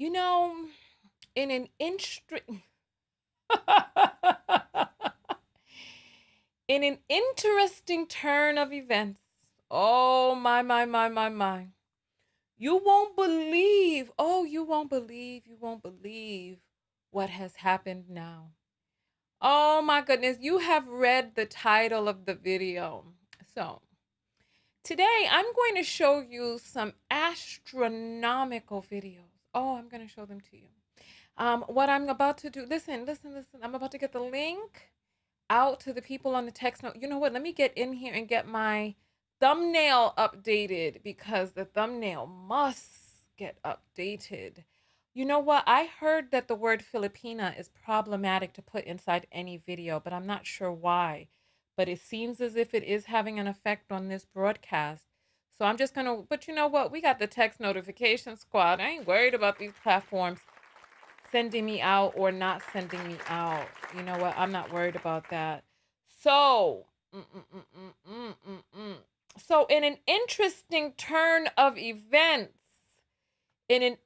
You know, in an in an interesting turn of events. Oh my. You won't believe. Oh, you won't believe what has happened now. Oh my goodness, you have read the title of the video. So, today I'm going to show you some astronomical videos. Oh, I'm going to show them to you. What I'm about to do, listen. I'm about to get the link out to the people on the text note. You know what? Let me get in here and get my thumbnail updated because the thumbnail must get updated. You know what? I heard that the word Filipina is problematic to put inside any video, but I'm not sure why. But it seems as if it is having an effect on this broadcast. So I'm just going to, but you know what? We got the text notification squad. I ain't worried about these platforms sending me out or not sending me out. You know what? I'm not worried about that. So, so in an interesting turn of events, here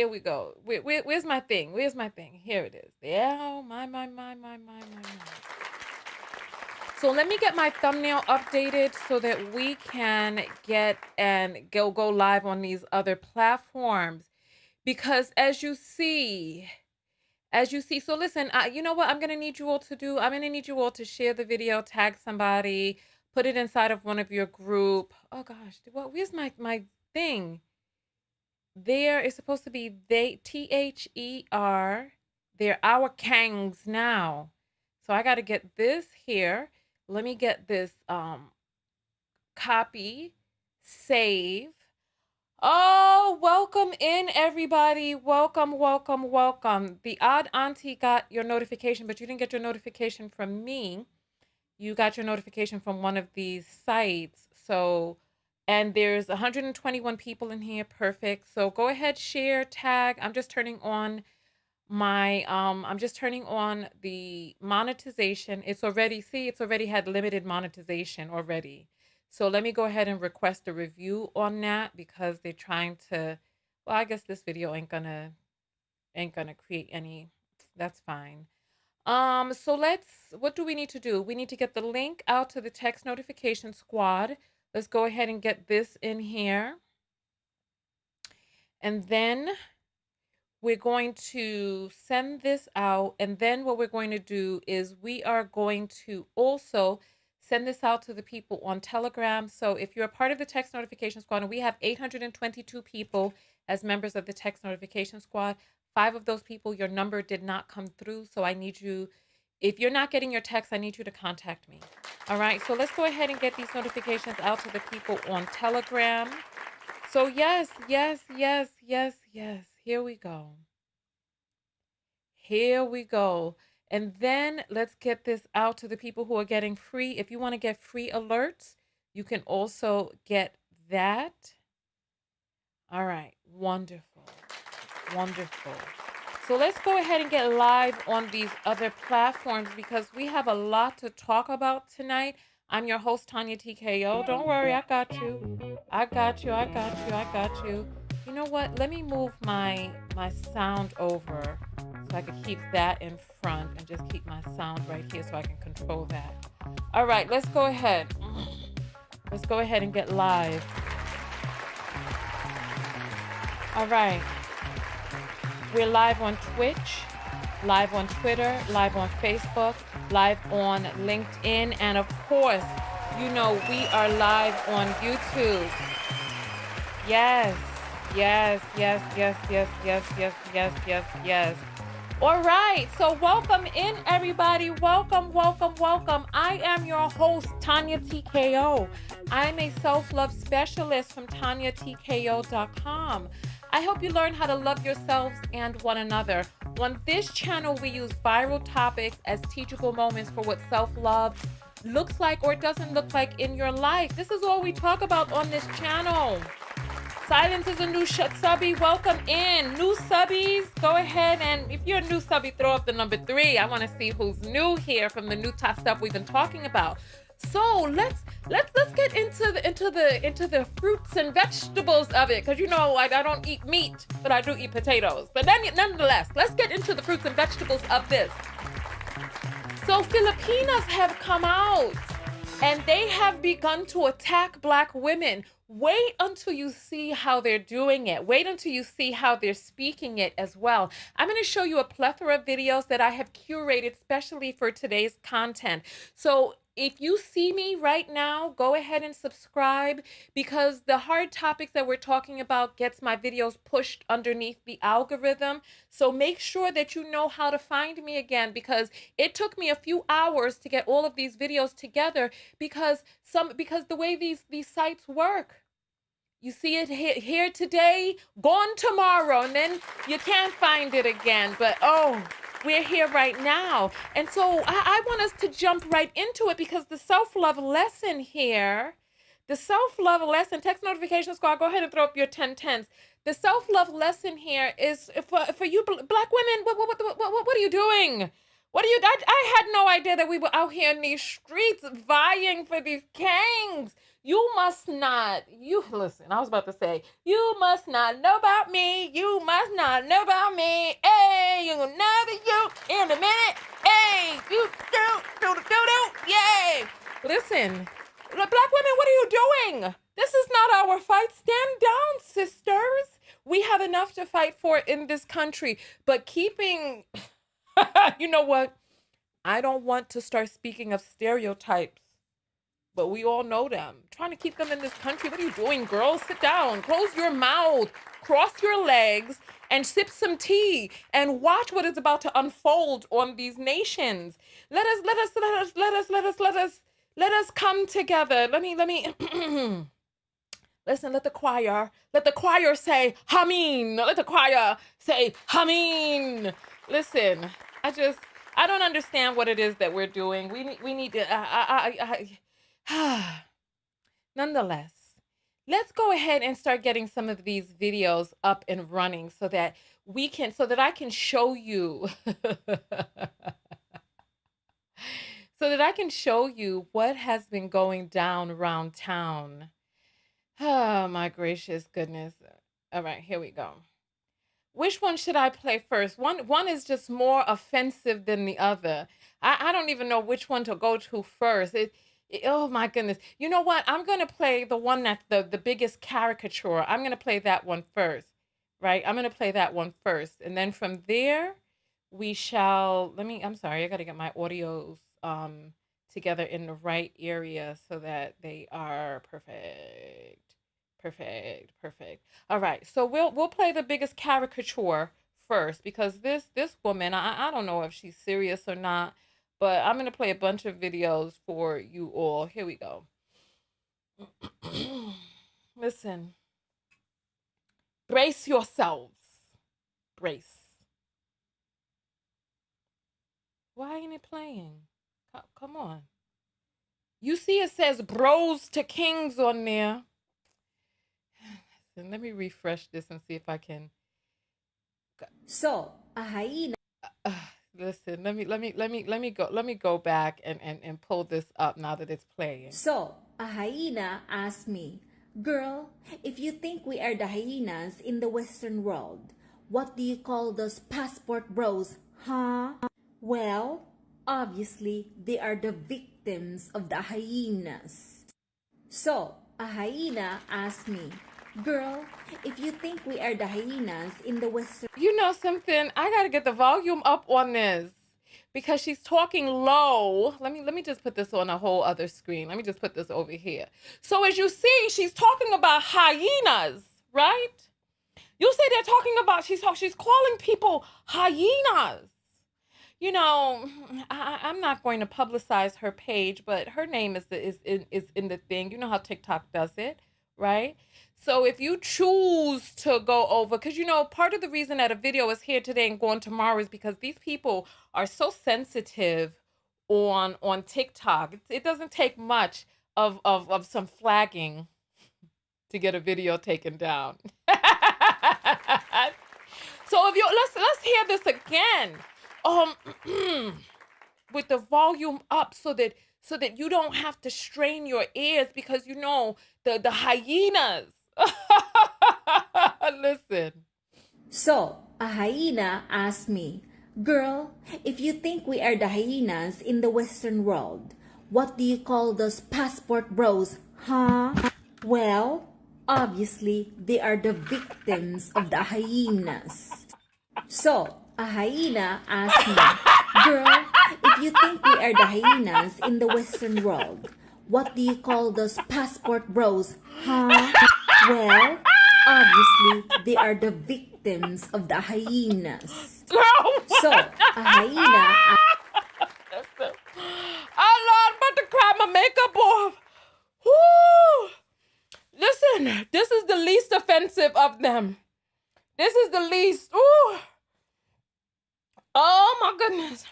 we go. Where's my thing? Here it is. Yeah, oh, my. So let me get my thumbnail updated so that we can get and go live on these other platforms. Because as you see, so listen, you know what I'm going to need you all to do? I'm going to need you all to share the video, tag somebody, put it inside of one of your group. Oh gosh, where's my thing? There is supposed to be THER. They're our KANGS now. So I got to get this here. Let me get this copy, save. Oh, welcome in, everybody. Welcome. The odd auntie got your notification, but you didn't get your notification from me. You got your notification from one of these sites. So, and there's 121 people in here. Perfect. So go ahead, share, tag. I'm just turning on the monetization. It's already had limited monetization already. So let me go ahead and request a review on that because they're trying to, well, I guess this video ain't gonna create any, that's fine. So what do we need to do? We need to get the link out to the text notification squad. Let's go ahead and get this in here. And then we're going to send this out. And then what we're going to do is we are going to also send this out to the people on Telegram. So if you're a part of the text notification squad, and we have 822 people as members of the text notification squad, 5 of those people, your number did not come through. So I need you, if you're not getting your text, I need you to contact me. All right, so let's go ahead and get these notifications out to the people on Telegram. So yes. Here we go. And then let's get this out to the people who are getting free. If you want to get free alerts, you can also get that. All right, wonderful. So let's go ahead and get live on these other platforms because we have a lot to talk about tonight. I'm your host, Tonya TKO. Don't worry, I got you. You know what? Let me move my sound over so I can keep that in front and just keep my sound right here so I can control that. All right, let's go ahead. Let's go ahead and get live. All right. We're live on Twitch, live on Twitter, live on Facebook, live on LinkedIn, and of course, you know, we are live on YouTube. Yes. All right, so welcome in, everybody. Welcome. I am your host, Tonya TKO. I'm a self-love specialist from TonyaTKO.com. I hope you learn how to love yourselves and one another. On this channel, we use viral topics as teachable moments for what self-love looks like or doesn't look like in your life. This is all we talk about on this channel. Silence is a new subby. Welcome in. New subbies, go ahead, and if you're a new subby, throw up the number 3. I want to see who's new here from the new top stuff we've been talking about. So let's let's get into the fruits and vegetables of it, because you know I don't eat meat, but I do eat potatoes. But then nonetheless, let's get into the fruits and vegetables of this. So Filipinas have come out and they have begun to attack Black women. Wait until you see how they're doing it. Wait until you see how they're speaking it as well. I'm going to show you a plethora of videos that I have curated specially for today's content. So if you see me right now, go ahead and subscribe, because the hard topics that we're talking about gets my videos pushed underneath the algorithm. So make sure that you know how to find me again, because it took me a few hours to get all of these videos together, because the way these sites work. You see it here today, gone tomorrow, and then you can't find it again. But oh, we're here right now. And so I want us to jump right into it, because the self-love lesson here, text notification squad, go ahead and throw up your 1010s. The self-love lesson here is for you Black women. What are you doing? What are you? I had no idea that we were out here in these streets vying for these KANGS. You must not, listen, I was about to say, you must not know about me. You must not know about me. Hey, you know you in a minute. Hey, you do, yay. Listen, Black women, what are you doing? This is not our fight. Stand down, sisters. We have enough to fight for in this country, but keeping, you know what? I don't want to start speaking of stereotypes, but we all know them. Trying to keep them in this country. What are you doing, girl? Sit down, close your mouth, cross your legs, and sip some tea and watch what is about to unfold on these nations. Let us come together. Let me listen, let the choir say Hameen. Let the choir say Hameen. Listen, I don't understand what it is that we're doing. We need to nonetheless, let's go ahead and start getting some of these videos up and running so that I can show you so that I can show you what has been going down around town. Oh my gracious goodness. All right, here we go. Which one should I play first? One is just more offensive than the other. I don't even know which one to go to first. Oh my goodness. You know what? I'm going to play the one that's the biggest caricature. I'm going to play that one first, right? I'm going to play that one first. And then from there, we shall, I'm sorry, I got to get my audios together in the right area so that they are perfect. Perfect. All right. So we'll play the biggest caricature first, because this woman, I don't know if she's serious or not, but I'm going to play a bunch of videos for you all. Here we go. Listen. Brace yourselves. Brace. Why ain't it playing? Come on. You see it says bros to kings on there. Let me refresh this and see if I can. So, a hyena. Listen, let me go back and pull this up now that it's playing. So, a hyena asked me, "Girl, if you think we are the hyenas in the Western world, what do you call those passport bros, huh?" Well, obviously, they are the victims of the hyenas. So, a hyena asked me, "Girl, if you think we are the hyenas in the Western..." You know something? I gotta get the volume up on this, because she's talking low. Let me just put this on a whole other screen. Let me just put this over here. So as you see, she's talking about hyenas, right? You say they're talking about, she's calling people hyenas. You know, I'm not going to publicize her page, but her name is in the thing. You know how TikTok does it, right? So if you choose to go over, because you know, part of the reason that a video is here today and gone tomorrow is because these people are so sensitive on TikTok. It doesn't take much of some flagging to get a video taken down. So if you let's hear this again. With the volume up so that so that you don't have to strain your ears because you know the hyenas. Listen. So, a hyena asked me, Girl, if you think we are the hyenas in the Western world, what do you call those passport bros, huh? Well, obviously, they are the victims of the hyenas. So, a hyena asked me, Girl, if you think we are the hyenas in the Western world, what do you call those passport bros, huh? Well, obviously, they are the victims of the hyenas. Girl, So, a hyena listen. Oh Lord, I'm about to cry my makeup off. Woo! Listen, this is the least offensive of them. This is the least. Ooh. Oh my goodness.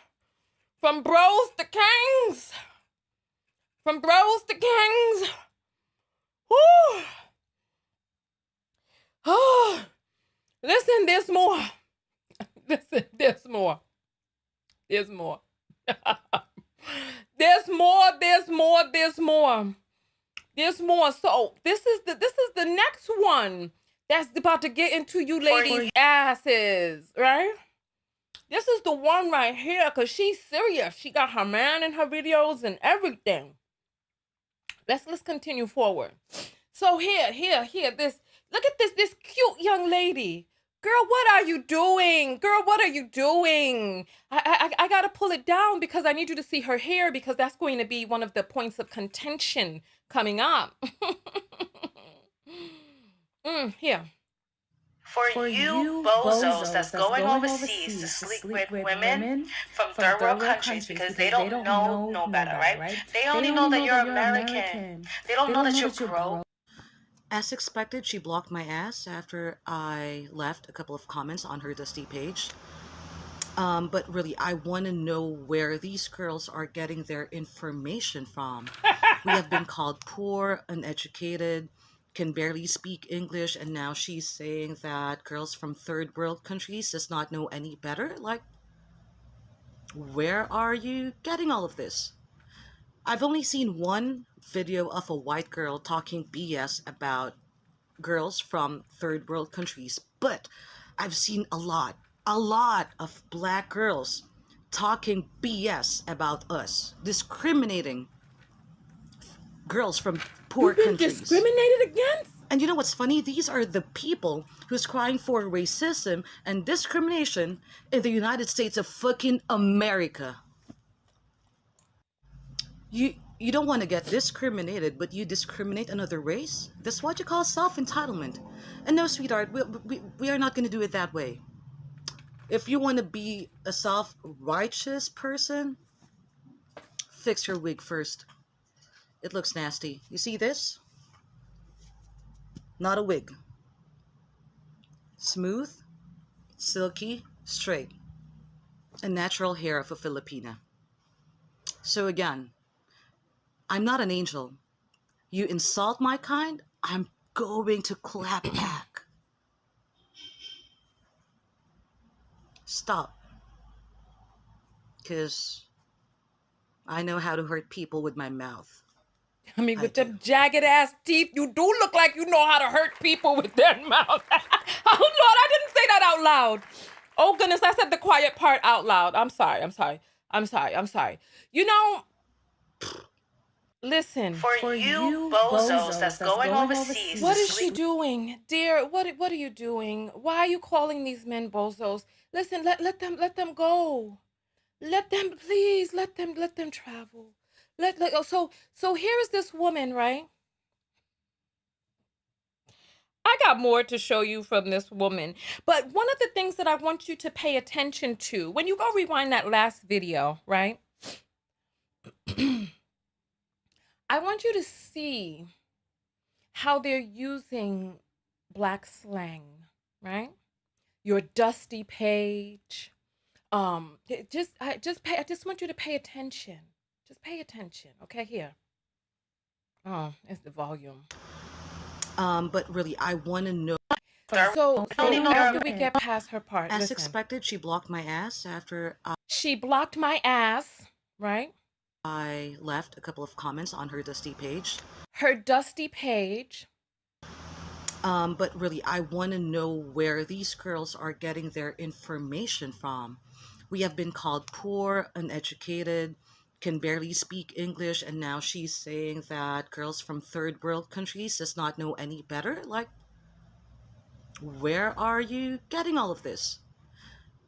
From bros to kangs. From bros to kangs. Woo. Oh. Listen, there's more. Listen, there's more. There's more. There's more, there's more, there's more. There's more. So this is the next one that's about to get into you ladies' asses, right? This is the one right here, because she's serious. She got her man in her videos and everything. Let's continue forward. So here, this, look at this cute young lady. Girl, what are you doing? Girl, what are you doing? I gotta pull it down because I need you to see her hair, because that's going to be one of the points of contention coming up. Here. For you bozos that's going overseas to sleep with women from third world countries because they don't know no better, right? They only know that you're American. They don't know that you're broke. As expected, she blocked my ass after I left a couple of comments on her Dusty page. But really, I want to know where these girls are getting their information from. We have been called poor, uneducated, can barely speak English, and now she's saying that girls from third world countries does not know any better? Like, where are you getting all of this? I've only seen one video of a white girl talking BS about girls from third world countries, but I've seen a lot of black girls talking BS about us, discriminating girls from poor countries. Discriminated against? And you know what's funny? These are the people who's crying for racism and discrimination in the United States of fucking America. You don't want to get discriminated, but you discriminate another race? That's what you call self-entitlement. And no, sweetheart, we are not going to do it that way. If you want to be a self-righteous person, fix your wig first. It looks nasty. You see this? Not a wig. Smooth, silky, straight. A natural hair of a Filipina. So again, I'm not an angel. You insult my kind, I'm going to clap back. Stop. Because I know how to hurt people with my mouth. I mean, with them jagged ass teeth, you do look like you know how to hurt people with their mouth. Oh, Lord, I didn't say that out loud. Oh, goodness, I said the quiet part out loud. I'm sorry. You know, listen. For you bozos that's going overseas. What is she doing? Dear, what are you doing? Why are you calling these men bozos? Listen, let them go. Let them, please, let them travel. So here's this woman, right? I got more to show you from this woman. But one of the things that I want you to pay attention to, when you go rewind that last video, right? I want you to see how they're using black slang, right? Your Dusty page. I just want you to pay attention. Just pay attention, okay? Here. Oh, it's the volume. But really, I want to know. So after we get past her part, As listen. expected, she blocked my ass after. She blocked my ass, right? I left a couple of comments on her dusty page. Her dusty page. But really, I want to know where these girls are getting their information from. We have been called poor, uneducated, can barely speak English, and now she's saying that girls from third world countries does not know any better. Like, where are you getting all of this?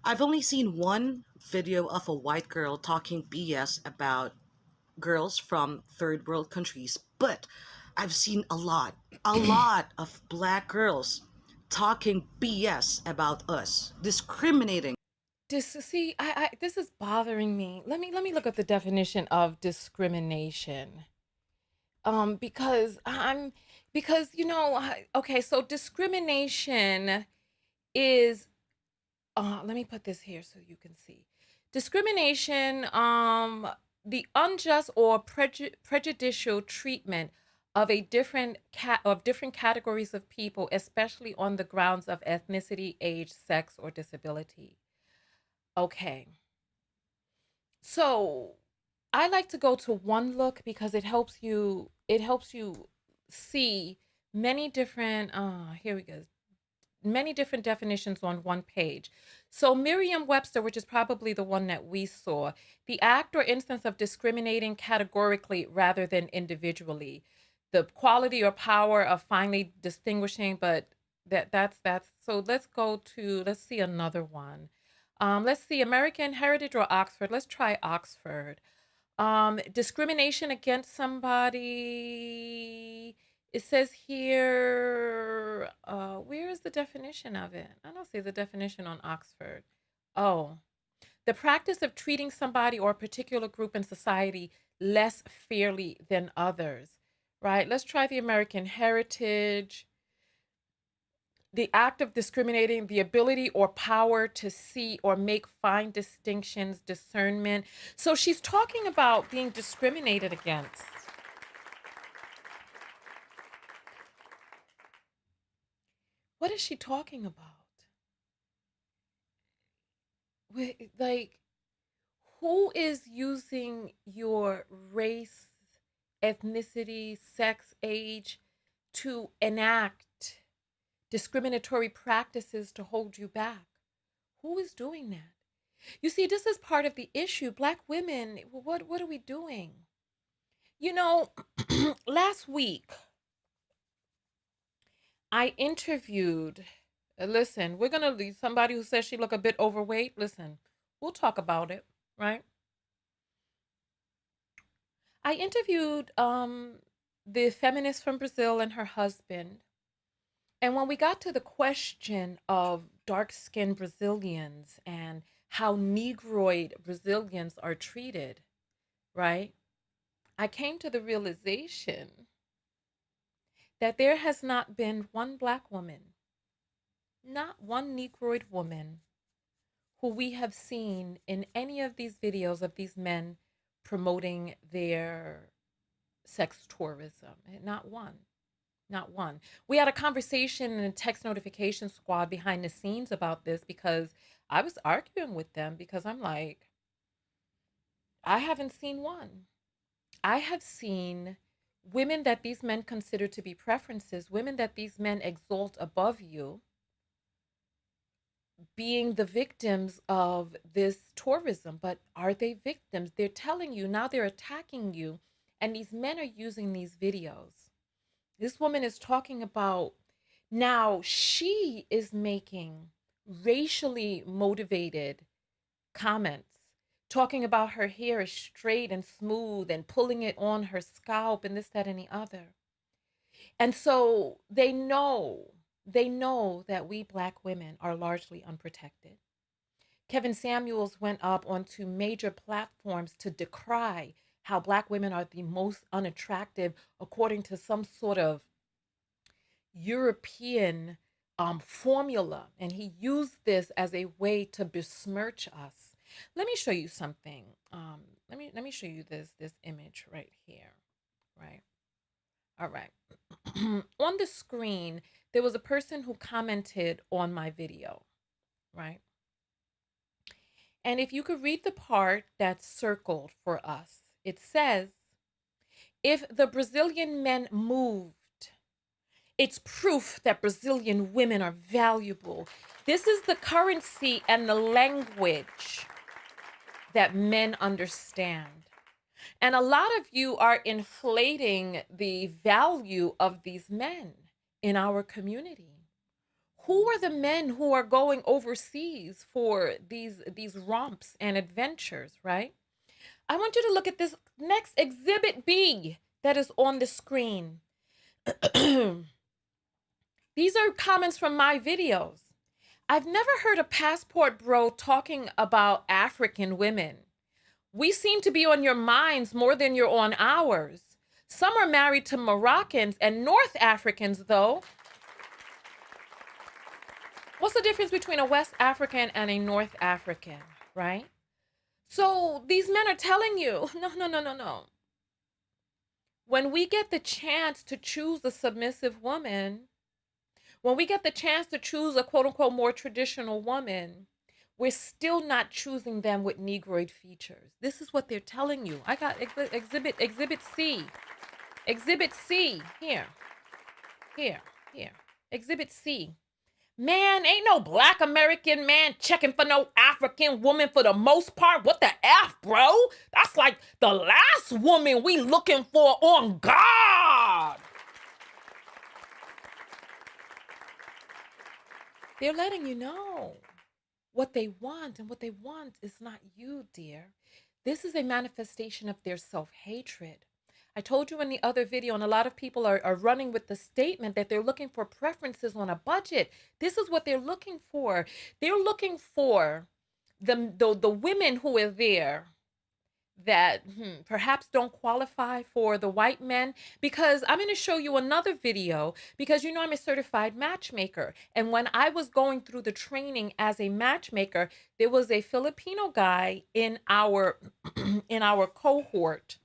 I've only seen one video of a white girl talking BS about girls from third world countries, but I've seen a lot of black girls talking BS about us, discriminating. See, this is bothering me. Let me look at the definition of discrimination. Because okay, so discrimination is let me put this here so you can see. Discrimination, the unjust or prejudicial treatment of different categories of people, especially on the grounds of ethnicity, age, sex, or disability. Okay. So I like to go to one look because it helps you see many different here we go, many different definitions on one page. So Merriam-Webster, which is probably the one that we saw, the act or instance of discriminating categorically rather than individually, the quality or power of finally distinguishing, but that's so let's see another one. Let's see American Heritage or Oxford. Let's try Oxford. Discrimination against somebody. It says here, where is the definition of it? I don't see the definition on Oxford. Oh, the practice of treating somebody or a particular group in society less fairly than others, right? Let's try the American Heritage. The act of discriminating, the ability or power to see or make fine distinctions, discernment. So she's talking about being discriminated against. What is she talking about? Like, who is using your race, ethnicity, sex, age to enact discriminatory practices to hold you back? Who is doing that? You see, this is part of the issue. Black women, what are we doing? You know, last week I interviewed, listen, we're going to leave somebody who says she look a bit overweight. Listen, we'll talk about it, right? I interviewed the feminist from Brazil and her husband. And when we got to the question of dark-skinned Brazilians and how Negroid Brazilians are treated, right? I came to the realization that there has not been one Black woman, not one Negroid woman, who we have seen in any of these videos of these men promoting their sex tourism. Not one. Not one. We had a conversation in a text notification squad behind the scenes about this because I was arguing with them because I'm like, I haven't seen one. I have seen women that these men consider to be preferences, women that these men exalt above you, being the victims of this tourism. But are they victims? They're telling you, now they're attacking you. And these men are using these videos. This woman is talking about, now she is making racially motivated comments, talking about her hair is straight and smooth and pulling it on her scalp and this, that, and the other. And so they know that we Black women are largely unprotected. Kevin Samuels went up onto major platforms to decry how Black women are the most unattractive according to some sort of European formula. And he used this as a way to besmirch us. Let me show you something. Let me show you this image right here. Right. All right. On the screen, there was a person who commented on my video, right? And if you could read the part that's circled for us, It says, if the Brazilian men moved, it's proof that Brazilian women are valuable. This is the currency and the language that men understand. And a lot of you are inflating the value of these men in our community. Who are the men who are going overseas for these romps and adventures, right? I want you to look at this next exhibit B that is on the screen. These are comments from my videos. I've never heard a passport bro talking about African women. We seem to be on your minds more than you're on ours. Some are married to Moroccans and North Africans, though. What's the difference between a West African and a North African, right? So these men are telling you, no. When we get the chance to choose a submissive woman, when we get the chance to choose a quote unquote more traditional woman, we're still not choosing them with Negroid features. This is what they're telling you. I got exhibit C. Exhibit C. Here. Exhibit C. Man, ain't no Black American man checking for no African woman for the most part. What the F, bro? That's like the last woman we looking for on God. They're letting you know what they want, and what they want is not you, dear. This is a manifestation of their self-hatred. I told you in the other video, and a lot of people are running with the statement that they're looking for preferences on a budget. This is what they're looking for. They're looking for the women who are there that perhaps don't qualify for the white men, because I'm going to show you another video, because you know I'm a certified matchmaker. And when I was going through the training as a matchmaker, there was a Filipino guy in our in our cohort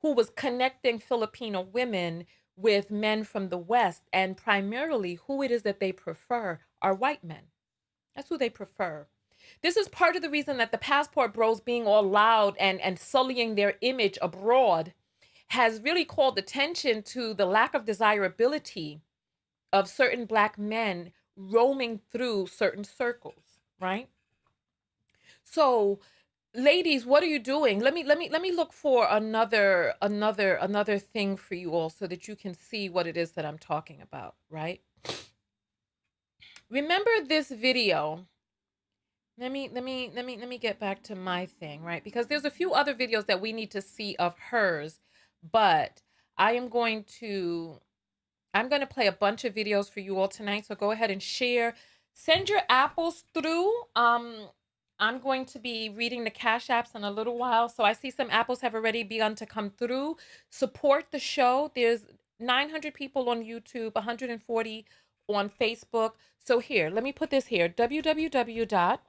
who was connecting Filipino women with men from the West, and primarily who it is that they prefer are white men. That's who they prefer. This is part of the reason that the passport bros being all loud and sullying their image abroad has really called attention to the lack of desirability of certain Black men roaming through certain circles, right? So, ladies, what are you doing? Let me look for another thing for you all so that you can see what it is that I'm talking about, right? Remember this video. Let me get back to my thing, right? Because there's a few other videos that we need to see of hers, but I'm going to play a bunch of videos for you all tonight. So go ahead and share. Send your apples through. I'm going to be reading the Cash Apps in a little while. So I see some apples have already begun to come through. Support the show. There's 900 people on YouTube, 140 on Facebook. So here, let me put this here, www.cash.app/$Tonya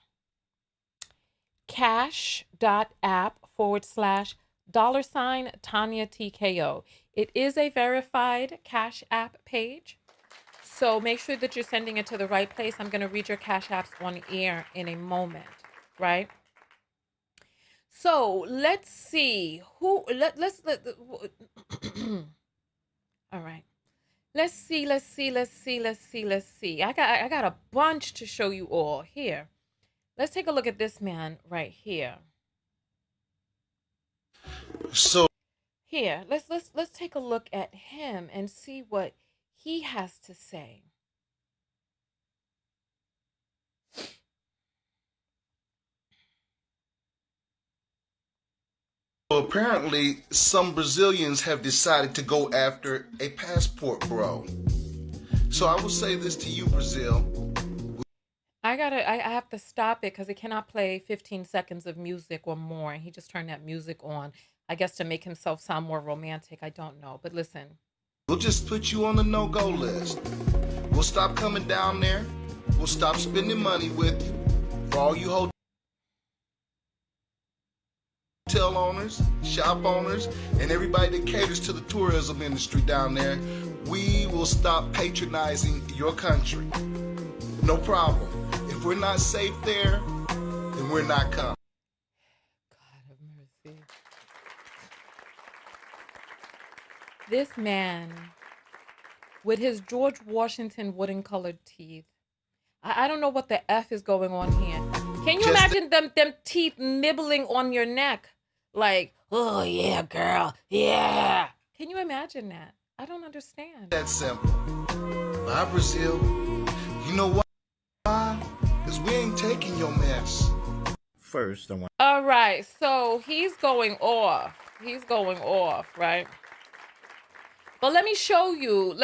TKO. It is a verified Cash App page. So make sure that you're sending it to the right place. I'm going to read your Cash Apps on air in a moment, right? So let's see who, let's all right. Let's see. I got a bunch to show you all here. Let's take a look at this man right here. So here, let's take a look at him and see what he has to say. apparently some Brazilians have decided to go after a passport bro. So I will say this to you, Brazil. I have to stop it because it cannot play 15 seconds of music or more. And he just turned that music on, I guess, to make himself sound more romantic. I don't know. But listen. We'll just put you on the no-go list. We'll stop coming down there. We'll stop spending money with you. For all you hotel owners, shop owners, and everybody that caters to the tourism industry down there, we will stop patronizing your country. No problem. If we're not safe there, then we're not coming. God have mercy. This man with his George Washington wooden colored teeth. I don't know what the F is going on here. Can you Just imagine them teeth nibbling on your neck? Like, oh yeah, girl, yeah. Can you imagine that? I don't understand. that simple. Bye, Brazil. You know why? Because we ain't taking your mess. First, I want. All right, so he's going off. He's going off, right? But let me show you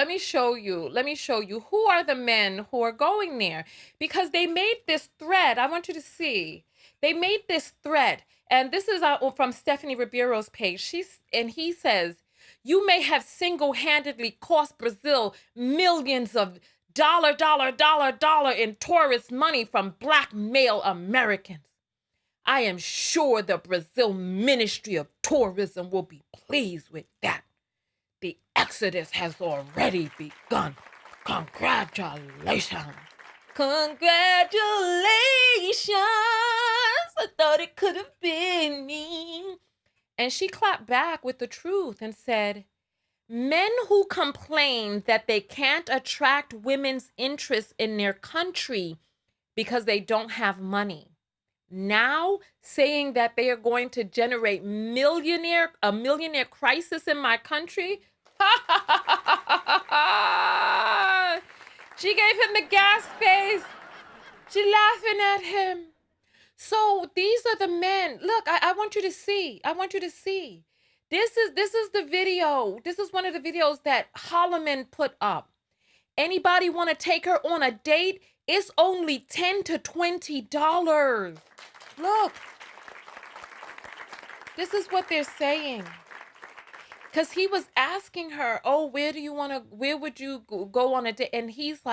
who are the men who are going there, because they made this thread. I want you to see. They made this thread, and this is from Stephanie Ribeiro's page. He says, you may have single-handedly cost Brazil millions of dollar in tourist money from black male Americans. I am sure the Brazil Ministry of Tourism will be pleased with that. The exodus has already begun. Congratulations. Congratulations. I thought it could have been me. And she clapped back with the truth and said, men who complain that they can't attract women's interest in their country because they don't have money, now saying that they are going to generate a millionaire crisis in my country. She gave him the gas face. She laughing at him. So these are the men. Look, I want you to see. I want you to see. This is the video. This is one of the videos that Holleman put up. Anybody want to take her on a date? It's only $10 to $20. Look. This is what they're saying. Because he was asking her, oh, where would you go on a date? And she's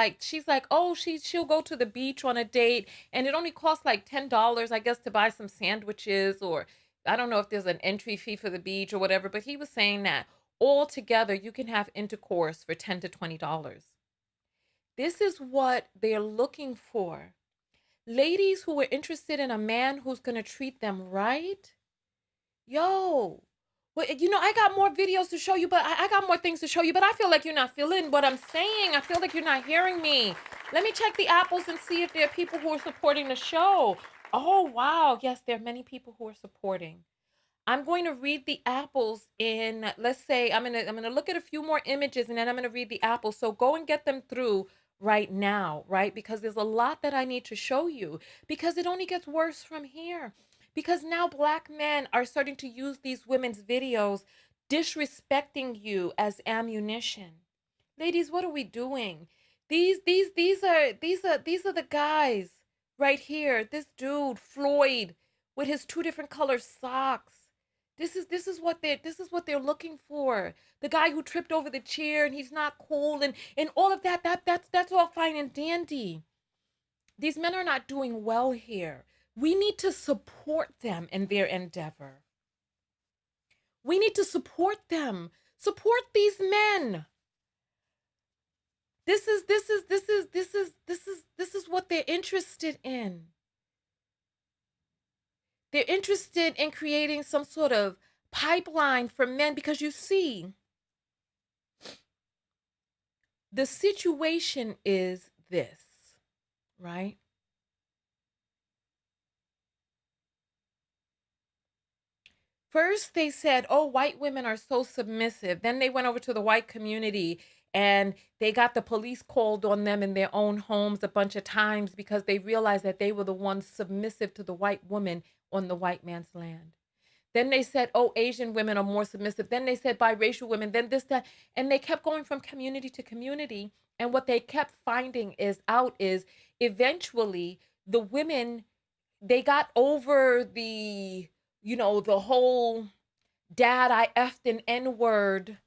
like, oh, she'll go to the beach on a date. And it only costs like $10, I guess, to buy some sandwiches, or I don't know if there's an entry fee for the beach or whatever. But he was saying that all together, you can have intercourse for $10 to $20. This is what they're looking for. Ladies who are interested in a man who's going to treat them right. Yo. Well, I got more videos to show you, but I got more things to show you, but I feel like you're not feeling what I'm saying. I feel like you're not hearing me. Let me check the apples and see if there are people who are supporting the show. Oh, wow. Yes, there are many people who are supporting. I'm going to read the apples in, let's say, I'm going to look at a few more images, and then I'm going to read the apples. So go and get them through right now, right? Because there's a lot that I need to show you, because it only gets worse from here. Because now black men are starting to use these women's videos, disrespecting you as ammunition. Ladies, what are we doing? These are the guys right here. This dude, Floyd, with his 2 different color socks. This is what they're looking for. The guy who tripped over the chair and he's not cool, and all of that's all fine and dandy. These men are not doing well here. We need to support them in their endeavor. We need to support them. Support these men. This is what they're interested in. They're interested in creating some sort of pipeline for men, because you see, the situation is this, right? First, they said, oh, white women are so submissive. Then they went over to the white community and they got the police called on them in their own homes a bunch of times because they realized that they were the ones submissive to the white woman on the white man's land. Then they said, oh, Asian women are more submissive. Then they said biracial women, then this, that. And they kept going from community to community. And what they kept finding is eventually the women, they got over the whole dad, I effed an N-word.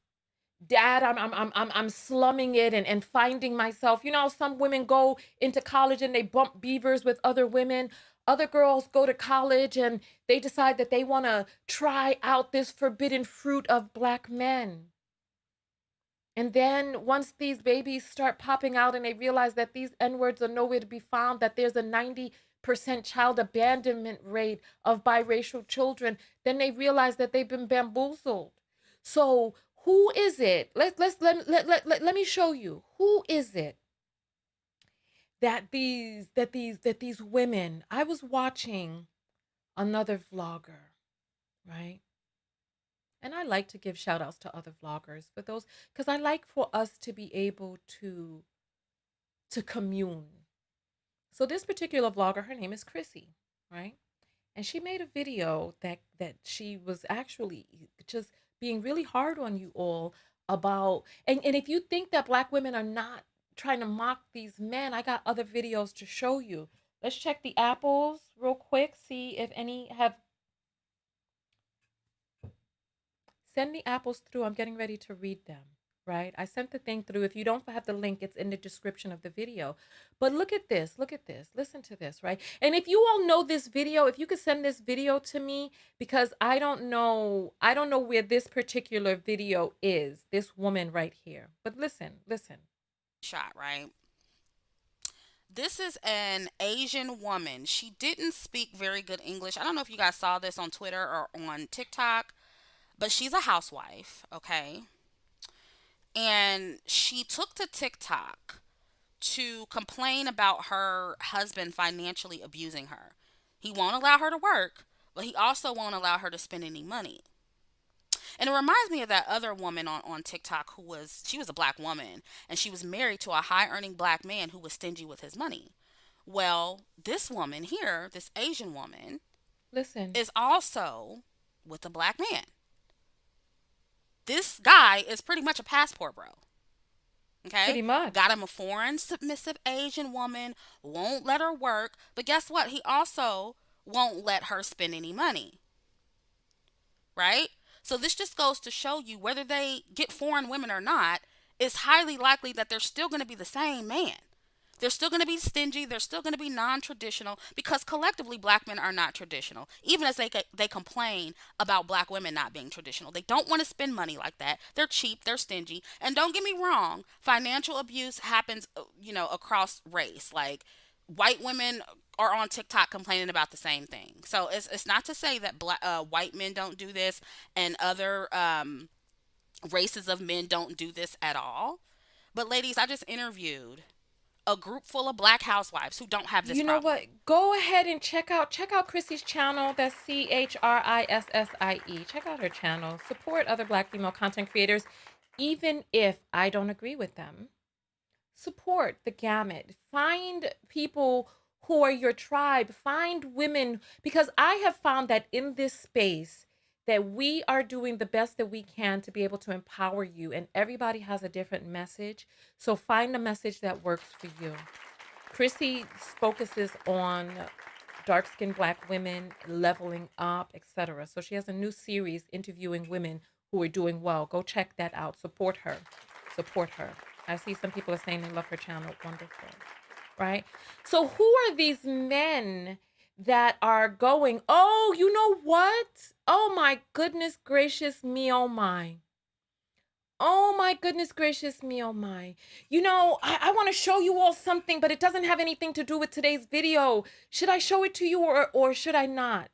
Dad, I'm slumming it and finding myself. Some women go into college and they bump beavers with other women. Other girls go to college and they decide that they want to try out this forbidden fruit of black men. And then once these babies start popping out and they realize that these N-words are nowhere to be found, that there's a 90% child abandonment rate of biracial children, then they realize that they've been bamboozled. So Who is it? Let me show you. Who is it that these women? I was watching another vlogger, right? And I like to give shout outs to other vloggers for those, because I like for us to be able to commune. So this particular vlogger, her name is Chrissy, right? And she made a video that she was actually just being really hard on you all about, and if you think that Black women are not trying to mock these men, I got other videos to show you. Let's check the apples real quick, see if any have. Send the apples through. I'm getting ready to read them, right? I sent the thing through. If you don't have the link, it's in the description of the video. But look at this. Look at this. Listen to this, right? And if you all know this video, if you could send this video to me, because I don't know where this particular video is, this woman right here. But listen. Shot, right? This is an Asian woman. She didn't speak very good English. I don't know if you guys saw this on Twitter or on TikTok, but she's a housewife, okay? And she took to TikTok to complain about her husband financially abusing her. He won't allow her to work, but he also won't allow her to spend any money. And it reminds me of that other woman on TikTok she was a Black woman, and she was married to a high earning Black man who was stingy with his money. Well, this woman here, this Asian woman, Listen. is also with a Black man. This guy is pretty much a passport bro. Okay? Pretty much. Got him a foreign submissive Asian woman, won't let her work, but guess what? He also won't let her spend any money. Right? So this just goes to show you, whether they get foreign women or not, it's highly likely that they're still going to be the same man. They're still going to be stingy. They're still going to be non-traditional, because collectively Black men are not traditional. Even as they complain about Black women not being traditional. They don't want to spend money like that. They're cheap. They're stingy. And don't get me wrong, financial abuse happens, across race. Like, white women are on TikTok complaining about the same thing. So it's not to say that white men don't do this and other races of men don't do this at all. But ladies, I just interviewed a group full of Black housewives who don't have this You know problem. what? Go ahead and check out Chrissy's channel. That's CHRISSIE. Check out her channel. Support other Black female content creators, even if I don't agree with them. Support the gamut. Find people who are your tribe. Find women, because I have found that in this space that we are doing the best that we can to be able to empower you, and everybody has a different message. So find a message that works for you. Chrissy focuses on dark-skinned Black women, leveling up, etc. So she has a new series interviewing women who are doing well. Go check that out. Support her. Support her. I see some people are saying they love her channel. Wonderful. Right? So who are these men that are going, oh, you know what? Oh my goodness gracious me, oh my. Oh my goodness gracious me, oh my. I want to show you all something, but it doesn't have anything to do with today's video. Should I show it to you or should I not?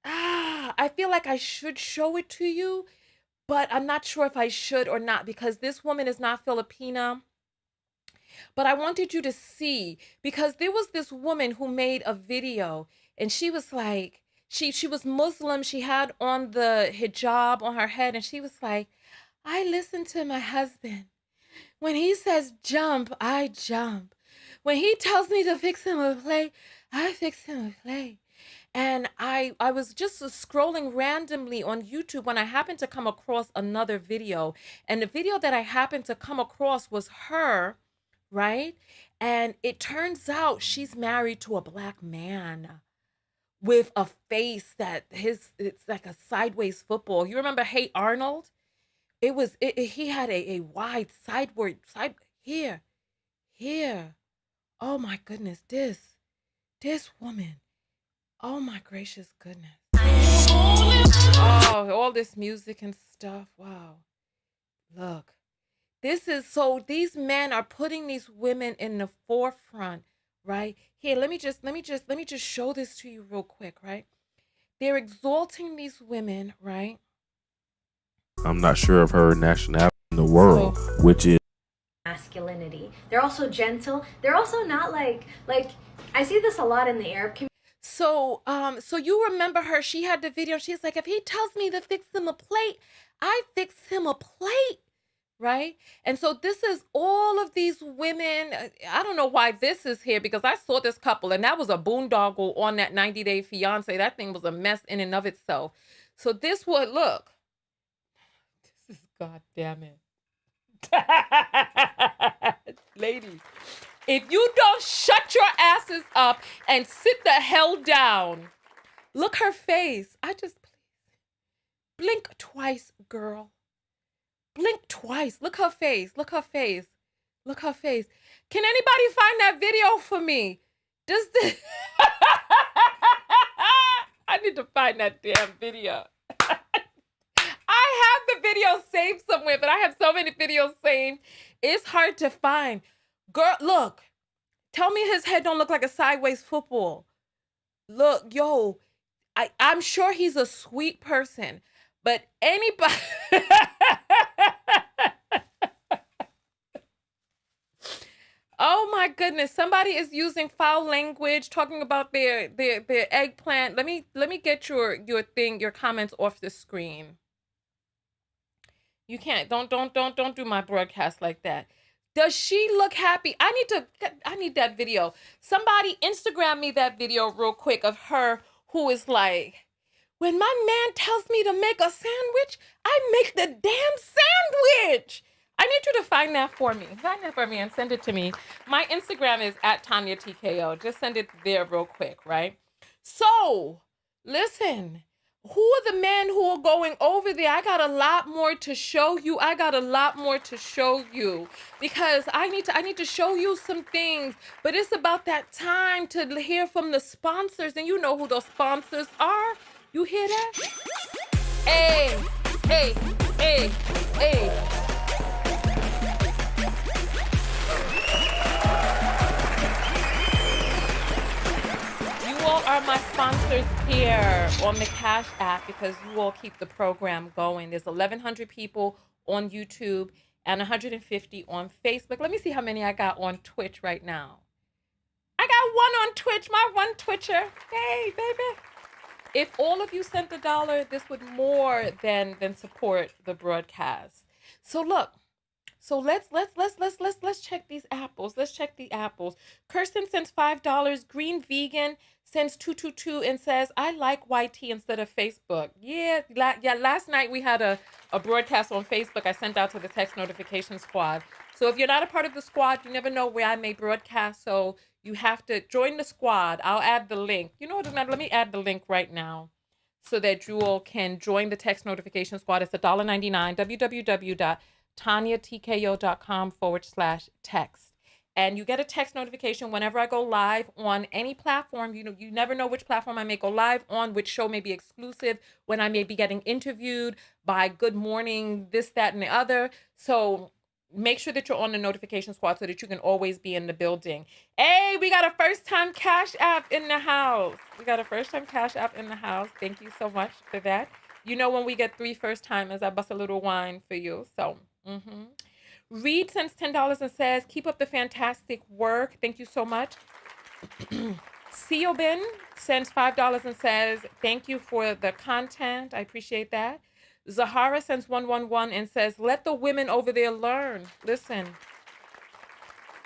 I feel like I should show it to you, but I'm not sure if I should or not, because this woman is not Filipina. But I wanted you to see, because there was this woman who made a video, and she was like, she was Muslim. She had on the hijab on her head, and she was like, I listen to my husband. When he says jump, I jump. When he tells me to fix him a plate, I fix him a plate. And I was just scrolling randomly on YouTube when I happened to come across another video. And the video that I happened to come across was her, right? And it turns out she's married to a Black man with a face that it's like a sideways football. You remember Hey Arnold? He had a wide side here. Oh my goodness, this woman. Oh my gracious goodness. Oh, all this music and stuff. Wow. Look. These men are putting these women in the forefront, right? Here, let me just show this to you real quick, right? They're exalting these women, right? I'm not sure of her nationality in the world, which is masculinity. They're also gentle. They're also not like I see this a lot in the Arab community. So you remember her? She had the video. She's like, if he tells me to fix him a plate, I fix him a plate, right? And so this is all of these women. I don't know why this is here because I saw this couple and that was a boondoggle on that 90-Day Fiance. That thing was a mess in and of itself. So this would look. This is goddamn it. Ladies, if you don't shut your asses up and sit the hell down, look her face. Please blink twice, girl. Blink twice. Look her face. Look her face. Look her face. Can anybody find that video for me? Does this? I need to find that damn video. I have the video saved somewhere, but I have so many videos saved. It's hard to find. Girl, look. Tell me his head don't look like a sideways football. Look, yo, I'm sure he's a sweet person, but anybody... Oh my goodness, somebody is using foul language, talking about their eggplant. Let me get your comments off the screen. You can't, don't do my broadcast like that. Does she look happy? I need that video. Somebody Instagram me that video real quick of her who is like, when my man tells me to make a sandwich, I make the damn sandwich. I need you to find that for me. Find that for me and send it to me. My Instagram is @TonyaTKO. Just send it there real quick, right? So, listen. Who are the men who are going over there? I got a lot more to show you. Because I need to show you some things. But it's about that time to hear from the sponsors. And you know who those sponsors are. You hear that? Hey, hey, hey, hey. You all are my sponsors here on the Cash App because you all keep the program going. There's 1,100 people on YouTube and 150 on Facebook. Let me see how many I got on Twitch right now. I got one on Twitch, my one Twitcher. Hey, baby. If all of you sent $1, this would more than support the broadcast. So look. So let's check these apples. Let's check the apples. Kirsten sends $5. Green Vegan sends 222 and says, I like YT instead of Facebook. Yeah, last night we had a broadcast on Facebook I sent out to the text notification squad. So if you're not a part of the squad, you never know where I may broadcast. So you have to join the squad. I'll add the link. You know what? Let me add the link right now so that you all can join the text notification squad. It's $1.99, www.tonyatko.com/text. And you get a text notification whenever I go live on any platform. You know, you never know which platform I may go live on, which show may be exclusive, when I may be getting interviewed by Good Morning, this, that, and the other. So make sure that you're on the notification squad so that you can always be in the building. Hey, we got a first-time Cash App in the house. Thank you so much for that. You know, when we get 3 first-timers, I bust a little wine for you. So, Reed sends $10 and says, keep up the fantastic work. Thank you so much. Seobin sends $5 and says, thank you for the content. I appreciate that. Zahara sends 111 and says, let the women over there learn. Listen,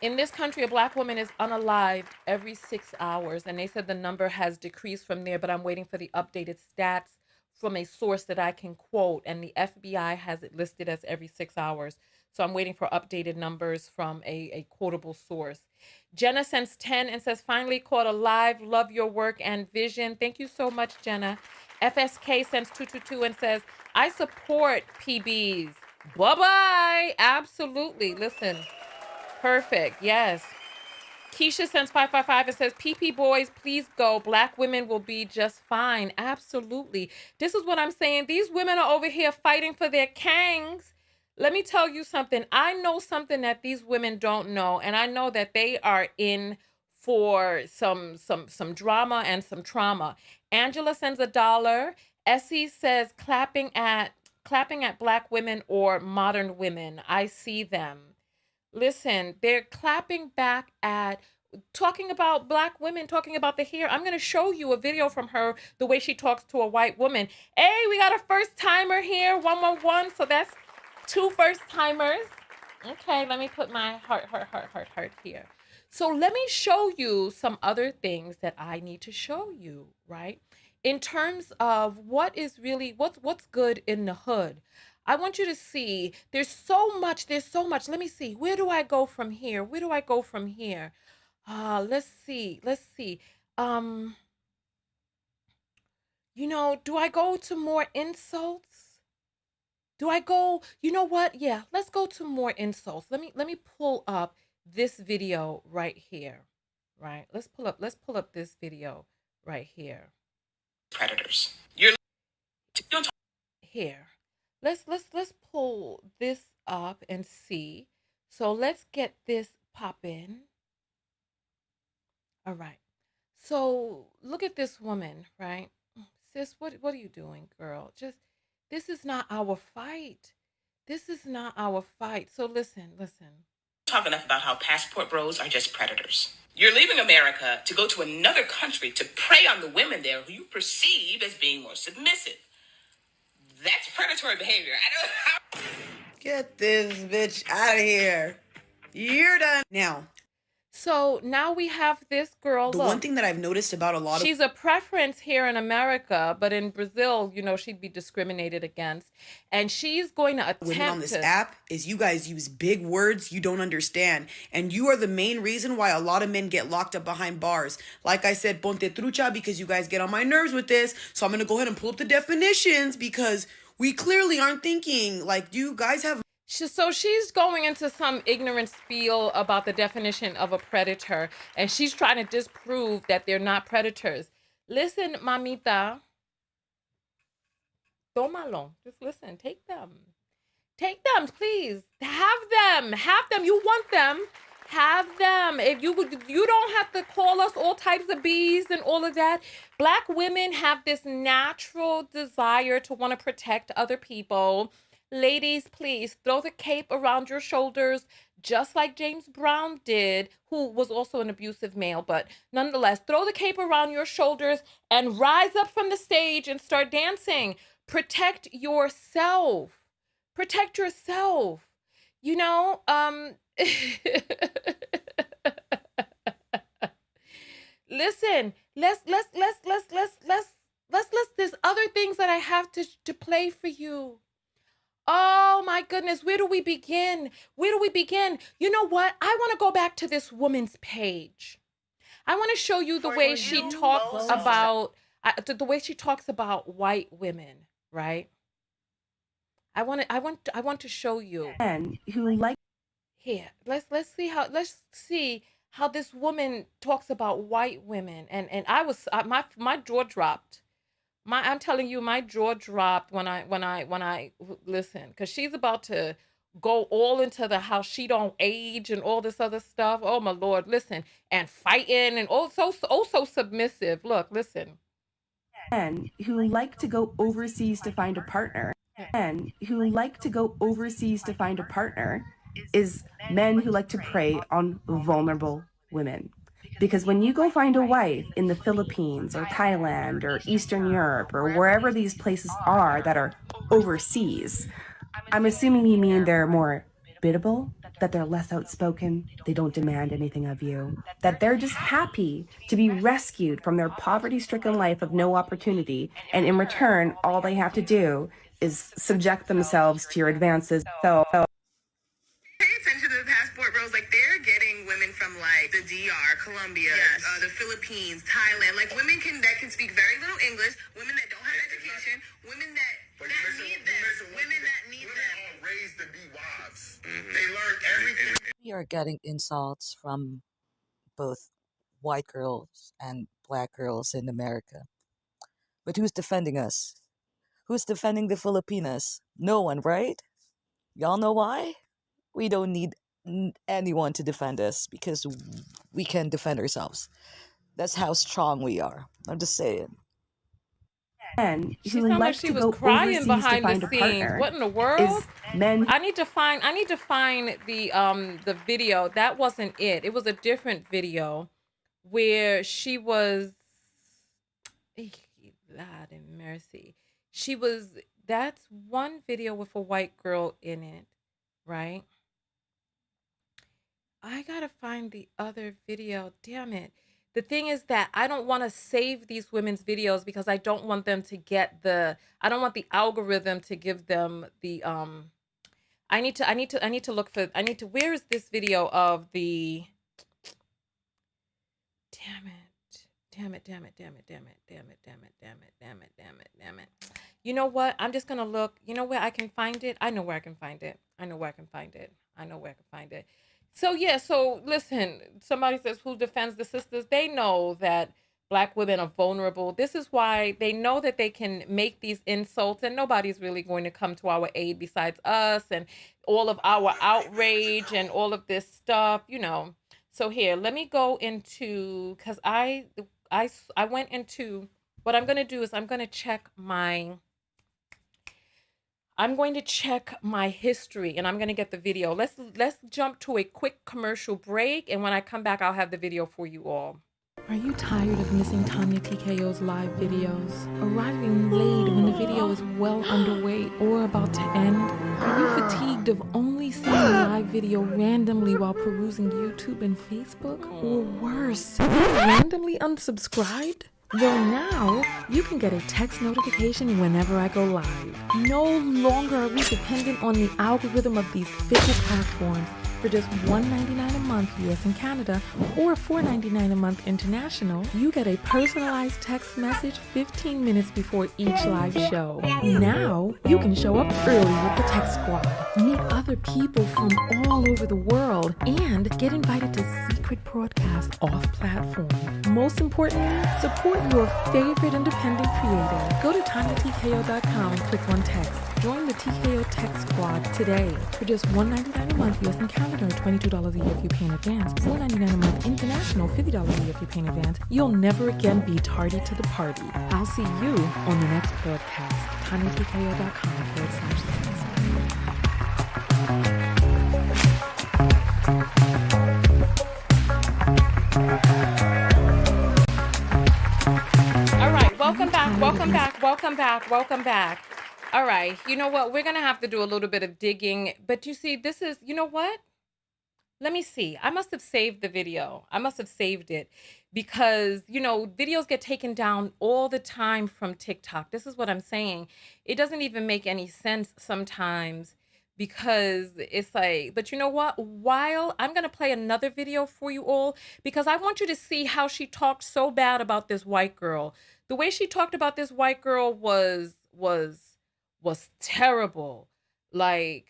in this country, a Black woman is unalived every 6 hours. And they said the number has decreased from there, but I'm waiting for the updated stats from a source that I can quote. And the FBI has it listed as every 6 hours. So I'm waiting for updated numbers from a quotable source. Jenna sends 10 and says, finally caught a live. Love your work and vision. Thank you so much, Jenna. FSK sends 222 and says, I support PBs. Bye-bye. Absolutely. Listen. Perfect. Yes. Keisha sends 555 and says, PP boys, please go. Black women will be just fine. Absolutely. This is what I'm saying. These women are over here fighting for their KANGS. Let me tell you something. I know something that these women don't know, and I know that they are in for some drama and some trauma. Angela sends $1. Essie says clapping at clapping at black women or modern women. I see them. Listen, they're clapping back at talking about black women, talking about the hair. I'm going to show you a video from her, the way she talks to a white woman. Hey, we got a first timer here, 111. So that's 2 first timers. Okay, let me put my heart here. So let me show you some other things that I need to show you, right? In terms of what is really, what's good in the hood. I want you to see, there's so much. Let me see. Where do I go from here? Let's see. Do I go to more insults? Do I go, you know what? Yeah, let's go to more insults. Let me pull up this video right here. Right? Let's pull up this video right here. Predators. Here. Let's pull this up and see. So let's get this popping. All right. So look at this woman, right? Sis, what are you doing, girl? This is not our fight. So listen. Talk enough about how passport bros are just predators. You're leaving America to go to another country to prey on the women there who you perceive as being more submissive. That's predatory behavior. I don't know. Get this bitch out of here. You're done. Now, So now we have this girl. the one thing that I've noticed about a lot of she's a preference here in America, but in Brazil, she'd be discriminated against. And she's going to attempt women on this app is you guys use big words you don't understand. And you are the main reason why a lot of men get locked up behind bars. Like I said, ponte trucha, because you guys get on my nerves with this. So I'm going to go ahead and pull up the definitions because we clearly aren't thinking like you guys have. So she's going into some ignorant spiel about the definition of a predator, and she's trying to disprove that they're not predators. Listen, mamita. Tómalo. Just listen. Take them. Take them, please. Have them. You want them. Have them. If you don't have to call us all types of bees and all of that. Black women have this natural desire to want to protect other people. Ladies, please throw the cape around your shoulders, just like James Brown did, who was also an abusive male. But nonetheless, throw the cape around your shoulders and rise up from the stage and start dancing. Protect yourself. Protect yourself. Listen, let's there's other things that I have to play for you. Oh my goodness, where do we begin? You know what? I want to go back to this woman's page. I want to show you the way she talks about white women, right? I want to show you. Men who like Here, let's see how this woman talks about white women, and my jaw dropped. I'm telling you, my jaw dropped when I listen, because she's about to go all into the how she don't age and all this other stuff. Oh my Lord, listen, and fighting and also so submissive. Look, listen. men who like to go overseas to find a partner. Men who like to go overseas to find a partner is men who like to prey on vulnerable women. Because when you go find a wife in the Philippines or Thailand or Eastern Europe or wherever these places are that are overseas, I'm assuming you mean they're more biddable, that they're less outspoken, they don't demand anything of you, that they're just happy to be rescued from their poverty-stricken life of no opportunity, and in return, all they have to do is subject themselves to your advances. So Pay attention to the passport bros. Like, they're getting women from like the DR, Colombia, the Philippines, Thailand. Like, women that can speak very little English, women that don't have education, women that need them, women that need them. Raised to be wives. They learn everything. We are getting insults from both white girls and black girls in America. But who's defending us? Who's defending the Filipinas? No one, right? Y'all know why? We don't need anyone to defend us because we can defend ourselves. That's how strong we are. I'm just saying. men She who sounded like like she to was go crying overseas to behind the find a scenes. partner What in the world? is men. I need to find the video. That wasn't it. It was a different video where she was God in mercy. She was That's one video with a white girl in it, right? I gotta find the other video. Damn it. The thing is that I don't want to save these women's videos because I don't want them to get I don't want the algorithm to give them the I need to look for where is this video of the damn it. Damn it, damn it, damn it, damn it, damn it, damn it, damn it, damn it, damn it, damn it. You know what? I'm just gonna look. You know where I can find it? I know where I can find it. I know where I can find it. I know where I can find it. So yeah, so listen, somebody says who defends the sisters? They know that black women are vulnerable. This is why they know that they can make these insults and nobody's really going to come to our aid besides us and all of our outrage and all of this stuff, you know. So here, let me go into, because I went into, what I'm going to do is I'm going to check my history and I'm going to get the video. Let's jump to a quick commercial break, and when I come back I'll have the video for you all. Are you tired of missing Tonya TKO's live videos? Arriving late when the video is well underway or about to end? Are you fatigued of only seeing a live video randomly while perusing YouTube and Facebook? Or worse, randomly unsubscribed? Well, now you can get a text notification whenever I go live. No longer are we dependent on the algorithm of these fickle platforms. For just $1.99 a month US and Canada or $4.99 a month international, you get a personalized text message 15 minutes before each live show. Now, you can show up early with the Text Squad, meet other people from all over the world, and get invited to secret broadcasts off-platform. Most importantly, support your favorite independent creator. Go to TonyaTKO.com and click on text. Join the TKO Text Squad today for just $1.99 a month US and Canada, or $22 a year if you pay in advance, $4.99 a month international, $50 a year if you pay in advance. You'll never again be tardy to the party. I'll see you on the next broadcast. TonyaTKO.com/text. All right, welcome back. All right, you know what? We're going to have to do a little bit of digging, but you see, this is, you know what? Let me see. I must have saved the video. I must have saved it because, you know, videos get taken down all the time from TikTok. This is what I'm saying. It doesn't even make any sense sometimes because it's like, but you know what? While I'm going to play another video for you all because I want you to see how she talked so bad about this white girl. The way she talked about this white girl was terrible. Like,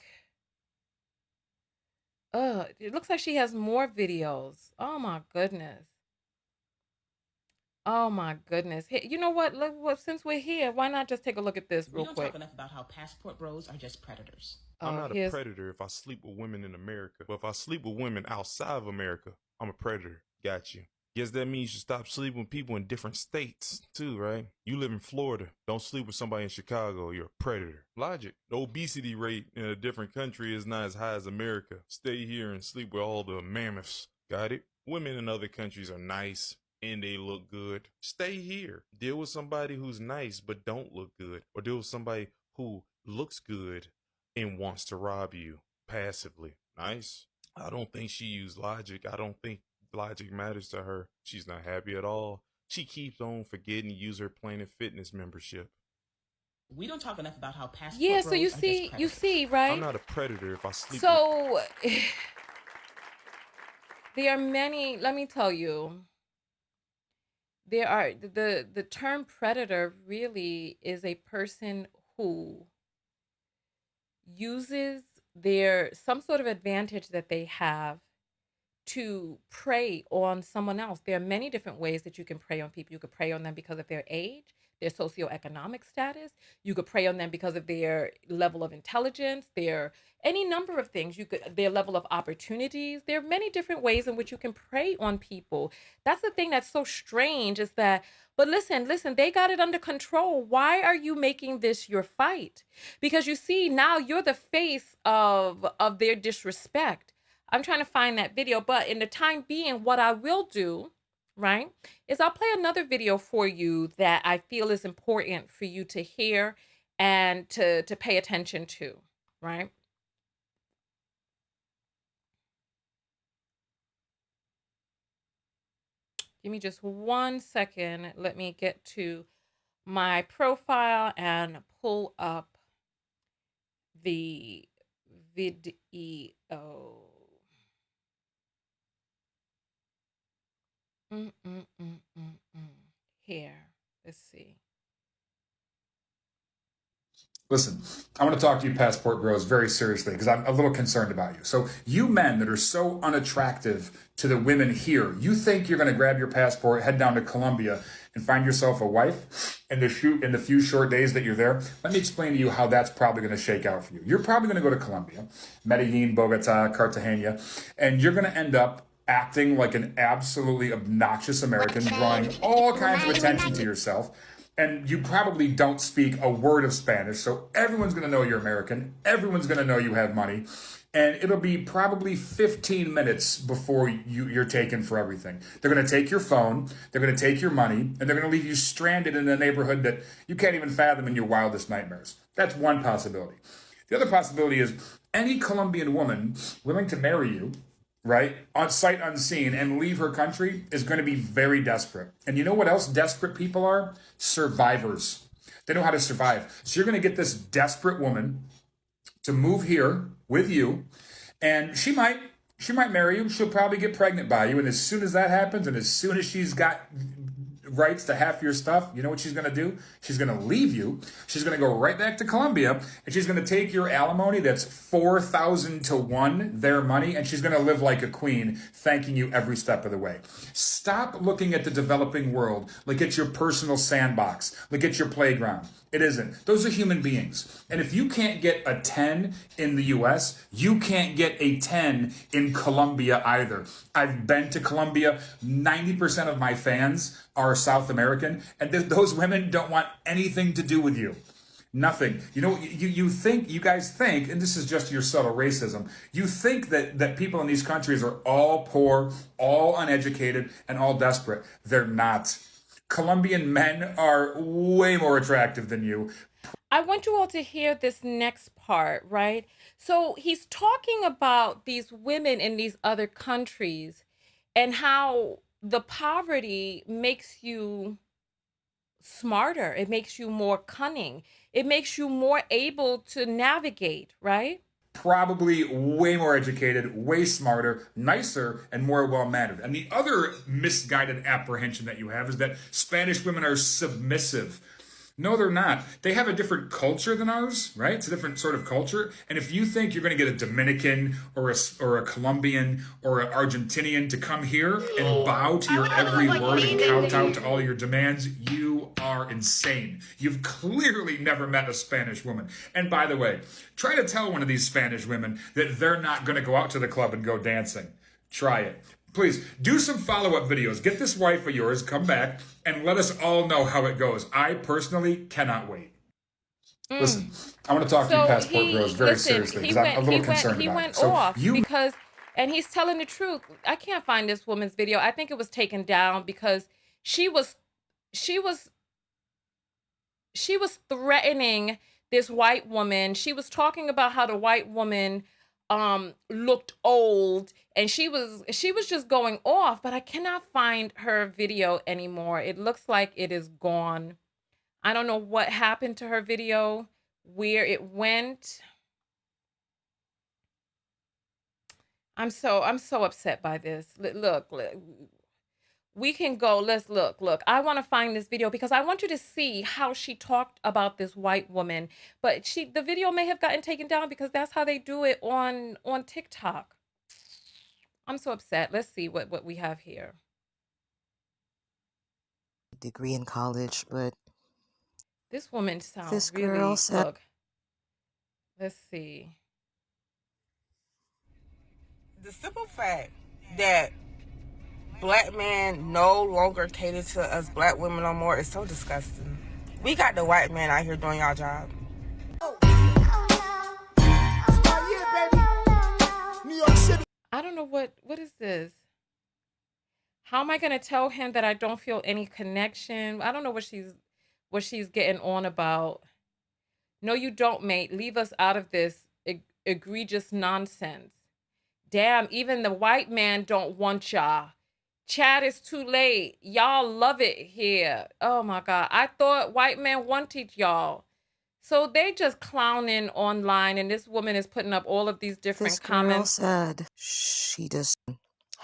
it looks like she has more videos. Oh my goodness. Oh my goodness. Hey, you know what? Since we're here, why not just take a look at this real quick? We don't talk enough about how passport bros are just predators. I'm not a predator if I sleep with women in America, but if I sleep with women outside of America, I'm a predator. Got you. Guess that means you stop sleeping with people in different states too, right? You live in Florida. Don't sleep with somebody in Chicago. You're a predator. Logic. The obesity rate in a different country is not as high as America. Stay here and sleep with all the mammoths. Got it? Women in other countries are nice and they look good. Stay here. Deal with somebody who's nice but don't look good. Or deal with somebody who looks good and wants to rob you passively. Nice. I don't think she used logic. I don't think logic matters to her. She's not happy at all. She keeps on forgetting to use her Planet Fitness membership. We don't talk enough about how passport Yeah, bros so you are just predators. see, right? I'm not a predator if I sleep So there are many, let me tell you, there are the term predator really is a person who uses some sort of advantage that they have to prey on someone else. There are many different ways that you can prey on people. You could prey on them because of their age, their socioeconomic status. You could prey on them because of their level of intelligence, their any number of things. You could their level of opportunities. There are many different ways in which you can prey on people. That's the thing that's so strange is that, but listen, they got it under control. Why are you making this your fight? Because you see, now you're the face of their disrespect. I'm trying to find that video, but in the time being, what I will do, right, is I'll play another video for you that I feel is important for you to hear and to pay attention to, right? Give me just 1 second. Let me get to my profile and pull up the video. Here, let's see. Listen, I want to talk to you passport bros very seriously because I'm a little concerned about you. So you men that are so unattractive to the women here, you think you're going to grab your passport, head down to Colombia and find yourself a wife in the few short days that you're there? Let me explain to you how that's probably going to shake out for you. You're probably going to go to Colombia, Medellin, Bogota, Cartagena, and you're going to end up acting like an absolutely obnoxious American, drawing all kinds of attention to yourself. And you probably don't speak a word of Spanish, so everyone's going to know you're American. Everyone's going to know you have money. And it'll be probably 15 minutes before you're taken for everything. They're going to take your phone, they're going to take your money, and they're going to leave you stranded in a neighborhood that you can't even fathom in your wildest nightmares. That's one possibility. The other possibility is any Colombian woman willing to marry you, right, on sight unseen and leave her country is going to be very desperate. And you know what else desperate people are? Survivors. They know how to survive. So you're going to get this desperate woman to move here with you, and she might marry you. She'll probably get pregnant by you. And as soon as that happens, and as soon as she's got rights to half your stuff, you know what she's going to do? She's going to leave you. She's going to go right back to Colombia, and she's going to take your alimony that's 4,000 to 1, their money, and she's going to live like a queen, thanking you every step of the way. Stop looking at the developing world like it's your personal sandbox, like it's your playground. It isn't. Those are human beings. And if you can't get a 10 in the US, you can't get a 10 in Colombia either. I've been to Colombia. 90% of my fans are South American, and those women don't want anything to do with you. Nothing. You know, you guys think, and this is just your subtle racism, you think that people in these countries are all poor, all uneducated, and all desperate. They're not. Colombian men are way more attractive than you. I want you all to hear this next part, right? So he's talking about these women in these other countries and how the poverty makes you smarter. It makes you more cunning. It makes you more able to navigate, right? Probably way more educated, way smarter, nicer, and more well-mannered. And the other misguided apprehension that you have is that Spanish women are submissive. No, they're not. They have a different culture than ours, right? It's a different sort of culture. And if you think you're going to get a Dominican or a Colombian or an Argentinian to come here and bow to your every word and kowtow to all your demands, you are insane. You've clearly never met a Spanish woman. And by the way, try to tell one of these Spanish women that they're not going to go out to the club and go dancing. Try it. Please do some follow-up videos. Get this wife of yours, come back, and let us all know how it goes. I personally cannot wait. Listen, I want to talk to you passport bros very seriously because I'm a little concerned about it. He went off because, and he's telling the truth. I can't find this woman's video. I think it was taken down because she was threatening this white woman. She was talking about how the white woman looked old, and she was just going off, but I cannot find her video anymore. It looks like it is gone. I don't know what happened to her video, where it went. I'm so upset by this. Look, we can go, let's look. I want to find this video because I want you to see how she talked about this white woman. But the video may have gotten taken down because that's how they do it on TikTok. I'm so upset. Let's see what we have here. Degree in college, but This woman sounds this really, girl said, look, let's see. The simple fact that black men no longer cater to us black women no more is so disgusting. We got the white man out here doing y'all job. I don't know what is this? How am I gonna tell him that I don't feel any connection? I don't know what she's getting on about. No, you don't, mate. Leave us out of this egregious nonsense. Damn, even the white man don't want y'all. Chat is too late. Y'all love it here. Oh my God. I thought white men wanted y'all. So they just clowning online, and this woman is putting up all of these different this girl comments. said she just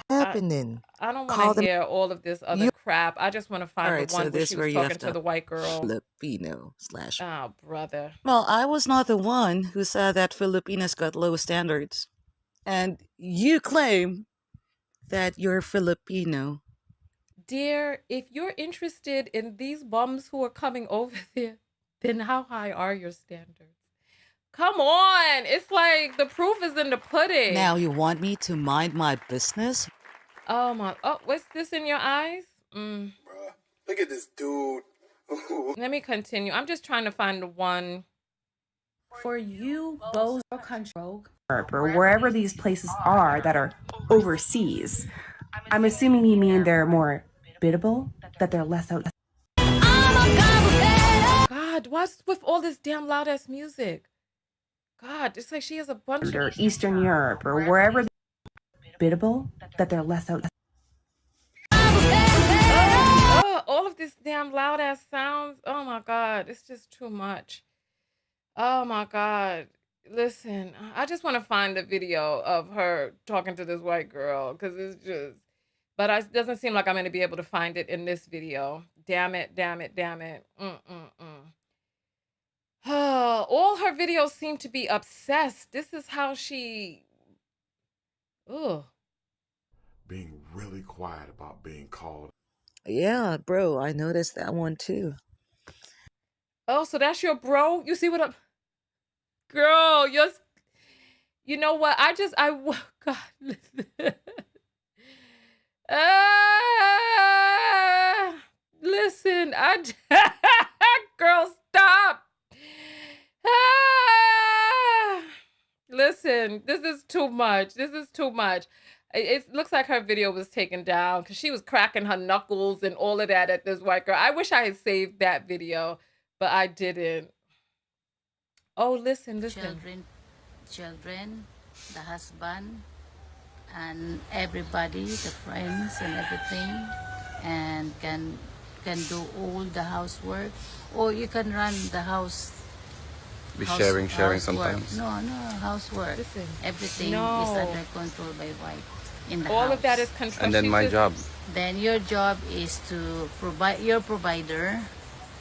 happening. I don't want Call to them hear all of this other you. crap. I just want to All find the right, so one where this she where was you talking have to to the white girl. Filipino slash. Oh, brother. Well, I was not the one who said that Filipinas got low standards, and you claim that you're Filipino. Dear, if you're interested in these bums who are coming over there, then how high are your standards? Come on. It's like the proof is in the pudding. Now you want me to mind my business? Oh my, oh, what's this in your eyes? Bruh, look at this dude. Let me continue. I'm just trying to find the one. For you, bozo country, or wherever these places are that are overseas, I'm assuming you mean they're more biddable, that they're less out. God, what's with all this damn loud ass music? God, it's like she has a bunch Or of Eastern Europe, or wherever biddable, that they're less out. Oh, all of this damn loud ass sounds. Oh my God, it's just too much. Oh my God. Listen, I just want to find the video of her talking to this white girl because it's just, but it doesn't seem like I'm going to be able to find it in this video. Damn it, damn it, damn it. All her videos seem to be obsessed. This is how she, ugh. Being really quiet about being called. Yeah, bro, I noticed that one too. Oh, so that's your bro? You see what I'm... Girl, you know what? God, listen, girl, stop. Listen, this is too much. This is too much. It looks like her video was taken down because she was cracking her knuckles and all of that at this white girl. I wish I had saved that video, but I didn't. Oh, listen. Children, the husband, and everybody, the friends and everything, and can do all the housework, or you can run the house. Sharing housework. sometimes. No, housework. Listen, everything is under control by wife in the all house. of that is control. And then my job. Then your job is to provide. Your provider.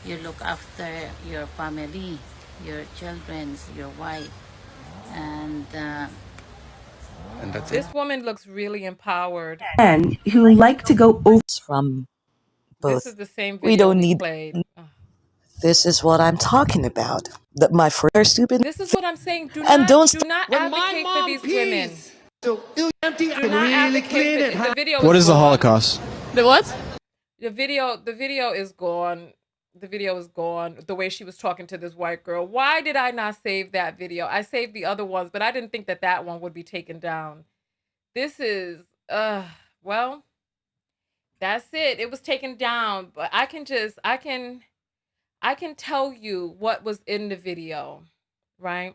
You look after your family, your children, your wife, and that's this woman looks really empowered. Men who like to go over from both. This is the same video we don't we need. played. This is what I'm talking about. That my friends are stupid. This is what I'm saying. Do and not advocate for these women. Do not advocate for the video. What is the gone. Holocaust? The what? The video is gone. The video is gone. The way she was talking to this white girl. Why did I not save that video? I saved the other ones, but I didn't think that one would be taken down. This is, well, that's it. It was taken down, but I can tell you what was in the video, right?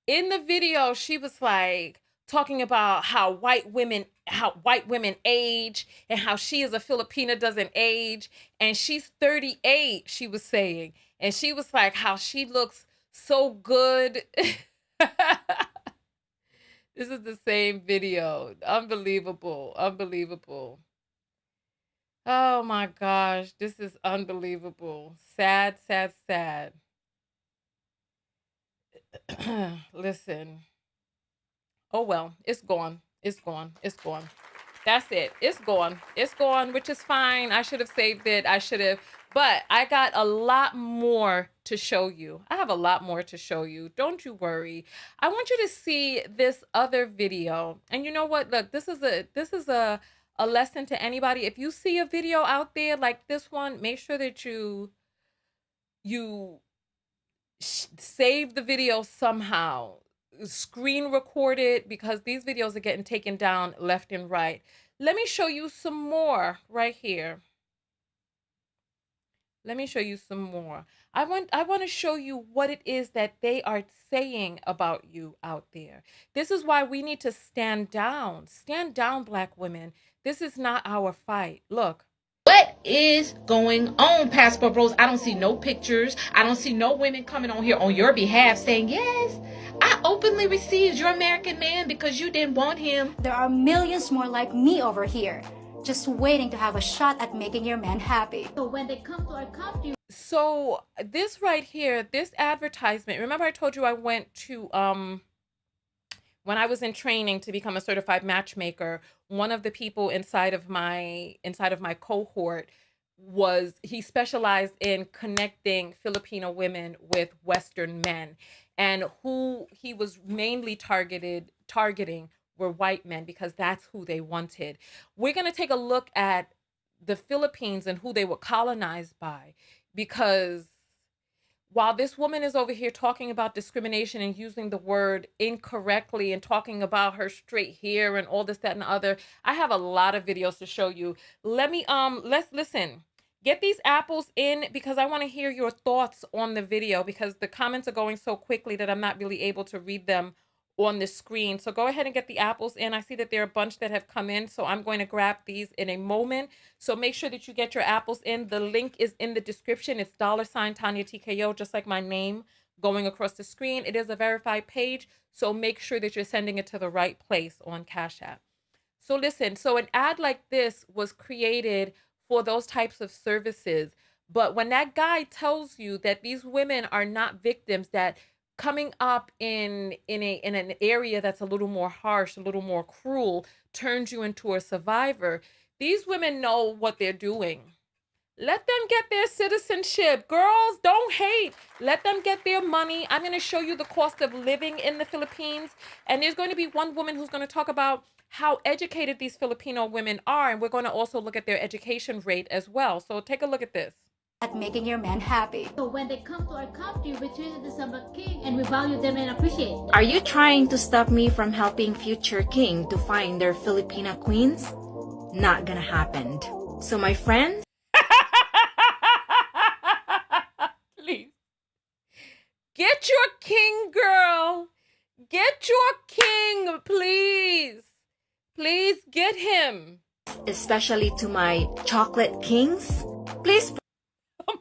In the video, she was like talking about how white women age and how she as a Filipina doesn't age. And she's 38, she was saying. And she was like how she looks so good. This is the same video. Unbelievable. Unbelievable. Oh my gosh, this is unbelievable. Sad, sad, sad. Listen. Oh well, it's gone. It's gone. It's gone. That's it. It's gone. It's gone, which is fine. I should have saved it. But I got a lot more to show you. I have a lot more to show you. Don't you worry. I want you to see this other video. And you know what? Look, this is a lesson to anybody. If you see a video out there like this one, make sure that you save the video somehow. Screen record it, because these videos are getting taken down left and right. Let me show you some more right here. Let me show you some more. I want to show you what it is that they are saying about you out there. This is why we need to stand down. Stand down, Black women. This is not our fight. Look. What is going on, Passport Bros? I don't see no pictures. I don't see no women coming on here on your behalf saying, yes, I openly received your American man because you didn't want him. There are millions more like me over here, just waiting to have a shot at making your man happy. So when they come to our country... So this right here, this advertisement, remember I told you I went to, when I was in training to become a certified matchmaker, one of the people inside of my cohort he specialized in connecting Filipino women with Western men, and who he was mainly targeting were white men, because that's who they wanted. We're going to take a look at the Philippines and who they were colonized by, because while this woman is over here talking about discrimination and using the word incorrectly and talking about her straight hair and all this, that, and the other, I have a lot of videos to show you. Let's listen. Get these apples in, because I want to hear your thoughts on the video, because the comments are going so quickly that I'm not really able to read them on the screen. So go ahead and get the apples in. I see that there are a bunch that have come in, so I'm going to grab these in a moment. So make sure that you get your apples in. The link is in the description. It's $Tonya TKO, just like my name going across the screen. It is a verified page, so make sure that you're sending it to the right place on Cash App. So listen, so an ad like this was created for those types of services. But when that guy tells you that these women are not victims, that coming up in an area that's a little more harsh, a little more cruel, turns you into a survivor, these women know what they're doing. Let them get their citizenship. Girls, don't hate. Let them get their money. I'm going to show you the cost of living in the Philippines. And there's going to be one woman who's going to talk about how educated these Filipino women are. And we're going to also look at their education rate as well. So take a look at this. At making your man happy. So when they come to our country, we treat them as a king and we value them and appreciate them. Are you trying to stop me from helping future king to find their Filipina queens? Not gonna happen. So my friends, please get your king, girl. Get your king, please. Please get him. especially to my chocolate kings, please.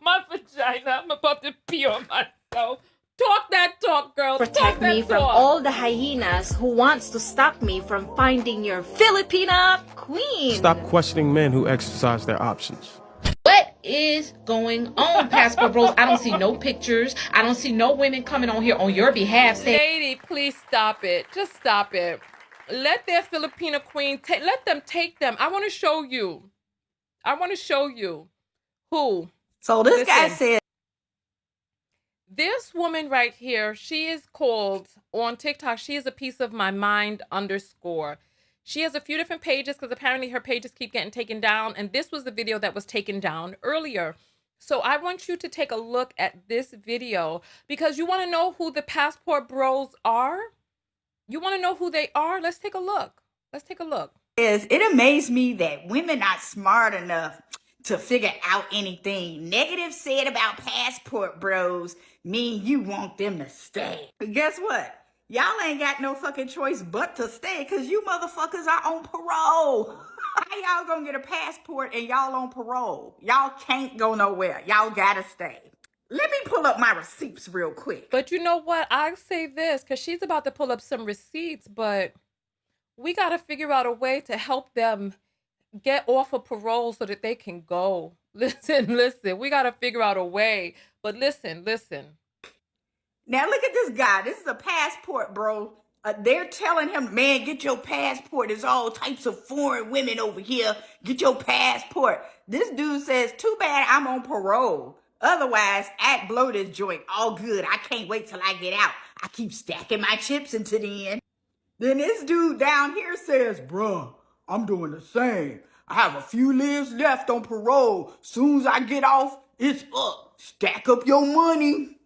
My vagina, I'm about to pee on myself. Talk that talk, girl. Protect me from all the hyenas who wants to stop me from finding your Filipina queen. Stop questioning men who exercise their options. What is going on, Passport Bros? I don't see no pictures. I don't see no women coming on here on your behalf saying, lady, please stop it. Just stop it. Let their Filipina queen, let them take them. I want to show you. I want to show you. Who? So this guy said, this woman right here, she is called on TikTok, she is a piece of my mind _ She has a few different pages because apparently her pages keep getting taken down. And this was the video that was taken down earlier. So I want you to take a look at this video because you want to know who the Passport Bros are. You want to know who they are? Let's take a look. Let's take a look. It amazed me that women not smart enough to figure out anything negative said about Passport Bros mean you want them to stay. But guess what? Y'all ain't got no fucking choice but to stay because you motherfuckers are on parole. How y'all gonna get a passport and y'all on parole? Y'all can't go nowhere. Y'all gotta stay. Let me pull up my receipts real quick. But you know what? I say this because she's about to pull up some receipts, but we got to figure out a way to help them get off of parole so that they can go. Listen. We got to figure out a way. But listen. Now look at this guy. This is a Passport Bro They're telling him, man, get your passport. There's all types of foreign women over here. Get your passport. This dude says, too bad I'm on parole. Otherwise, I'd blow this joint all good. I can't wait till I get out. I keep stacking my chips into the end. Then this dude down here says, bruh, I'm doing the same. I have a few years left on parole. Soon as I get off, it's up. Stack up your money.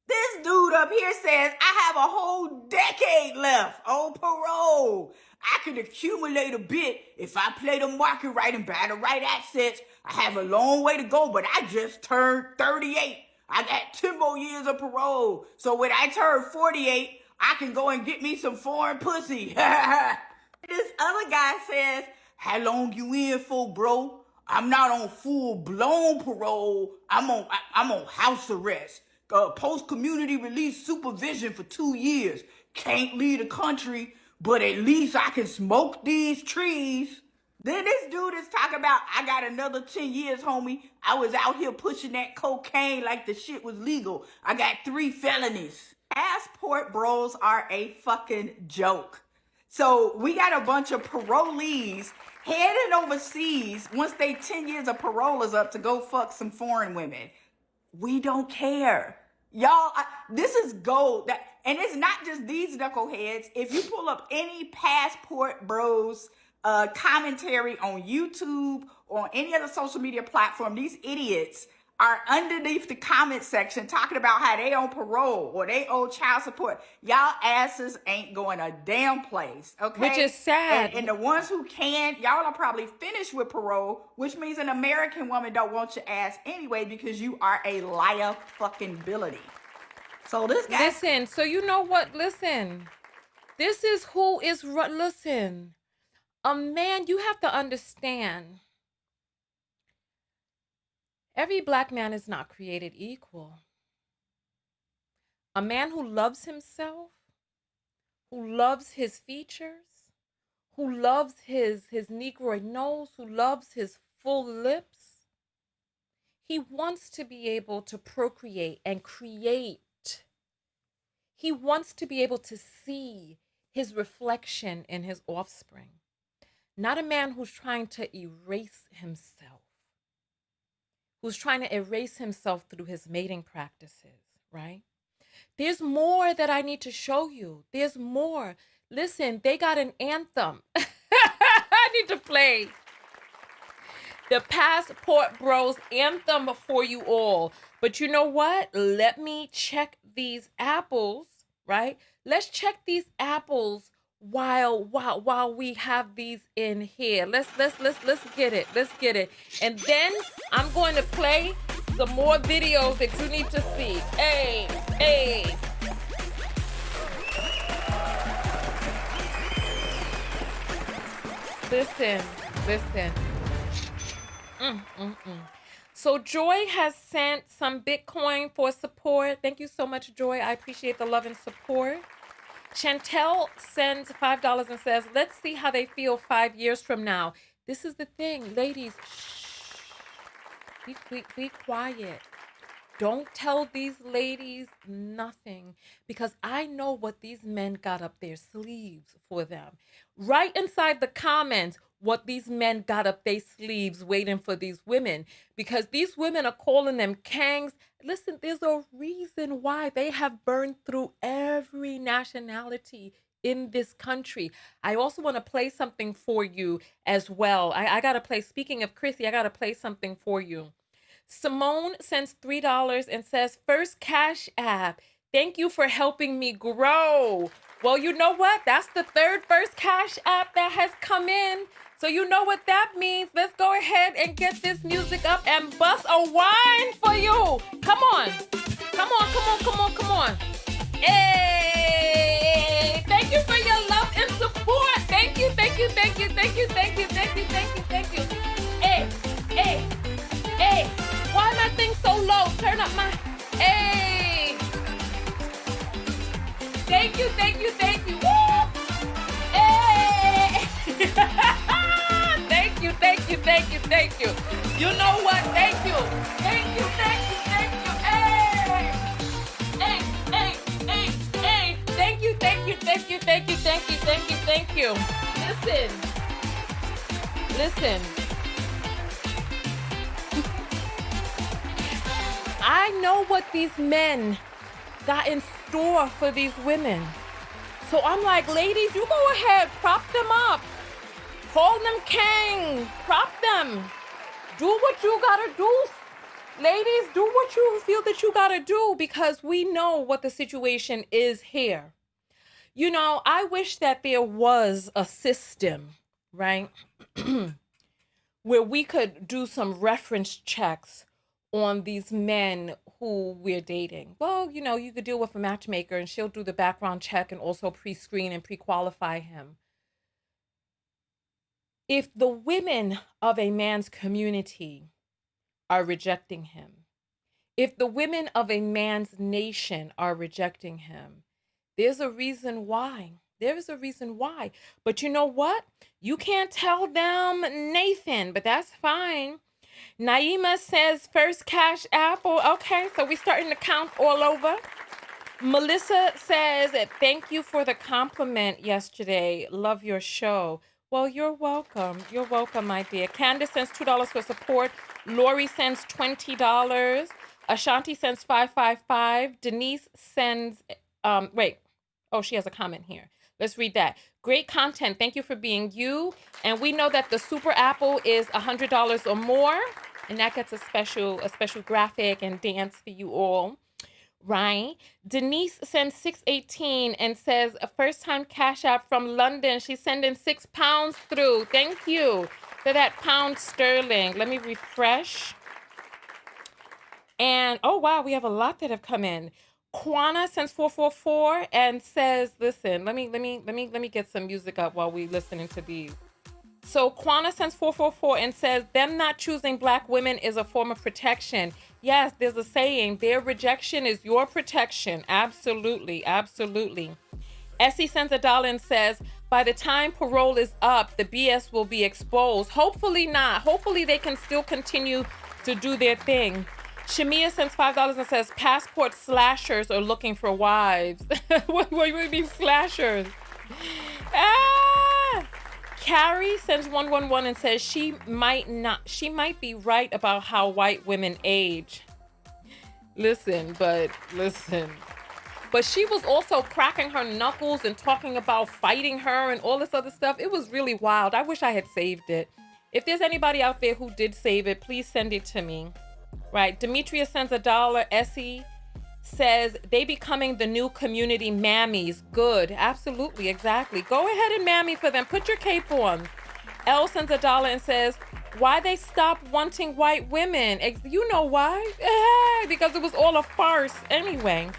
This dude up here says, I have a whole decade left on parole. I could accumulate a bit if I play the market right and buy the right assets. I have a long way to go, but I just turned 38. I got 10 more years of parole. So when I turn 48, I can go and get me some foreign pussy. This other guy says, how long you in for, bro? I'm not on full-blown parole. I'm on house arrest. Post-community release supervision for 2 years. Can't leave the country, but at least I can smoke these trees. Then this dude is talking about, I got another 10 years, homie. I was out here pushing that cocaine like the shit was legal. I got 3 felonies. Passport bros are a fucking joke. So we got a bunch of parolees heading overseas once they 10 years of parole is up to go fuck some foreign women. We don't care. Y'all, this is gold. And it's not just these knuckleheads. If you pull up any Passport Bros commentary on YouTube or on any other social media platform, these idiots are underneath the comment section talking about how they on parole or they owe child support. Y'all asses ain't going a damn place, okay? Which is sad. And the ones who can, y'all are probably finished with parole, which means an American woman don't want your ass anyway because you are a liar fucking ability. So this guy... Listen, so you know what? Listen. This is who is... Listen. A man, you have to understand... Every black man is not created equal. A man who loves himself, who loves his features, who loves his Negroid nose, who loves his full lips, he wants to be able to procreate and create. He wants to be able to see his reflection in his offspring. Not a man who's trying to erase himself. Who's trying to erase himself through his mating practices, right? There's more that I need to show you. There's more. Listen, they got an anthem. I need to play the Passport Bros anthem for you all. But you know what? Let me check these apples, right? Let's check these apples while we have these in here. Let's get it. Let's get it. And then I'm going to play some more videos that you need to see. Hey. Listen. So Joy has sent some Bitcoin for support. Thank you so much, Joy. I appreciate the love and support. Chantel sends $5 and says, let's see how they feel 5 years from now. This is the thing, ladies. Shh. Be quiet. Don't tell these ladies nothing, because I know what these men got up their sleeves for them. Right inside the comments, what these men got up their sleeves waiting for these women, because these women are calling them KANGS. Listen, there's a reason why they have burned through every nationality in this country. I also want to play something for you as well. I got to play, speaking of Chrissy, I got to play something for you. Simone sends $3 and says, first Cash App. Thank you for helping me grow. Well, you know what? That's the third first Cash App that has come in. So you know what that means. Let's go ahead and get this music up and bust a wine for you. Come on. Hey, thank you for your love and support. Thank you. Hey, why my thing so low? Turn up my, hey. Thank you. Woo! Hey. Thank you. You know what? Thank you. Hey. Thank Thank you. Listen. I know what these men got in store for these women. So I'm like, ladies, you go ahead, prop them up. Call them king, prop them. Do what you gotta do. Ladies, do what you feel that you gotta do, because we know what the situation is here. You know, I wish that there was a system, right? Where we could do some reference checks on these men who we're dating. Well, you know, you could deal with a matchmaker and she'll do the background check and also pre-screen and pre-qualify him. If the women of a man's community are rejecting him, if the women of a man's nation are rejecting him, there's a reason why. There is a reason why. But you know what? You can't tell them Nathan, but that's fine. Naima says first cash apple. Okay, so we're starting to count all over. Melissa says, thank you for the compliment yesterday. Love your show. Well, you're welcome. You're welcome, my dear. Candace sends $2 for support. Lori sends $20. Ashanti sends $555. Denise sends, she has a comment here. Let's read that. Great content. Thank you for being you. And we know that the Super Apple is $100 or more. And that gets a special graphic and dance for you all. Right? Denise sends $618 and says a first-time Cash App from London. She's sending £6 through. Thank you for that pound sterling. Let me refresh. And oh wow, we have a lot that have come in. Kwana sends 444 and says, listen, let me get some music up while we listening to these. So Kwana sends 444 and says, them not choosing Black women is a form of protection. Yes, there's a saying, their rejection is your protection. Absolutely, absolutely. Essie sends $1 and says, by the time parole is up, the BS will be exposed. Hopefully not. Hopefully they can still continue to do their thing. Shamia sends $5 and says, passport slashers are looking for wives. What do you mean slashers? Carrie sends 111 and says she might be right about how white women age. Listen. But she was also cracking her knuckles and talking about fighting her and all this other stuff. It was really wild. I wish I had saved it. If there's anybody out there who did save it, please send it to me. Right. Demetria sends $1. Essie says they becoming the new community mammies. Good. Absolutely. Exactly. Go ahead and mammy for them. Put your cape on. Elle sends $1 and says, why they stopped wanting white women? You know why? Because it was all a farce anyway.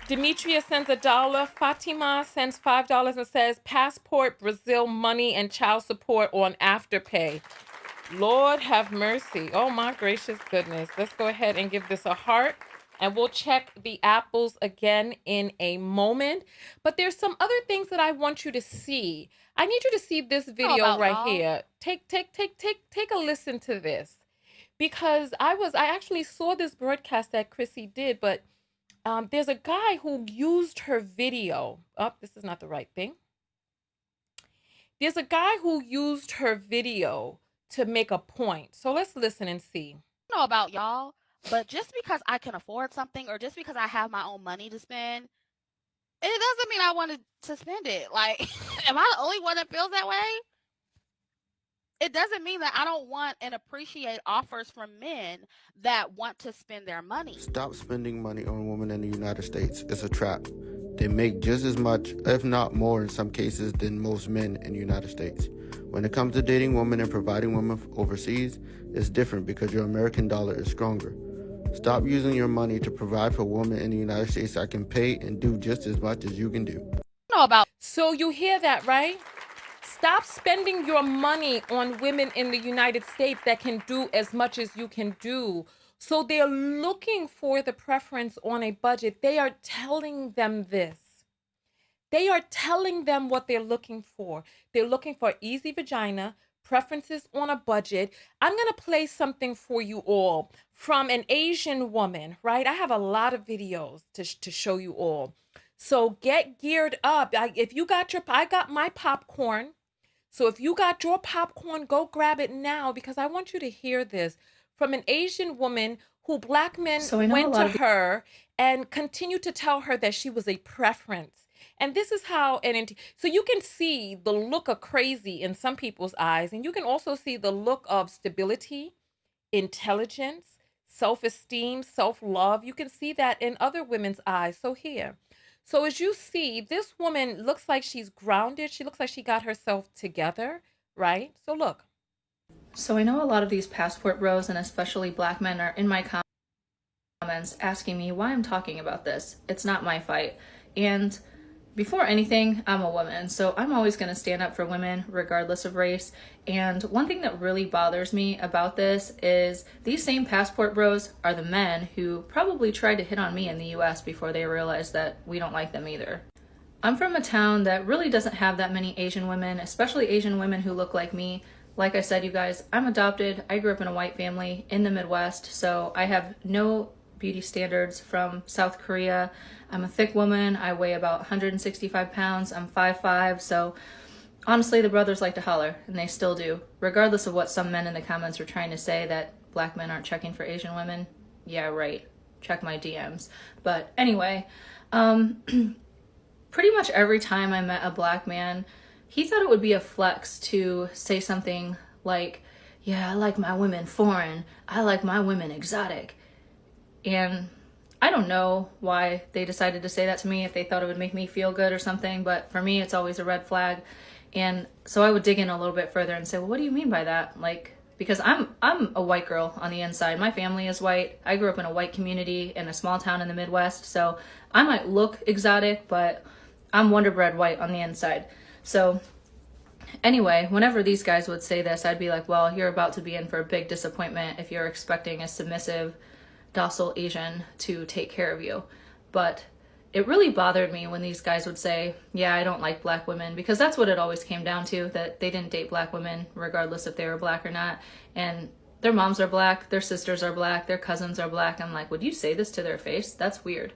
Demetria sends $1. Fatima sends $5 and says, passport, Brazil money, and child support on Afterpay. Lord have mercy. Oh my gracious goodness. Let's go ahead and give this a heart. And we'll check the apples again in a moment. But there's some other things that I want you to see. I need you to see this video right here. Take a listen to this. Because I actually saw this broadcast that Chrissy did, but there's a guy who used her video. Oh, this is not the right thing. There's a guy who used her video to make a point. So let's listen and see. I don't know about y'all, but just because I can afford something or just because I have my own money to spend, it doesn't mean I wanted to spend it. Like, am I the only one that feels that way? It doesn't mean that I don't want and appreciate offers from men that want to spend their money. Stop spending money on women in the United States. It's a trap. They make just as much, if not more in some cases, than most men in the United States. When it comes to dating women and providing women overseas, it's different because your American dollar is stronger. Stop using your money to provide for women in the United States that can pay and do just as much as you can do. So you hear that, right? Stop spending your money on women in the United States that can do as much as you can do. So they're looking for the preference on a budget. They are telling them this. They are telling them what they're looking for. They're looking for easy vagina, preferences on a budget. I'm going to play something for you all from an Asian woman, right? I have a lot of videos to show you all. So get geared up. I got my popcorn. So if you got your popcorn, go grab it now, because I want you to hear this from an Asian woman who black men went to her and continued to tell her that she was a preference. And this is how, so you can see the look of crazy in some people's eyes, and you can also see the look of stability, intelligence, self-esteem, self-love. You can see that in other women's eyes. So here. So as you see, this woman looks like she's grounded. She looks like she got herself together, right? So look. So I know a lot of these passport bros, and especially black men, are in my comments asking me why I'm talking about this. It's not my fight. And before anything, I'm a woman, so I'm always going to stand up for women regardless of race. And one thing that really bothers me about this is these same passport bros are the men who probably tried to hit on me in the US before they realized that we don't like them either. I'm from a town that really doesn't have that many Asian women, especially Asian women who look like me. Like I said, you guys, I'm adopted. I grew up in a white family in the Midwest, so I have no beauty standards from South Korea. I'm a thick woman. I weigh about 165 pounds. I'm 5'5", so honestly, the brothers like to holler, and they still do. Regardless of what some men in the comments are trying to say, that black men aren't checking for Asian women. Yeah, right. Check my DMs. But anyway, pretty much every time I met a black man, he thought it would be a flex to say something like, yeah, I like my women foreign. I like my women exotic. And I don't know why they decided to say that to me, if they thought it would make me feel good or something, but for me, it's always a red flag. And so I would dig in a little bit further and say, well, what do you mean by that? Like, because I'm a white girl on the inside. My family is white. I grew up in a white community in a small town in the Midwest, so I might look exotic, but I'm Wonder Bread white on the inside. So anyway, whenever these guys would say this, I'd be like, well, you're about to be in for a big disappointment if you're expecting a submissive, docile Asian to take care of you. But it really bothered me when these guys would say, yeah, I don't like black women, because that's what it always came down to, that they didn't date black women regardless if they were black or not. And their moms are black, their sisters are black, their cousins are black. I'm like, would you say this to their face? That's weird.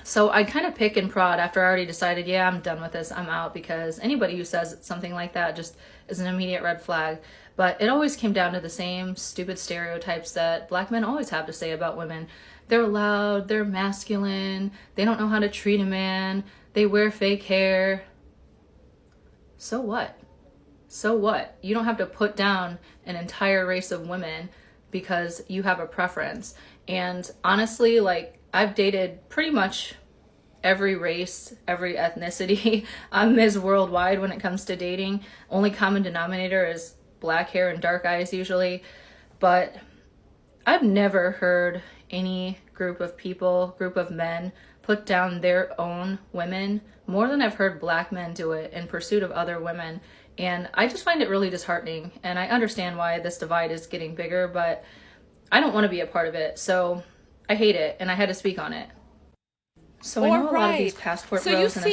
So I kind of pick and prod after I already decided, yeah, I'm done with this, I'm out, because anybody who says something like that just is an immediate red flag. But it always came down to the same stupid stereotypes that black men always have to say about women. They're loud, they're masculine, they don't know how to treat a man, they wear fake hair. So what? So what? You don't have to put down an entire race of women because you have a preference. And honestly, like, I've dated pretty much every race, every ethnicity. I'm Ms. Worldwide when it comes to dating. Only common denominator is black hair and dark eyes usually. But I've never heard any group of men put down their own women more than I've heard black men do it in pursuit of other women. And I just find it really disheartening. And I understand why this divide is getting bigger, but I don't want to be a part of it. So I hate it, and I had to speak on it. So I know a lot of these passport bros, and you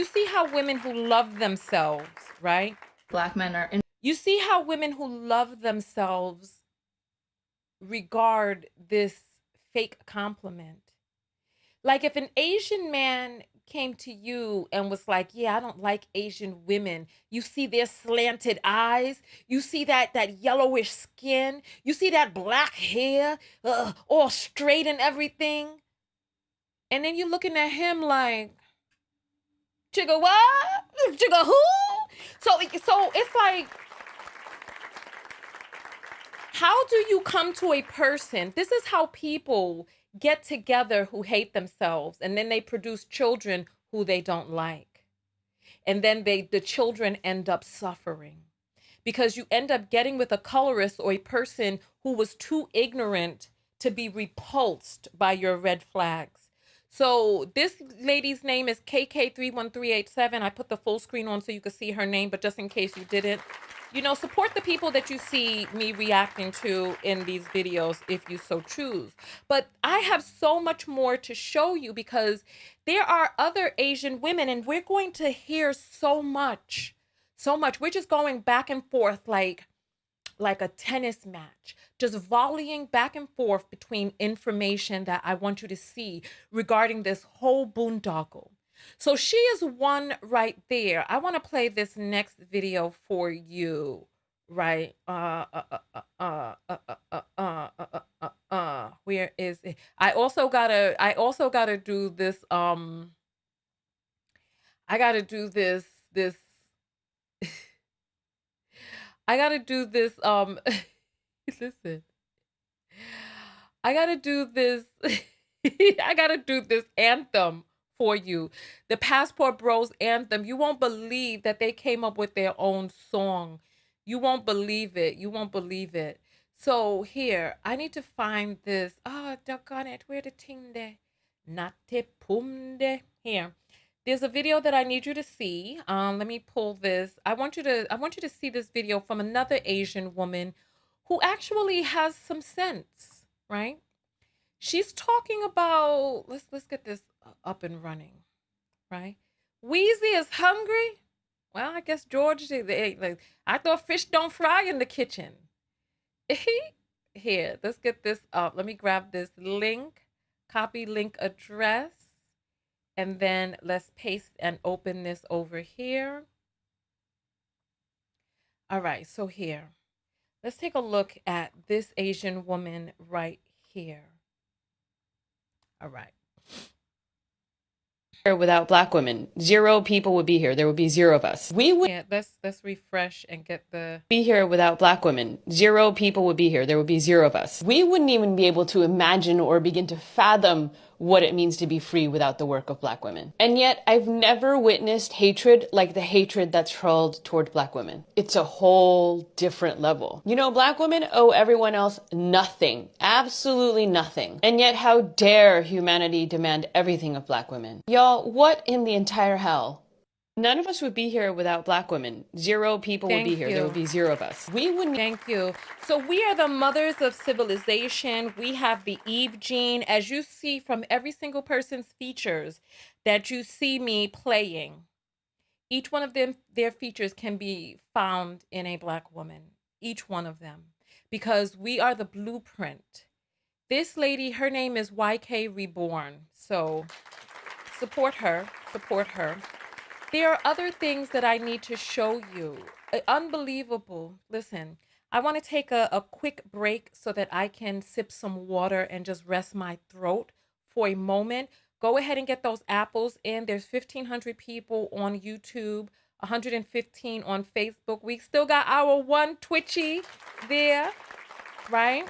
see how women who love themselves, right? Black men are you see how women who love themselves regard this fake compliment. Like if an Asian man came to you and was like, yeah, I don't like Asian women. You see their slanted eyes. You see that yellowish skin. You see that black hair, all straight and everything. And then you're looking at him like, chigga what? Chigga who? So it's like, how do you come to a person? This is how people get together who hate themselves, and then they produce children who they don't like. And then the children end up suffering because you end up getting with a colorist or a person who was too ignorant to be repulsed by your red flags. So this lady's name is KK31387. I put the full screen on so you could see her name, but just in case you didn't, support the people that you see me reacting to in these videos if you so choose. But I have so much more to show you because there are other Asian women and we're going to hear so much. We're just going back and forth like like a tennis match, just volleying back and forth between information that I want you to see regarding this whole boondoggle. So she is one right there. I want to play this next video for you, right? Where is it? I also gotta do this. I gotta do this. I gotta do this. Listen. I gotta do this. I gotta do this anthem for you. The Passport Bros anthem. You won't believe that they came up with their own song. You won't believe it. You won't believe it. So here, I need to find this. Oh, doggone it. Where the ting de? Nate pumde. Here. There's a video that I need you to see. Let me pull this. I want you to see this video from another Asian woman who actually has some sense, right? She's talking about, let's get this up and running, right? Weezy is hungry. Well, I guess George, I thought fish don't fry in the kitchen. Here, let's get this up. Let me grab this link, copy link address, and then let's paste and open this over here. All right, so here, let's take a look at this Asian woman right here. All right. Without black women, 0 people would be here. There would be 0 of us. We would Let's refresh and get the be here without black women. 0 people would be here. There would be 0 of us. We wouldn't even be able to imagine or begin to fathom what it means to be free without the work of black women. And yet I've never witnessed hatred like the hatred that's hurled toward black women. It's a whole different level. You know, black women owe everyone else nothing, absolutely nothing. And yet how dare humanity demand everything of black women? Y'all, what in the entire hell? None of us would be here without black women. 0 people would be here. There would be 0 of us. We wouldn't. Thank you. So we are the mothers of civilization. We have the Eve gene. As you see from every single person's features that you see me playing, each one of them, their features can be found in a black woman. Each one of them. Because we are the blueprint. This lady, her name is YK Reborn. So support her. Support her. There are other things that I need to show you. Unbelievable. Listen, I want to take a quick break so that I can sip some water and just rest my throat for a moment. Go ahead and get those apples in. There's 1,500 people on YouTube, 115 on Facebook. We still got our one Twitchy there, right?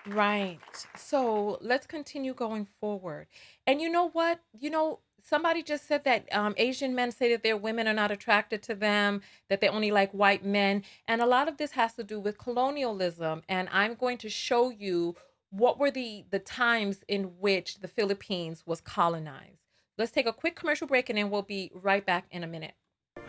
Right. So let's continue going forward. And you know what? You know, somebody just said that Asian men say that their women are not attracted to them, that they only like white men. And a lot of this has to do with colonialism. And I'm going to show you what were the times in which the Philippines was colonized. Let's take a quick commercial break and then we'll be right back in a minute.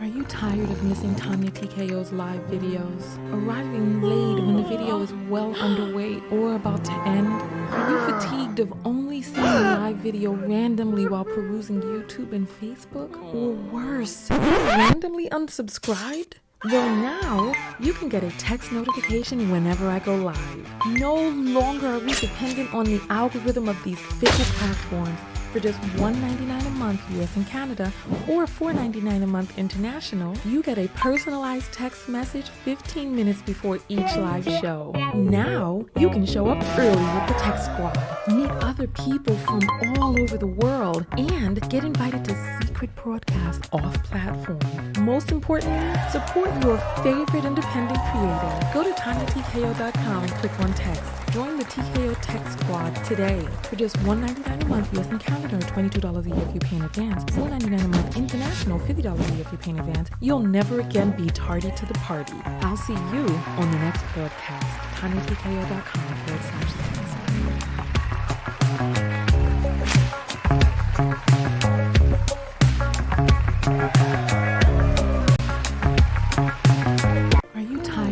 Are you tired of missing Tonya TKO's live videos? Arriving late when the video is well underway or about to end? Are you fatigued of only seeing a live video randomly while perusing YouTube and Facebook? Or worse, randomly unsubscribed? Well, now you can get a text notification whenever I go live. No longer are we dependent on the algorithm of these fickle platforms. For just $1.99 a month US and Canada or $4.99 a month international, you get a personalized text message 15 minutes before each live show. Now, you can show up early with the Text Squad, meet other people from all over the world, and get invited to secret broadcasts off-platform. Most importantly, support your favorite independent creator. Go to TonyaTKO.com and click on text. Join the TKO Text Squad today. For just $1.99 a month US and Canada, or $22 a year if you pay in advance, $4.99 a month international, $50 a year if you pay in advance, you'll never again be tardy to the party. I'll see you on the next broadcast. TonyaTKO.com/text.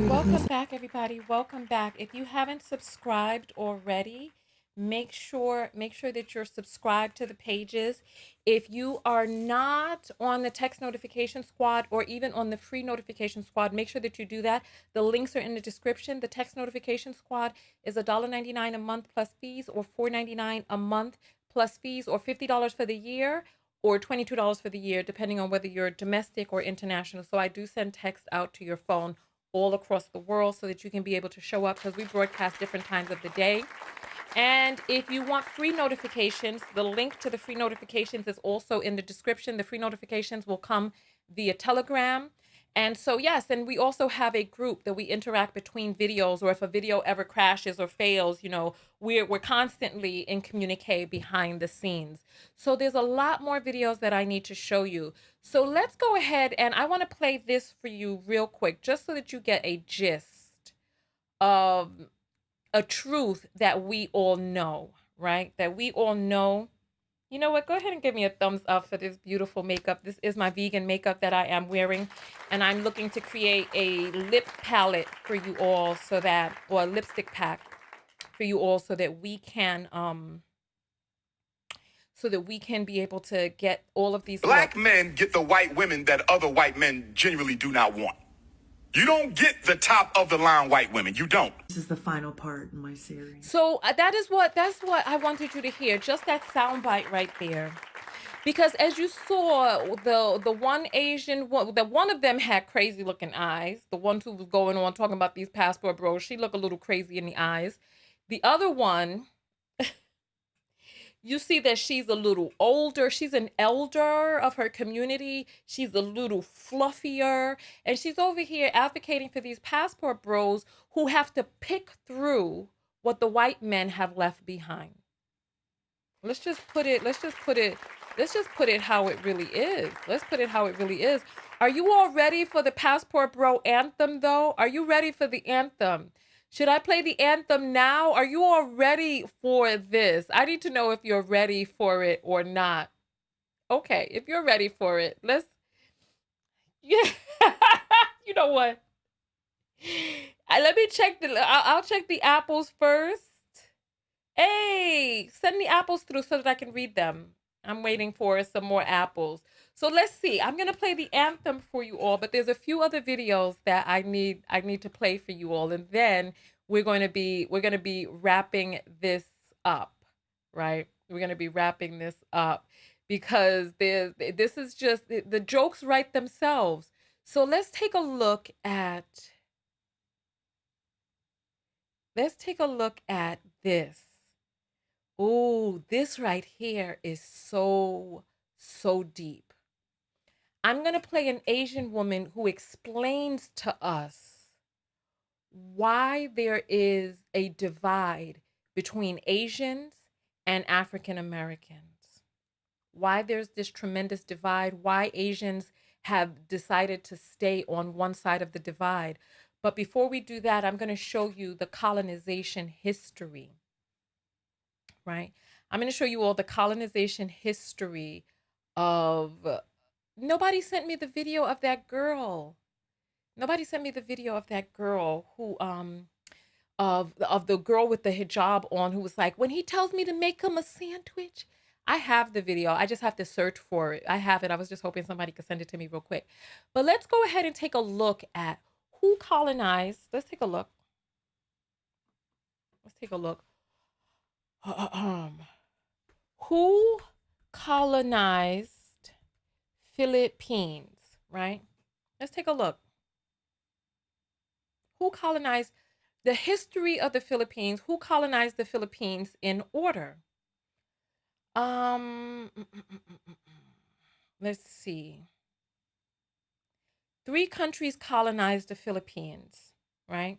Welcome back, everybody. Welcome back. If you haven't subscribed already, make sure that you're subscribed to the pages. If you are not on the text notification squad or even on the free notification squad, make sure that you do that. The links are in the description. The text notification squad is $1.99 a month plus fees, or $4.99 a month plus fees, or $50 for the year, or $22 for the year, depending on whether you're domestic or international. So I do send text out to your phone all across the world so that you can be able to show up, because we broadcast different times of the day. And if you want free notifications, the link to the free notifications is also in the description. The free notifications will come via Telegram. And so, yes, and we also have a group that we interact between videos, or if a video ever crashes or fails, you know, we're constantly in communique behind the scenes. So there's a lot more videos that I need to show you. So let's go ahead, and I want to play this for you real quick, just so that you get a gist of a truth that we all know, right? That we all know. You know what? Go ahead and give me a thumbs up for this beautiful makeup. This is my vegan makeup that I am wearing, and I'm looking to create a lip palette for you all, so that, or a lipstick pack for you all, so that we can be able to get all of these Black looks. men get the white women that other white men genuinely do not want. You don't get the top of the line white women. You don't. This is the final part in my series. So that's what I wanted you to hear, just that soundbite right there. Because as you saw, the one Asian, one of them had crazy looking eyes. The one who was going on talking about these passport bros, she looked a little crazy in the eyes. The other one, you see that she's a little older. She's an elder of her community. She's a little fluffier. And she's over here advocating for these passport bros who have to pick through what the white men have left behind. Let's just put it how it really is. Let's put it how it really is. Are you all ready for the passport bro anthem, though? Are you ready for the anthem? Should I play the anthem now? Are you all ready for this? I need to know if you're ready for it or not. Okay, if you're ready for it, yeah. You know what? Let me check I'll check the apples first. Hey, send the apples through so that I can read them. I'm waiting for some more apples. So let's see. I'm going to play the anthem for you all, but there's a few other videos that I need to play for you all, and then we're going to be wrapping this up, right? We're going to be wrapping this up because this is just the jokes write themselves. So let's take a look at this. Oh, this right here is so deep. I'm going to play an Asian woman who explains to us why there is a divide between Asians and African Americans. Why there's this tremendous divide, why Asians have decided to stay on one side of the divide. But before we do that, I'm going to show you the colonization history, right? I'm going to show you all the colonization history of... Nobody sent me the video of that girl. Nobody sent me the video of that girl who, of the girl with the hijab on, who was like, when he tells me to make him a sandwich. I have the video. I just have to search for it. I have it. I was just hoping somebody could send it to me real quick. But let's go ahead and take a look at who colonized. Let's take a look. Who colonized Philippines, right? Let's take a look. Who colonized the history of the Philippines? Who colonized the Philippines in order? Let's see. 3 countries colonized the Philippines, right?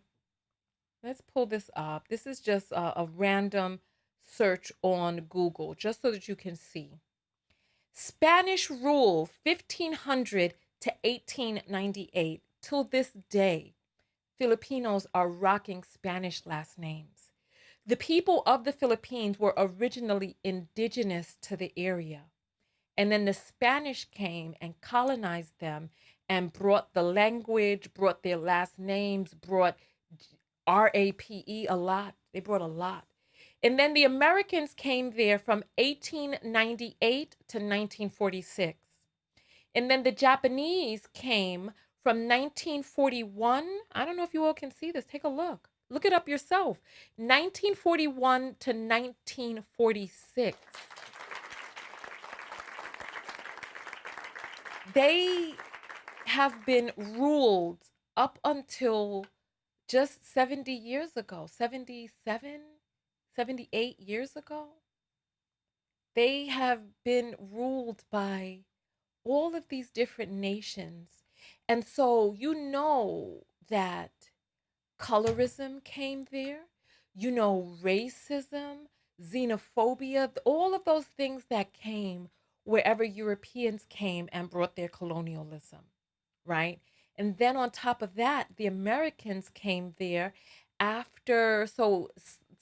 Let's pull this up. This is just a random search on Google, just so that you can see. Spanish rule, 1500 to 1898. Till this day, Filipinos are rocking Spanish last names. The people of the Philippines were originally indigenous to the area. And then the Spanish came and colonized them and brought the language, brought their last names, brought RAPE a lot. They brought a lot. And then the Americans came there from 1898 to 1946. And then the Japanese came from 1941. I don't know if you all can see this. Take a look. Look it up yourself. 1941 to 1946. They have been ruled up until just 70 years ago, 77, 78 years ago. They have been ruled by all of these different nations. And so you know that colorism came there, you know, racism, xenophobia, all of those things that came wherever Europeans came and brought their colonialism, right? And then on top of that, the Americans came there after, so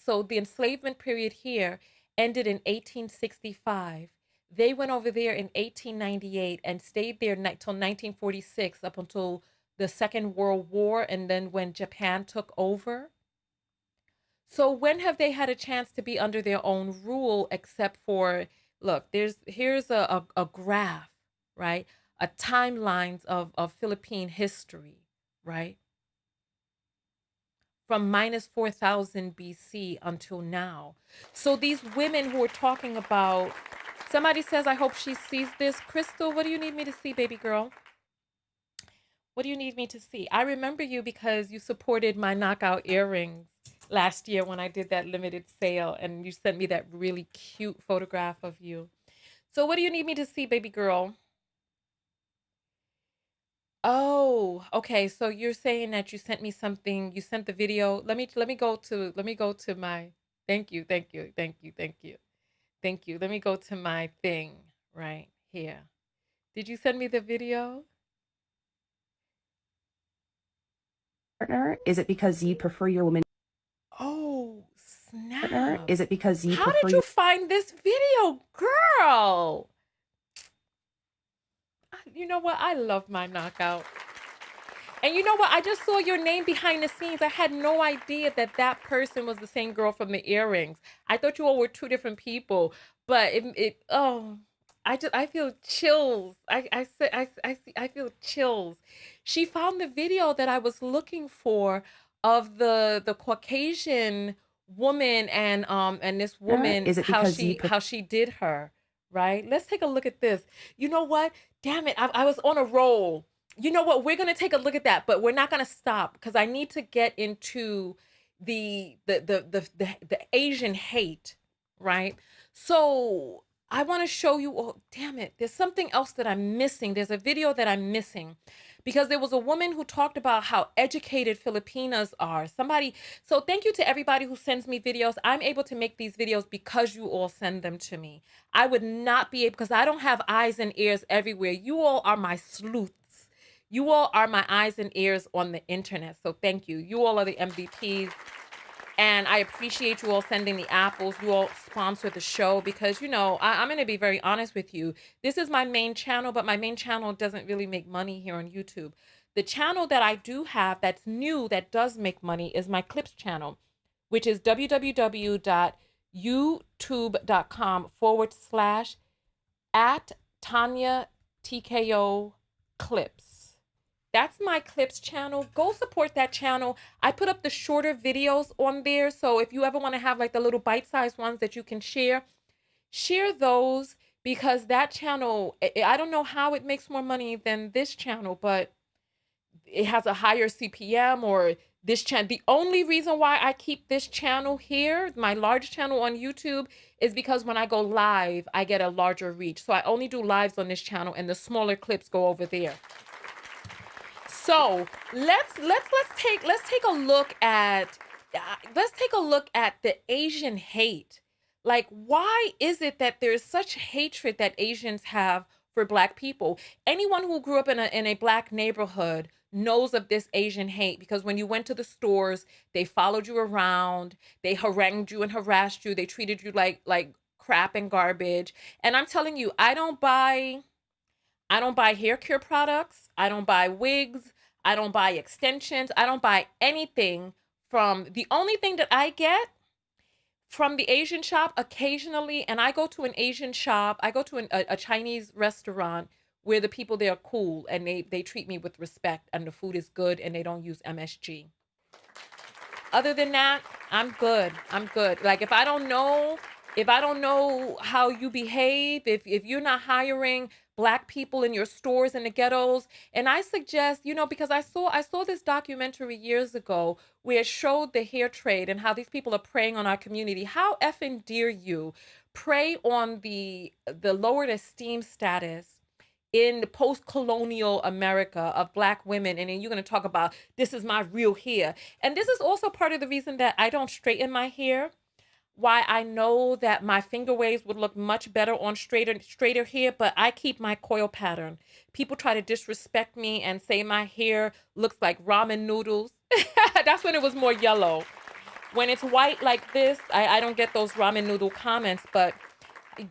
the enslavement period here ended in 1865. They went over there in 1898 and stayed there till 1946, up until the Second World War, and then when Japan took over. So when have they had a chance to be under their own rule, except for, look, here's a graph, right? A timelines of Philippine history, right? From minus 4000 BC until now. So these women who are talking about, somebody says, I hope she sees this. Crystal, what do you need me to see, baby girl? What do you need me to see? I remember you because you supported my knockout earrings last year when I did that limited sale, and you sent me that really cute photograph of you. So what do you need me to see, baby girl? Oh, okay. So you're saying that you sent me something, you sent the video. Let me go to my, thank you. Thank you. Let me go to my thing right here. Did you send me the video? Partner? Is it because you prefer your woman? Oh, snap. Partner? Is it because you How prefer did you find this video, girl? You know what? I love my knockout. And you know what? I just saw your name behind the scenes. I had no idea that that person was the same girl from the earrings. I thought you all were two different people. But I feel chills. I feel chills. She found the video that I was looking for of the Caucasian woman and this woman, Is it because how she did her, right? Let's take a look at this. You know what? Damn it, I was on a roll. You know what? We're gonna take a look at that, but we're not gonna stop because I need to get into the Asian hate, right? So I want to show you. Oh, damn it! There's something else that I'm missing. There's a video that I'm missing because there was a woman who talked about how educated Filipinas are. So thank you to everybody who sends me videos. I'm able to make these videos because you all send them to me. I would not be able, because I don't have eyes and ears everywhere. You all are my sleuths. You all are my eyes and ears on the internet. So thank you. You all are the MVPs. And I appreciate you all sending the apples. You all sponsor the show because, you know, I'm going to be very honest with you. This is my main channel, but my main channel doesn't really make money here on YouTube. The channel that I do have that's new, that does make money, is my clips channel, which is www.youtube.com/@Tonya clips. That's my clips channel. Go support that channel. I put up the shorter videos on there. So if you ever want to have like the little bite-sized ones that you can share those, because that channel, I don't know how it makes more money than this channel, but it has a higher CPM, or this channel. The only reason why I keep this channel here, my large channel on YouTube, is because when I go live, I get a larger reach. So I only do lives on this channel and the smaller clips go over there. So let's take a look at the Asian hate. Like, why is it that there's such hatred that Asians have for Black people? Anyone who grew up in a Black neighborhood knows of this Asian hate, because when you went to the stores, they followed you around, they harangued you and harassed you, they treated you like crap and garbage. And I'm telling you, I don't buy hair care products. I don't buy wigs. I don't buy extensions. I don't buy anything from, the only thing that I get from the Asian shop occasionally, and I go to an Asian shop, I go to a Chinese restaurant where the people there are cool and they treat me with respect and the food is good and they don't use MSG. Other than that, I'm good. I'm good. Like if I don't know how you behave, if you're not hiring black people in your stores in the ghettos, and I suggest, because I saw this documentary years ago where it showed the hair trade and how these people are preying on our community. How effing dare you prey on the lowered esteem status in the post-colonial America of black women, and then you're going to talk about this is my real hair. And this is also part of the reason that I don't straighten my hair, why I know that my finger waves would look much better on straighter hair, but I keep my coil pattern. People try to disrespect me and say my hair looks like ramen noodles. That's when it was more yellow. When it's white like this, I don't get those ramen noodle comments, but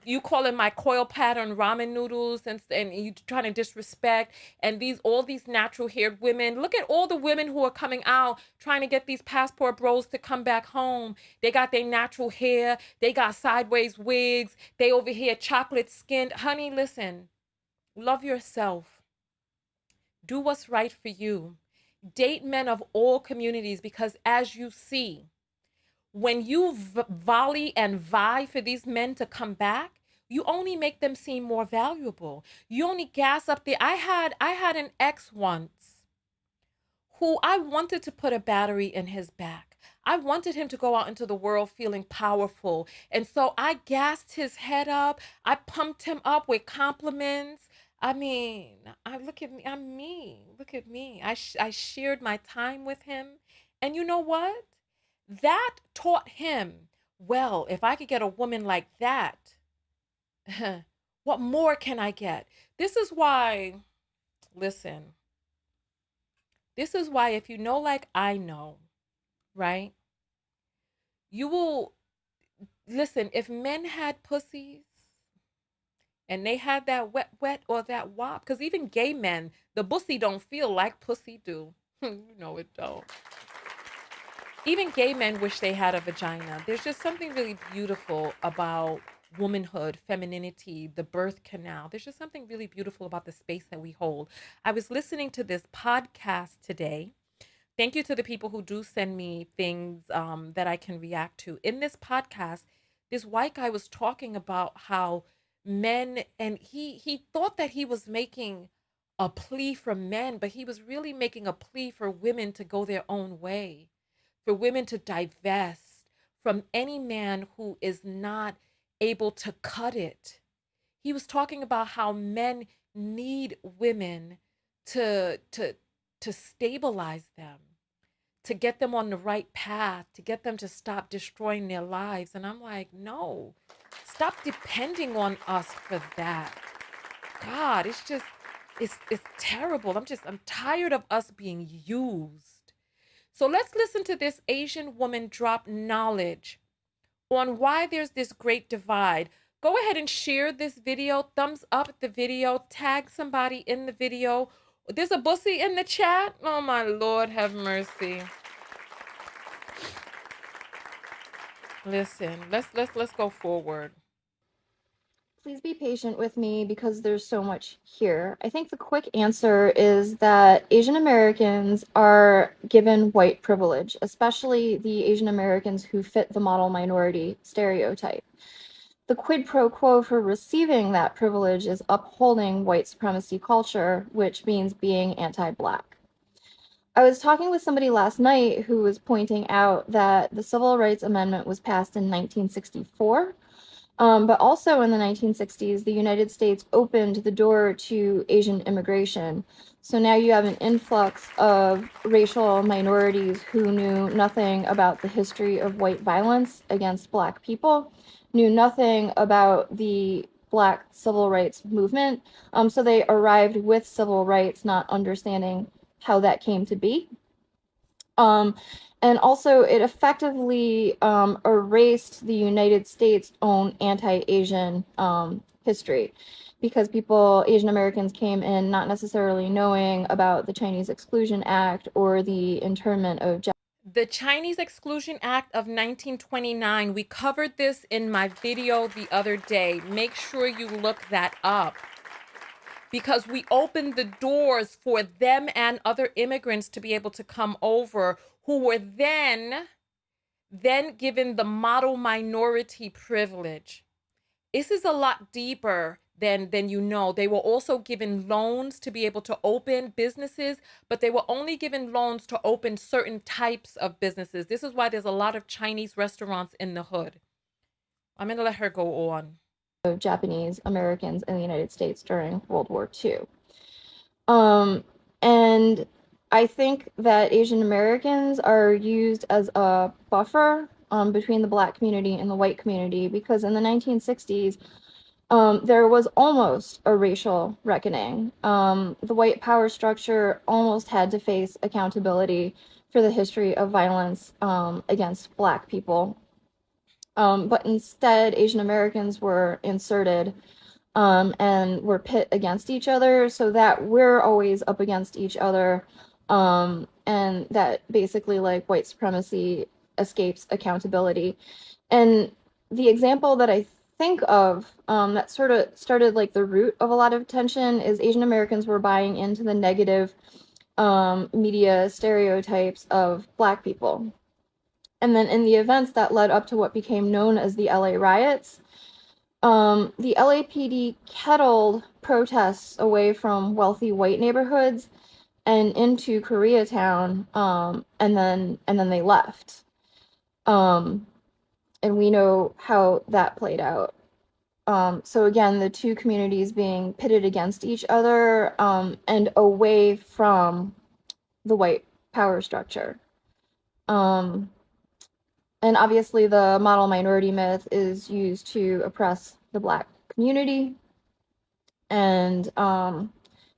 you calling my coil pattern ramen noodles and you trying to disrespect, and all these natural haired women. Look at all the women who are coming out trying to get these passport bros to come back home. They got their natural hair, they got sideways wigs, they over here chocolate skinned. Honey, listen, love yourself. Do what's right for you. Date men of all communities, because as you see, when you volley and vie for these men to come back, you only make them seem more valuable. You only gas up the. I had an ex once who I wanted to put a battery in his back. I wanted him to go out into the world feeling powerful. And so I gassed his head up. I pumped him up with compliments. I mean, look at me. I'm me. Look at me. I shared my time with him. And you know what? That taught him, well, if I could get a woman like that, what more can I get? This is why, listen, this is why if you know like I know, right? You will, listen, if men had pussies and they had that wet or that wop, because even gay men, the pussy don't feel like pussy do. You know it don't. Even gay men wish they had a vagina. There's just something really beautiful about womanhood, femininity, the birth canal. There's just something really beautiful about the space that we hold. I was listening to this podcast today. Thank you to the people who do send me things that I can react to. In this podcast, this white guy was talking about how men, and he thought that he was making a plea for men, but he was really making a plea for women to go their own way, for women to divest from any man who is not able to cut it. He was talking about how men need women to stabilize them, to get them on the right path, to get them to stop destroying their lives. And I'm like, no, stop depending on us for that. God, it's just, it's terrible. I'm tired of us being used. So let's listen to this Asian woman drop knowledge on why there's this great divide. Go ahead and share this video, thumbs up the video, tag somebody in the video. There's a bussy in the chat. Oh my Lord, have mercy. Listen, let's go forward. Please be patient with me because there's so much here. I think the quick answer is that Asian Americans are given white privilege, especially the Asian Americans who fit the model minority stereotype. The quid pro quo for receiving that privilege is upholding white supremacy culture, which means being anti-Black. I was talking with somebody last night who was pointing out that the Civil Rights Amendment was passed in 1964. But also in the 1960s, the United States opened the door to Asian immigration. So now you have an influx of racial minorities who knew nothing about the history of white violence against Black people, knew nothing about the Black civil rights movement. So they arrived with civil rights, not understanding how that came to be. And also, it effectively erased the United States' own anti-Asian history, because Asian Americans came in not necessarily knowing about the Chinese Exclusion Act or the internment of The Chinese Exclusion Act of 1929, we covered this in my video the other day. Make sure you look that up, because we opened the doors for them and other immigrants to be able to come over, who were then given the model minority privilege. This is a lot deeper than you know. They were also given loans to be able to open businesses, but they were only given loans to open certain types of businesses. This is why there's a lot of Chinese restaurants in the hood. I'm going to let her go on. Japanese Americans in the United States during World War II. And I think that Asian Americans are used as a buffer between the Black community and the white community, because in the 1960s, there was almost a racial reckoning. The white power structure almost had to face accountability for the history of violence against Black people. But instead, Asian Americans were inserted and were pit against each other, so that we're always up against each other, and that basically like white supremacy escapes accountability. And the example that I think of that sort of started like the root of a lot of tension is Asian Americans were buying into the negative media stereotypes of Black people. And then in the events that led up to what became known as the LA riots, the LAPD kettled protests away from wealthy white neighborhoods and into Koreatown, and then they left. And we know how that played out. So again, the two communities being pitted against each other, and away from the white power structure. And obviously the model minority myth is used to oppress the Black community. And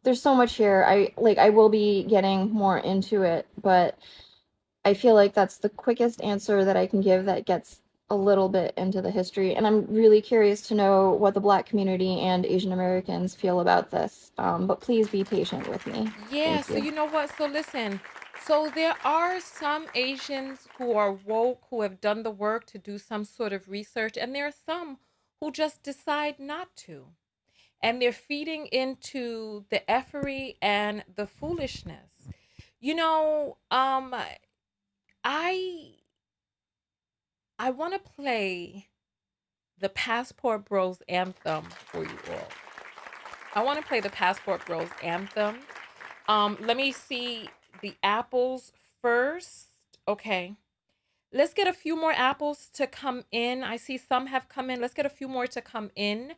there's so much here. I will be getting more into it, but I feel like that's the quickest answer that I can give that gets a little bit into the history. And I'm really curious to know what the Black community and Asian Americans feel about this. But please be patient with me. Yeah, Thank so you. you know what? So listen, so there are some Asians who are woke, who have done the work to do some sort of research, and there are some who just decide not to. And they're feeding into the effery and the foolishness. You know, I want to play the Passport Bros anthem for you all. I want to play the Passport Bros anthem. Let me see the apples first. Okay. Let's get a few more apples to come in. I see some have come in. Let's get a few more to come in.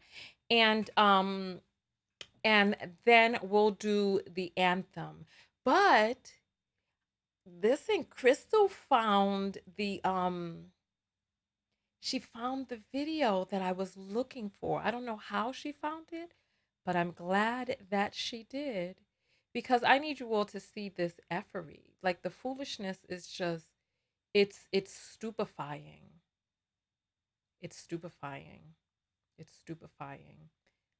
And then we'll do the anthem. But listen, Crystal found she found the video that I was looking for. I don't know how she found it, but I'm glad that she did, because I need you all to see this effery. Like, the foolishness is just, it's stupefying. It's stupefying. It's stupefying.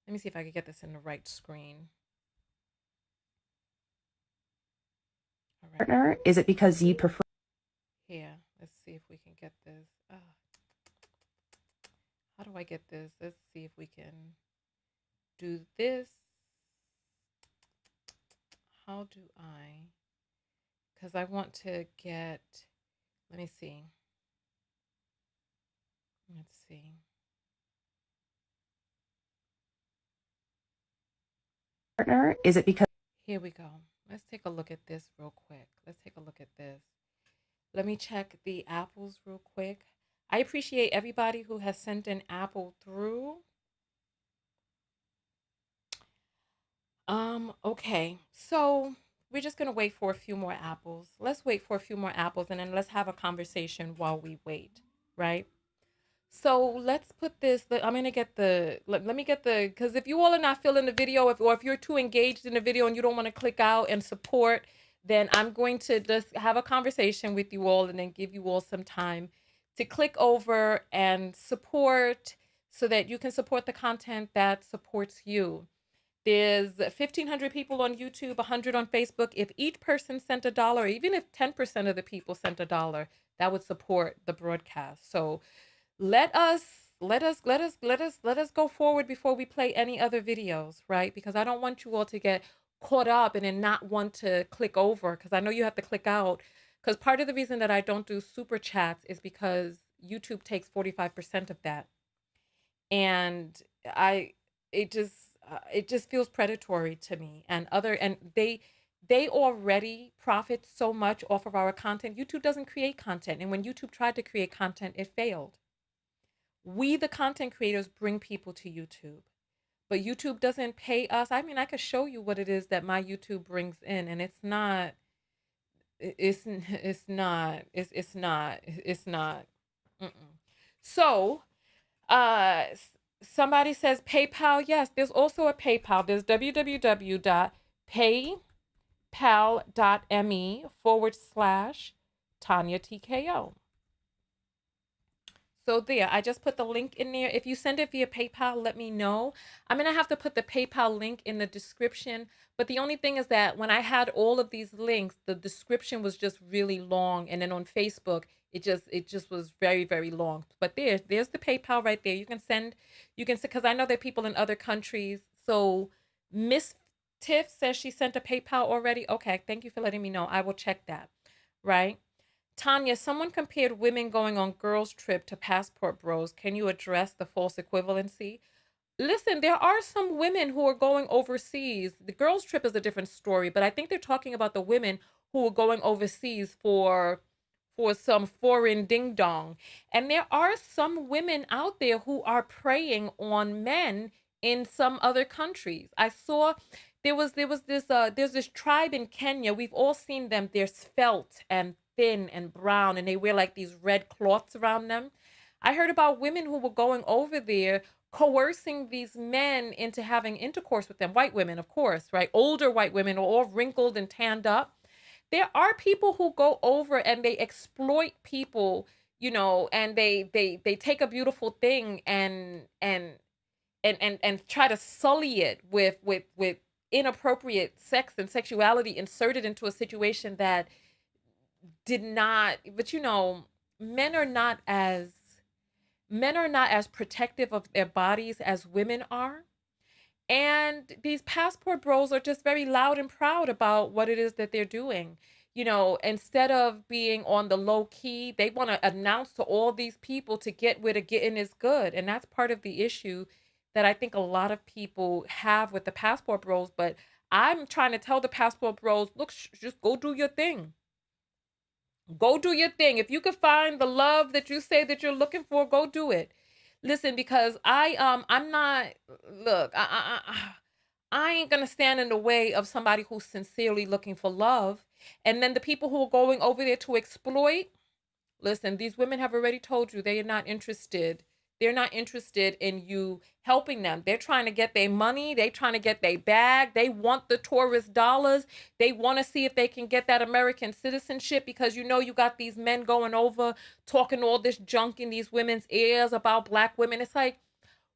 Let me see if I can get this in the right screen. All right. Partner? Is it because you prefer? Here, let's see if we can get this. How do I get this? Let's see if we can do this. How do I? Because I want to get, let me see. Let's see. Partner? Is it because? Here we go. Let's take a look at this real quick. Let's take a look at this. Let me check the apples real quick. I appreciate everybody who has sent an apple through. Okay. So we're just gonna wait for a few more apples. Let's wait for a few more apples, and then let's have a conversation while we wait, right? So let's put this, I'm gonna get the, let me get the, because if you all are not feeling the video, or if you're too engaged in the video and you don't want to click out and support, then I'm going to just have a conversation with you all and then give you all some time to click over and support, so that you can support the content that supports you. There's 1,500 people on YouTube, 100 on Facebook. If each person sent $1, even if 10% of the people sent $1, that would support the broadcast. So let us go forward before we play any other videos, right? Because I don't want you all to get caught up and then not want to click over, because I know you have to click out. Because part of the reason that I don't do super chats is because YouTube takes 45% of that. And it just feels predatory to me. And they already profit so much off of our content. YouTube doesn't create content. And when YouTube tried to create content, it failed. We, the content creators, bring people to YouTube. But YouTube doesn't pay us. I mean, I could show you what it is that my YouTube brings in, and it's not. Mm-mm. So, somebody says PayPal. Yes, there's also a PayPal. There's www.paypal.me/TonyaTKO. So there, I just put the link in there. If you send it via PayPal, let me know. I'm going to have to put the PayPal link in the description. But the only thing is that when I had all of these links, the description was just really long. And then on Facebook, it just was very, very long. But there's the PayPal right there. You can send, because I know there are people in other countries. So Miss Tiff says she sent a PayPal already. Okay, thank you for letting me know. I will check that, right? Tonya, someone compared women going on girls' trip to passport bros. Can you address the false equivalency? Listen, there are some women who are going overseas. The girls' trip is a different story, but I think they're talking about the women who are going overseas for some foreign ding dong. And there are some women out there who are preying on men in some other countries. I saw there's this tribe in Kenya. We've all seen them. They're svelte and thin and brown, and they wear like these red cloths around them. I heard about women who were going over there coercing these men into having intercourse with them. White women, of course, right? Older white women, all wrinkled and tanned up. There are people who go over and they exploit people, and they take a beautiful thing and try to sully it with inappropriate sex and sexuality inserted into a situation that did not. But men are not as protective of their bodies as women are. And these passport bros are just very loud and proud about what it is that they're doing. Instead of being on the low key, they want to announce to all these people to get where the getting is good. And that's part of the issue that I think a lot of people have with the passport bros. But I'm trying to tell the passport bros, look, just go do your thing. Go do your thing. If you can find the love that you say that you're looking for, go do it. Listen, because I'm not, look, I ain't gonna stand in the way of somebody who's sincerely looking for love. And then the people who are going over there to exploit, listen, these women have already told you they are not interested. They're not interested in you helping them. They're trying to get their money. They're trying to get their bag. They want the tourist dollars. They want to see if they can get that American citizenship, because you got these men going over talking all this junk in these women's ears about black women. It's like,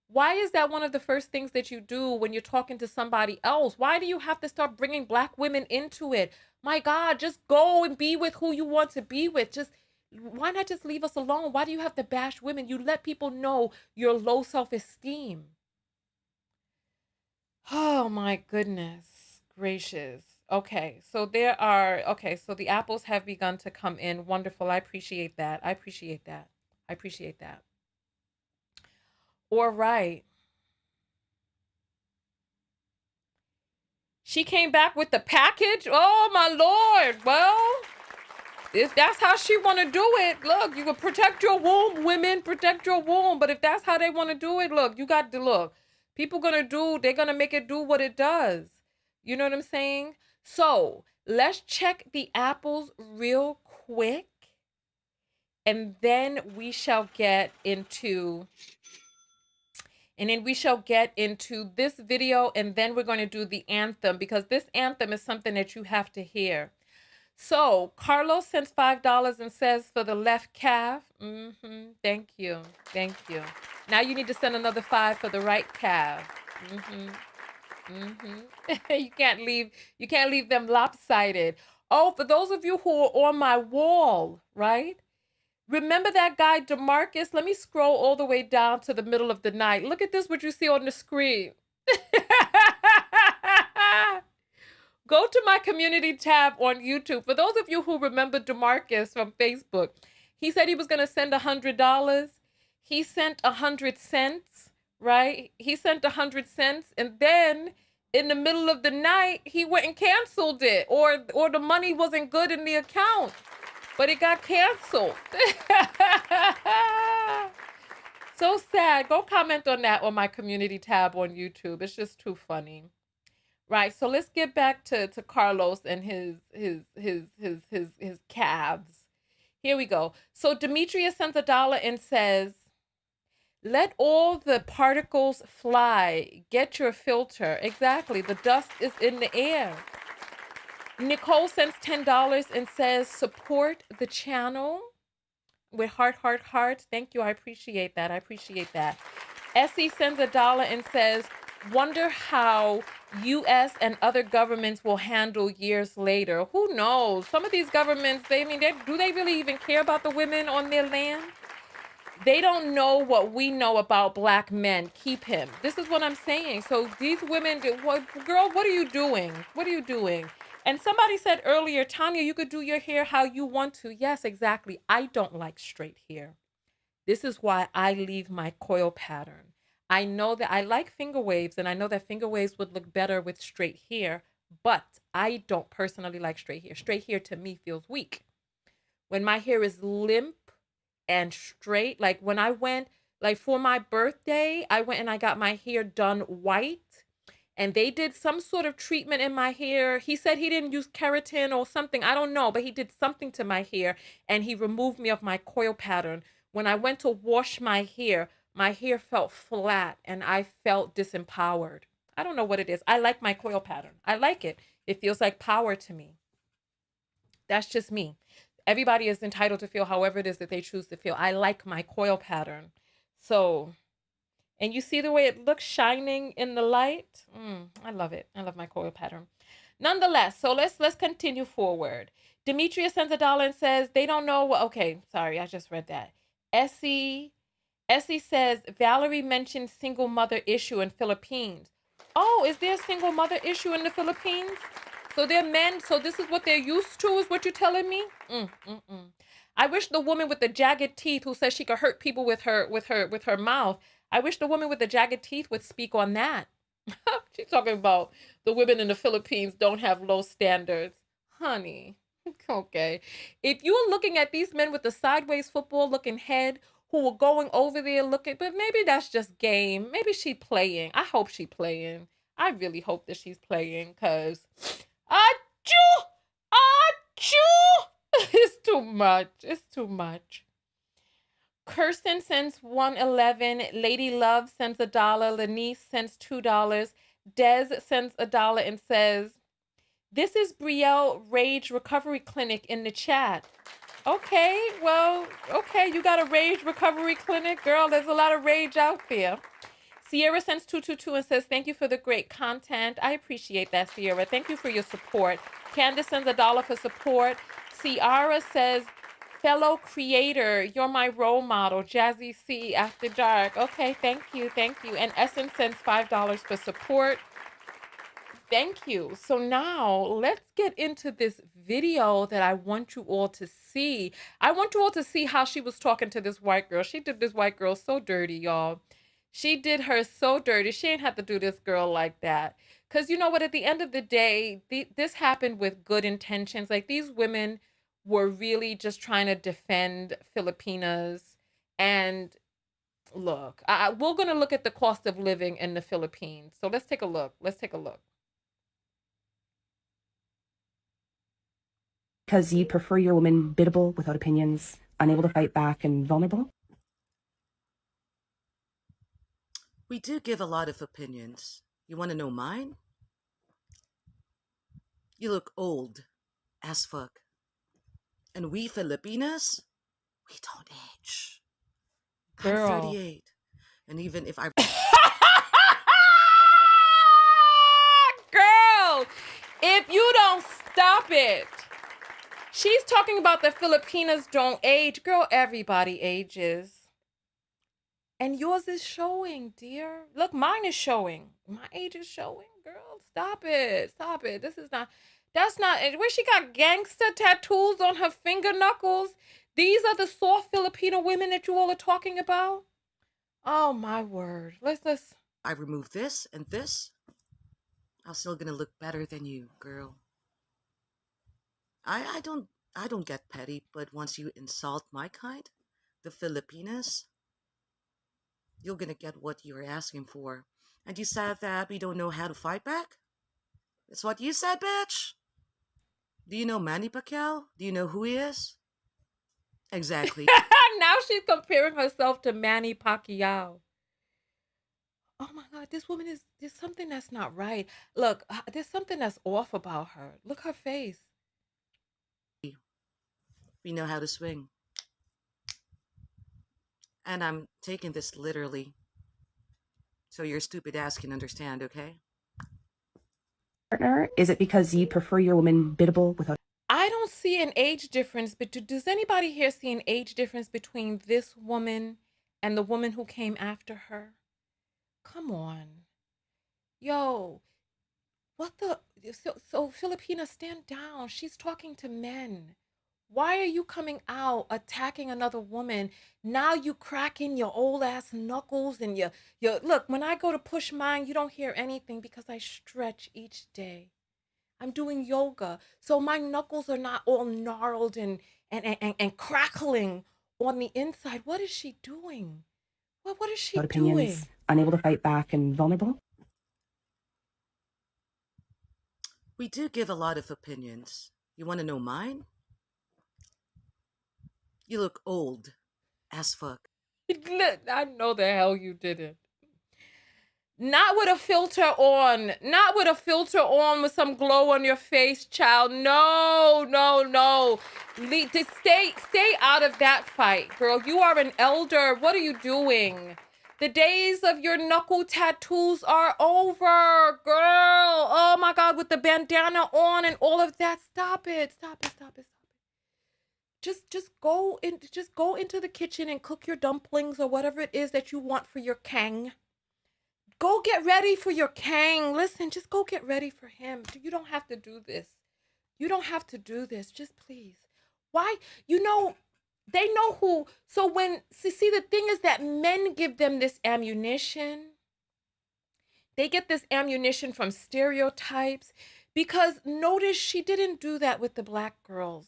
why is that one of the first things that you do when you're talking to somebody else? Why do you have to start bringing black women into it? My God, just go and be with who you want to be with. Why not just leave us alone? Why do you have to bash women? You let people know your low self-esteem. Oh my goodness gracious. Okay, so so the apples have begun to come in. Wonderful. I appreciate that. All right. She came back with the package. Oh my Lord. Well, if that's how she want to do it, look, you can protect your womb, women, protect your womb. But if that's how they want to do it, look, you got to look. People they're going to make it do what it does. You know what I'm saying? So let's check the apples real quick. And then we shall get into this video. And then we're going to do the anthem, because this anthem is something that you have to hear. So Carlos sends $5 and says, for the left calf. Thank you. Now you need to send another $5 for the right calf. You can't leave them lopsided. Oh, for those of you who are on my wall, right? Remember that guy DeMarcus? Let me scroll all the way down to the middle of the night. Look at this, what you see on the screen. Go to my community tab on YouTube. For those of you who remember DeMarcus from Facebook, he said he was going to send $100. He sent 100 cents, right? He sent 100 cents, and then in the middle of the night, he went and canceled it, or the money wasn't good in the account, but it got canceled. So sad. Go comment on that on my community tab on YouTube. It's just too funny. Right, so let's get back to Carlos and his calves. Here we go. So Demetria sends $1 and says, "Let all the particles fly. Get your filter." Exactly. The dust is in the air. Nicole sends $10 and says, "Support the channel." With heart. Thank you. I appreciate that. Essie sends $1 and says, "Wonder how U.S. and other governments will handle years later." Who knows? Some of these governments, do they really even care about the women on their land? They don't know what we know about Black men. Keep him. This is what I'm saying. So these women, girl, what are you doing? What are you doing? And somebody said earlier, "Tonya, you could do your hair how you want to." Yes, exactly. I don't like straight hair. This is why I leave my coil pattern. I know that I like finger waves, and I know that finger waves would look better with straight hair, but I don't personally like straight hair. Straight hair to me feels weak. When my hair is limp and straight, like when I went, like for my birthday, I went and I got my hair done white, and they did some sort of treatment in my hair. He said he didn't use keratin or something. I don't know, but he did something to my hair, and he removed me of my coil pattern. When I went to wash my hair felt flat, and I felt disempowered. I don't know what it is. I like my coil pattern. I like it. It feels like power to me. That's just me. Everybody is entitled to feel however it is that they choose to feel. I like my coil pattern. So, and you see the way it looks shining in the light? I love it. I love my coil pattern. Nonetheless, so let's continue forward. Demetria sends $1 and says, "They don't know what," okay, sorry, I just read that. Essie says, "Valerie mentioned single mother issue in Philippines." Oh, is there a single mother issue in the Philippines? So they're men, so this is what they're used to, is what you're telling me? I wish the woman with the jagged teeth who says she could hurt people with her mouth, I wish the woman with the jagged teeth would speak on that. She's talking about the women in the Philippines don't have low standards. Honey, okay. If you're looking at these men with the sideways football looking head who are going over there looking, but maybe that's just game. Maybe she playing. I hope she playing. I really hope that she's playing, because achoo! It's too much. It's too much. Kirsten sends $1.11. Lady Love sends $1. Lanice sends $2. Des sends $1 and says, "This is Brielle Rage Recovery Clinic in the chat." Okay, well, okay, you got a rage recovery clinic, girl. There's a lot of rage out there. Sierra sends 222 and says, "Thank you for the great content." I appreciate that, Sierra. Thank you for your support. Candace sends $1 for support. Ciara says, "Fellow creator, you're my role model. Jazzy C After Dark." Okay, thank you. And Essence sends $5 for support. Thank you. So now let's get into this video that I want you all to see. I want you all to see how she was talking to this white girl. She did this white girl so dirty, y'all. She did her so dirty. She ain't have to do this girl like that. Because you know what? At the end of the day, this happened with good intentions. Like, these women were really just trying to defend Filipinas. And look, we're going to look at the cost of living in the Philippines. So let's take a look. Because you prefer your woman biddable, without opinions, unable to fight back, and vulnerable? We do give a lot of opinions. You want to know mine? You look old as fuck. And we Filipinas, we don't age. Girl. I'm 38. And even if I... girl, if you don't stop it. She's talking about the Filipinas don't age. Girl, everybody ages. And yours is showing, dear. Look, mine is showing. My age is showing. Girl, stop it. Stop it. That's not, where she got gangster tattoos on her finger knuckles. These are the soft Filipino women that you all are talking about? Oh, my word. Let's. I remove this and this. I'm still gonna look better than you, girl. I don't get petty, but once you insult my kind, the Filipinas, you're gonna get what you're asking for. And you said that we don't know how to fight back? That's what you said, bitch? Do you know Manny Pacquiao? Do you know who he is? Exactly. Now she's comparing herself to Manny Pacquiao. Oh my God, this woman there's something that's not right. Look, there's something that's off about her. Look her face. We know how to swing. And I'm taking this literally. So your stupid ass can understand, okay? Partner? Is it because you prefer your woman biddable without? I don't see an age difference, but does anybody here see an age difference between this woman and the woman who came after her? Come on. Yo, what the? So Filipina, stand down. She's talking to men. Why are you coming out attacking another woman? Now you cracking your old ass knuckles and your look, when I go to push mine, you don't hear anything because I stretch each day. I'm doing yoga. So my knuckles are not all gnarled and crackling on the inside. What is she doing? What is she Opinions, doing? unable to fight back and vulnerable? We do give a lot of opinions. You want to know mine? You look old as fuck. I know the hell you didn't. Not with a filter on. Not with a filter on with some glow on your face, child. No. Stay out of that fight, girl. You are an elder. What are you doing? The days of your knuckle tattoos are over, girl. Oh my God, with the bandana on and all of that. Stop it. Just go into the kitchen and cook your dumplings or whatever it is that you want for your Kang. Go get ready for your Kang. Listen, just go get ready for him. You don't have to do this. You don't have to do this. Just please. Why? They know who. So see, the thing is that men give them this ammunition. They get this ammunition from stereotypes because notice she didn't do that with the black girls.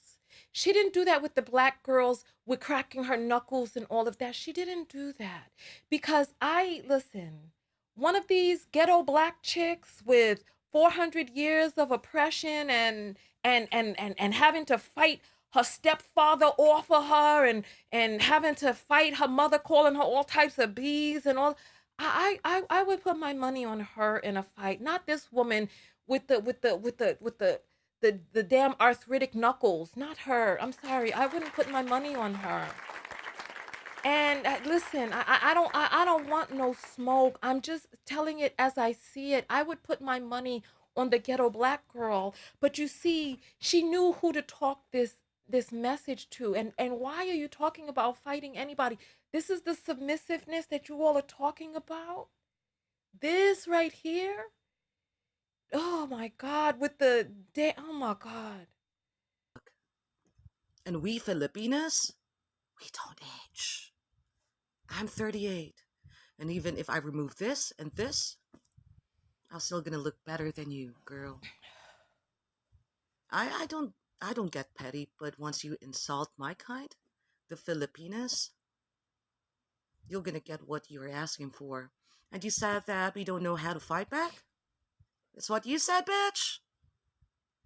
She didn't do that with the black girls with cracking her knuckles and all of that. She didn't do that because listen, one of these ghetto black chicks with 400 years of oppression and having to fight her stepfather off of her and having to fight her mother calling her all types of bees and all. I would put my money on her in a fight, not this woman with the damn arthritic knuckles. Not her. I'm sorry. I wouldn't put my money on her. And listen, I don't want no smoke. I'm just telling it as I see it. I would put my money on the ghetto black girl, but you see, she knew who to talk this message to. And why are you talking about fighting anybody? This is the submissiveness that you all are talking about. This right here. Oh my God, oh my God. And we Filipinas, we don't age. I'm 38. And even if I remove this and this, I'm still gonna look better than you, girl. I don't get petty, but once you insult my kind, the Filipinas, you're gonna get what you're asking for. And you said that we don't know how to fight back? That's what you said, bitch?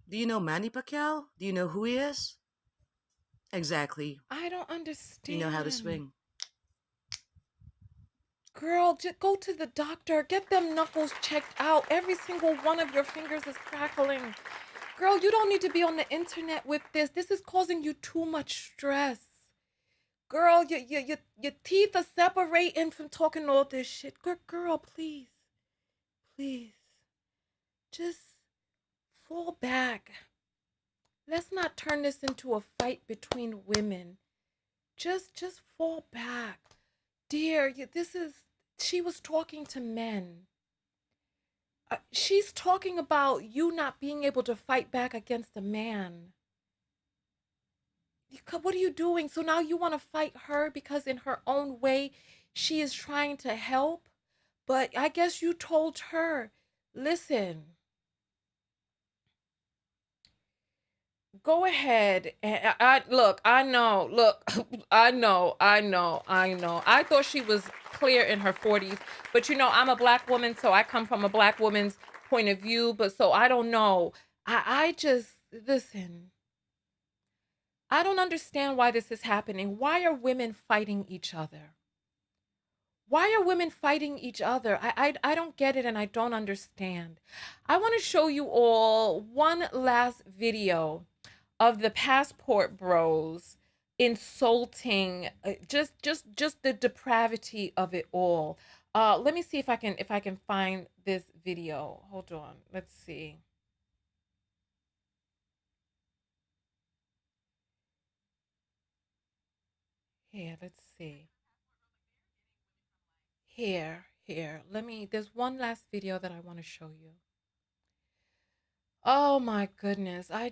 Do you know Manny Pacquiao? Do you know who he is? Exactly. I don't understand. You know how to swing. Girl, just go to the doctor. Get them knuckles checked out. Every single one of your fingers is crackling. Girl, you don't need to be on the internet with this. This is causing you too much stress. Girl, your teeth are separating from talking all this shit. Girl, please. Please. Just fall back. Let's not turn this into a fight between women. Just fall back. Dear, she was talking to men. She's talking about you not being able to fight back against a man. What are you doing? So now you want to fight her because in her own way, she is trying to help? But I guess you told her, listen, go ahead. And look, I know. Look, I know. I thought she was clear in her 40s, but I'm a black woman, so I come from a black woman's point of view, but so I don't know. I just, listen, I don't understand why this is happening. Why are women fighting each other? Why are women fighting each other? I don't get it, and I don't understand. I want to show you all one last video of the passport bros insulting just the depravity of it all. Let me see if I can find this video. Hold on. Let's see. Here, let's see. Here. There's one last video that I want to show you. Oh my goodness. I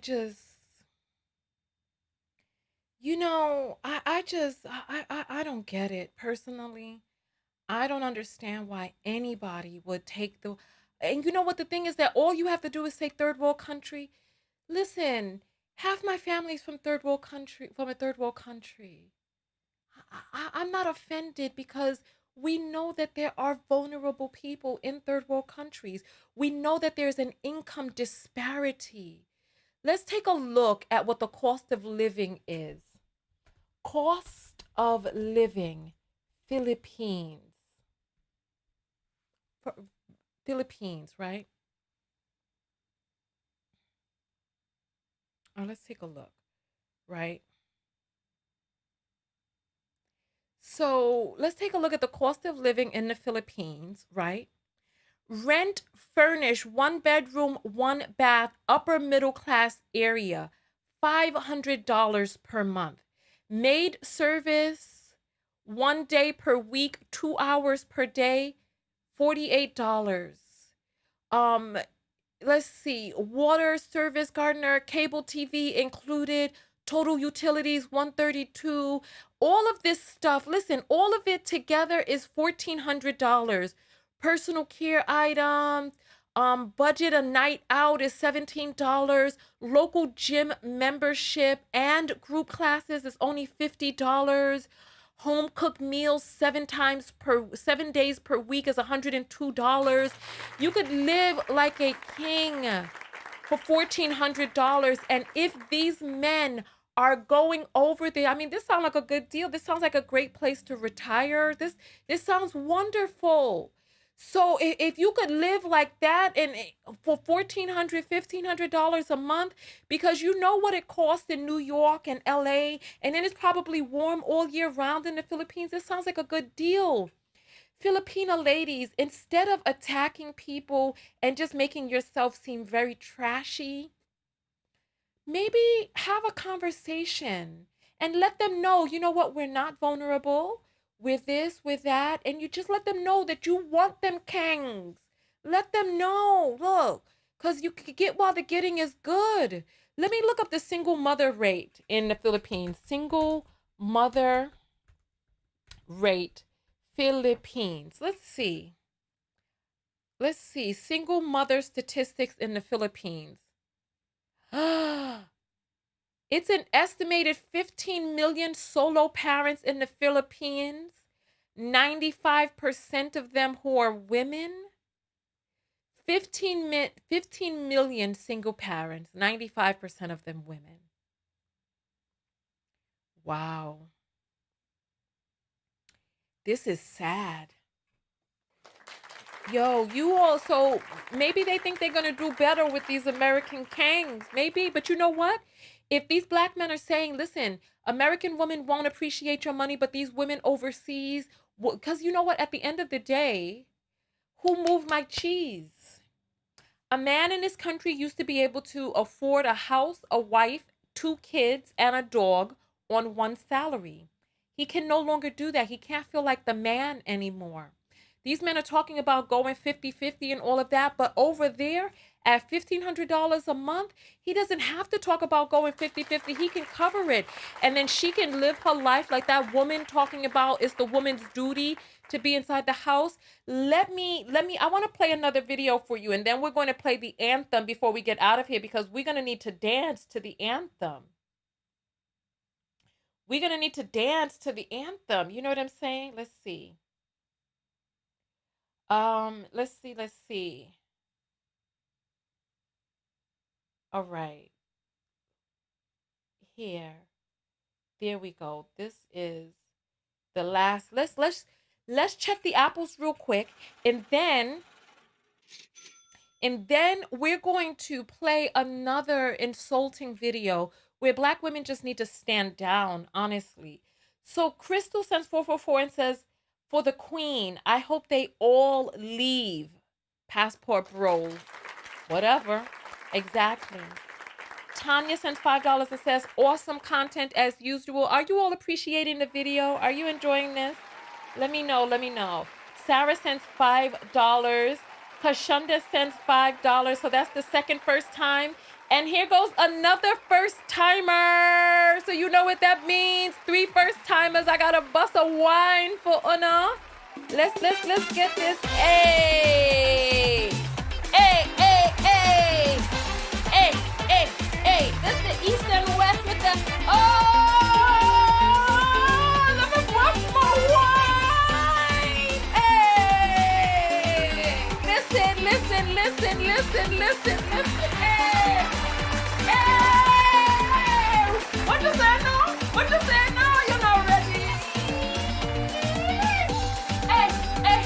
don't get it personally. I don't understand why anybody would take and you know what the thing is, that all you have to do is say third world country. Listen, half my family's from a third world country. I'm not offended because we know that there are vulnerable people in third world countries. We know that there's an income disparity. Let's take a look at what the cost of living is. Cost of living, Philippines. Philippines, right? Oh, let's take a look, right? So let's take a look at the cost of living in the Philippines, right? Rent furnished, 1 bedroom, 1 bath, upper middle class area, $500 per month. Maid service, 1 day per week, 2 hours per day, $48. Let's see, water service, gardener, cable TV included, total utilities 132. All of this stuff, listen, all of it together is $1,400. Personal care items, budget a night out is $17. Local gym membership and group classes is only $50. Home cooked meals 7 days per week is $102. You could live like a king for $1,400. And if these men are going over there, I mean, this sounds like a good deal. This sounds like a great place to retire. This sounds wonderful. So if you could live like that and for $1,400, $1,500 a month, because you know what it costs in New York and LA, and then it's probably warm all year round in the Philippines, it sounds like a good deal. Filipino ladies, instead of attacking people and just making yourself seem very trashy, maybe have a conversation and let them know, you know what, we're not vulnerable. With this, with that, and you just let them know that you want them kangs. Let them know, look, because you can get while the getting is good. Let me look up the single mother rate in the Philippines. Single mother rate, Philippines. Let's see. Single mother statistics in the Philippines. It's an estimated 15 million solo parents in the Philippines. 95% of them who are women. 15 million single parents, 95% of them women. Wow. This is sad. Yo, you all, so maybe they think they're going to do better with these American kangs. Maybe, but you know what? If these black men are saying, listen, American women won't appreciate your money, but these women overseas, because you know what? At the end of the day, who moved my cheese? A man in this country used to be able to afford a house, a wife, 2 kids, and a dog on one salary. He can no longer do that. He can't feel like the man anymore. These men are talking about going 50-50 and all of that, but over there at $1,500 a month, he doesn't have to talk about going 50-50. He can cover it. And then she can live her life like that woman talking about it's the woman's duty to be inside the house. I want to play another video for you, and then we're going to play the anthem before we get out of here, because we're going to need to dance to the anthem. We're going to need to dance to the anthem. You know what I'm saying? Let's see. Let's see. All right. Here. There we go. This is the last. Let's check the apples real quick, and then we're going to play another insulting video where Black women just need to stand down, honestly. So Crystal sends 444 and says, for the queen, I hope they all leave. Passport bros. Whatever. Exactly. Tonya sends $5 and says, awesome content as usual. Are you all appreciating the video? Are you enjoying this? Let me know. Sarah sends $5. Kashunda sends $5. So that's the second first time. And here goes another first timer. So you know what that means. 3 first timers. I got a bus of wine for Una. Let's get this. Hey. Hey. This is the East and West with the let me brush my wine. Hey. Listen. Hey. What you say now? You're not ready. Hey. Hey.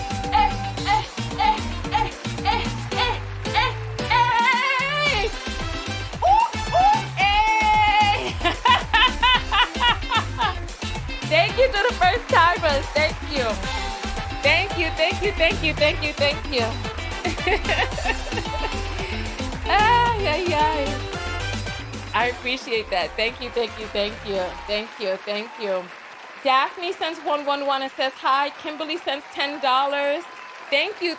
Thank you to the first timers. Thank you. I appreciate that. Thank you. Daphne sends 111 and says hi. Kimberly sends $10. Thank you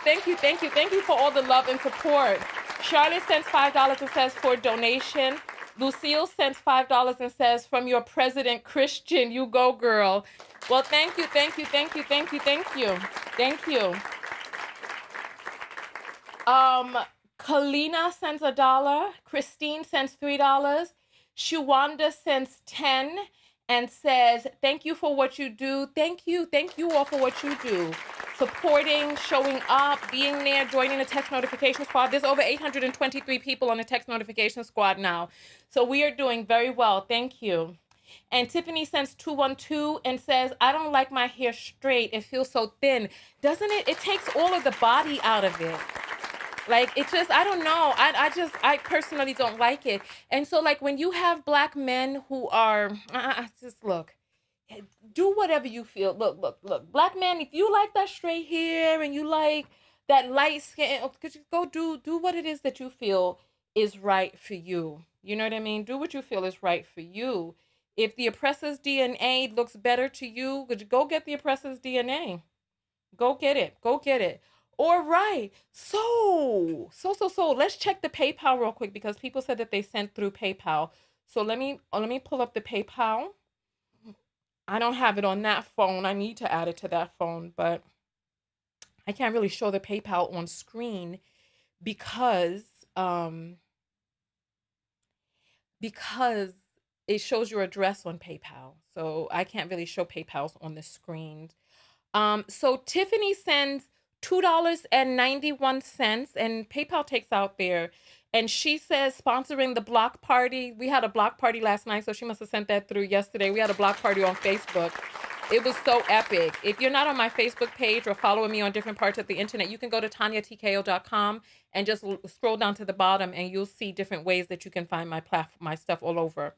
for all the love and support. Charlotte sends $5 and says for donation. Lucille sends $5 and says from your president Christian, you go girl. Well, thank you. Kalina sends $1. Christine sends $3. Shuwanda sends 10 and says, thank you for what you do. Thank you all for what you do. Supporting, showing up, being there, joining the text notification squad. There's over 823 people on the text notification squad now. So we are doing very well. Thank you. And Tiffany sends 212 and says, I don't like my hair straight. It feels so thin. Doesn't it? It takes all of the body out of it. Like, it just, I don't know. I personally don't like it. And so, like, when you have Black men who are, just look, do whatever you feel. Look. Black men, if you like that straight hair and you like that light skin, could you go do what it is that you feel is right for you. You know what I mean? Do what you feel is right for you. If the oppressor's DNA looks better to you, go get the oppressor's DNA. Go get it. All right. So let's check the PayPal real quick because people said that they sent through PayPal. So let me pull up the PayPal. I don't have it on that phone. I need to add it to that phone, but I can't really show the PayPal on screen because it shows your address on PayPal. So I can't really show PayPal's on the screen. So Tiffany sends $2.91 and PayPal takes out there. And she says sponsoring the block party. We had a block party last night, so she must have sent that through yesterday. We had a block party on Facebook. It was so epic. If you're not on my Facebook page or following me on different parts of the internet, you can go to TonyaTKO.com and just scroll down to the bottom and you'll see different ways that you can find my stuff all over.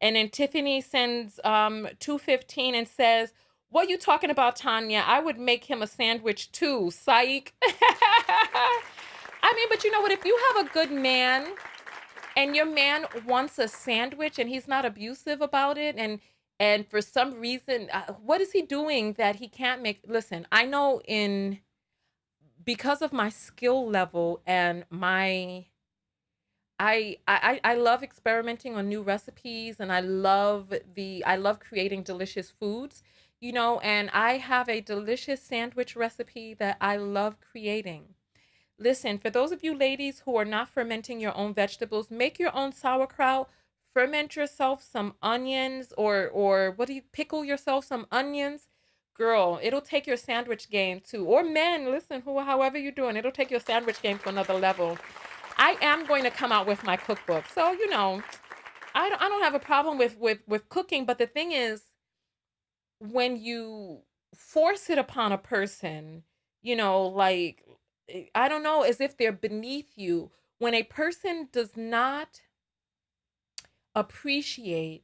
And then Tiffany sends $2.15 and says, what you talking about, Tonya? I would make him a sandwich too. Psych. I mean, but you know what? If you have a good man and your man wants a sandwich and he's not abusive about it, and for some reason, what is he doing that he can't make? Listen, I know because of my skill level and my I love experimenting on new recipes, and I love creating delicious foods, you know, and I have a delicious sandwich recipe that I love creating. Listen, for those of you ladies who are not fermenting your own vegetables, make your own sauerkraut. Ferment yourself some onions, or what do you pickle yourself some onions? Girl, it'll take your sandwich game to, or men, listen, however you're doing, it'll take your sandwich game to another level. I am going to come out with my cookbook. So, you know, I don't have a problem with cooking, but the thing is, when you force it upon a person, you know, like, I don't know, as if they're beneath you. When a person does not appreciate,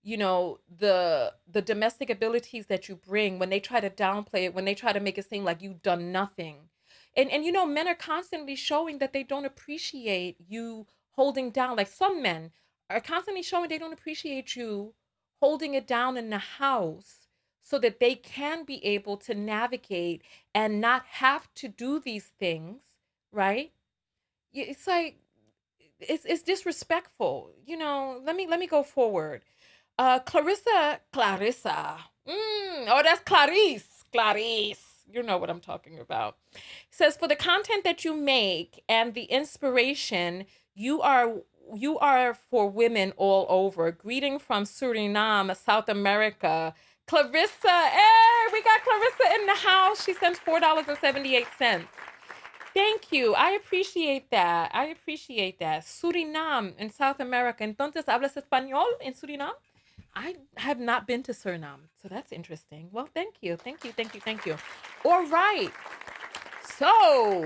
you know, the domestic abilities that you bring, when they try to downplay it, when they try to make it seem like you've done nothing. And you know, men are constantly showing that they don't appreciate you holding down. Like, some men are constantly showing they don't appreciate you holding it down in the house so that they can be able to navigate and not have to do these things, right? It's like, it's disrespectful. You know, let me go forward. Clarissa. Oh, that's Clarice. Clarice. You know what I'm talking about. Says, for the content that you make and the inspiration, you are for women all over. Greeting from Suriname, South America. Clarissa. Hey, we got Clarissa in the house. She sends $4.78. Thank you. I appreciate that. I appreciate that. Suriname in South America. Entonces, ¿hablas español en Suriname? I have not been to Suriname, so that's interesting. Well, thank you. Thank you. Thank you. Thank you. All right. So.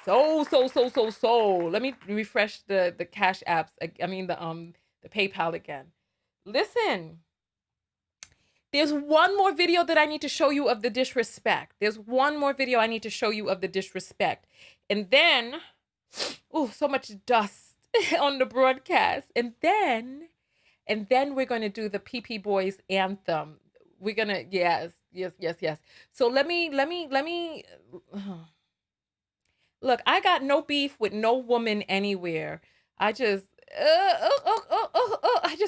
Let me refresh the Cash Apps. I mean, the PayPal again. Listen. There's one more video that I need to show you of the disrespect. There's one more video I need to show you of the disrespect. And then, oh, so much dust on the broadcast. And then we're going to do the PP Boys anthem. We're going to, yes. So let me, look, I got no beef with no woman anywhere. I just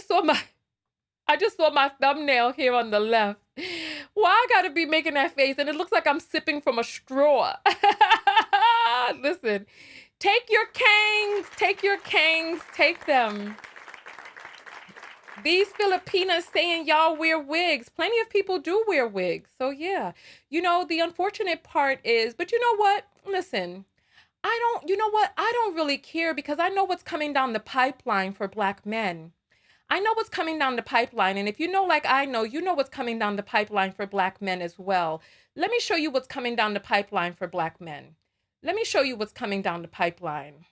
saw my thumbnail here on the left. Why I gotta be making that face? And it looks like I'm sipping from a straw. Listen, take your Kangs, take them. These Filipinas saying y'all wear wigs. Plenty of people do wear wigs. So yeah, you know, the unfortunate part is, but you know what? Listen, I don't really care, because I know what's coming down the pipeline for Black men. I know what's coming down the pipeline. And if you know, like I know, you know what's coming down the pipeline for Black men as well. Let me show you what's coming down the pipeline for Black men. Let me show you what's coming down the pipeline.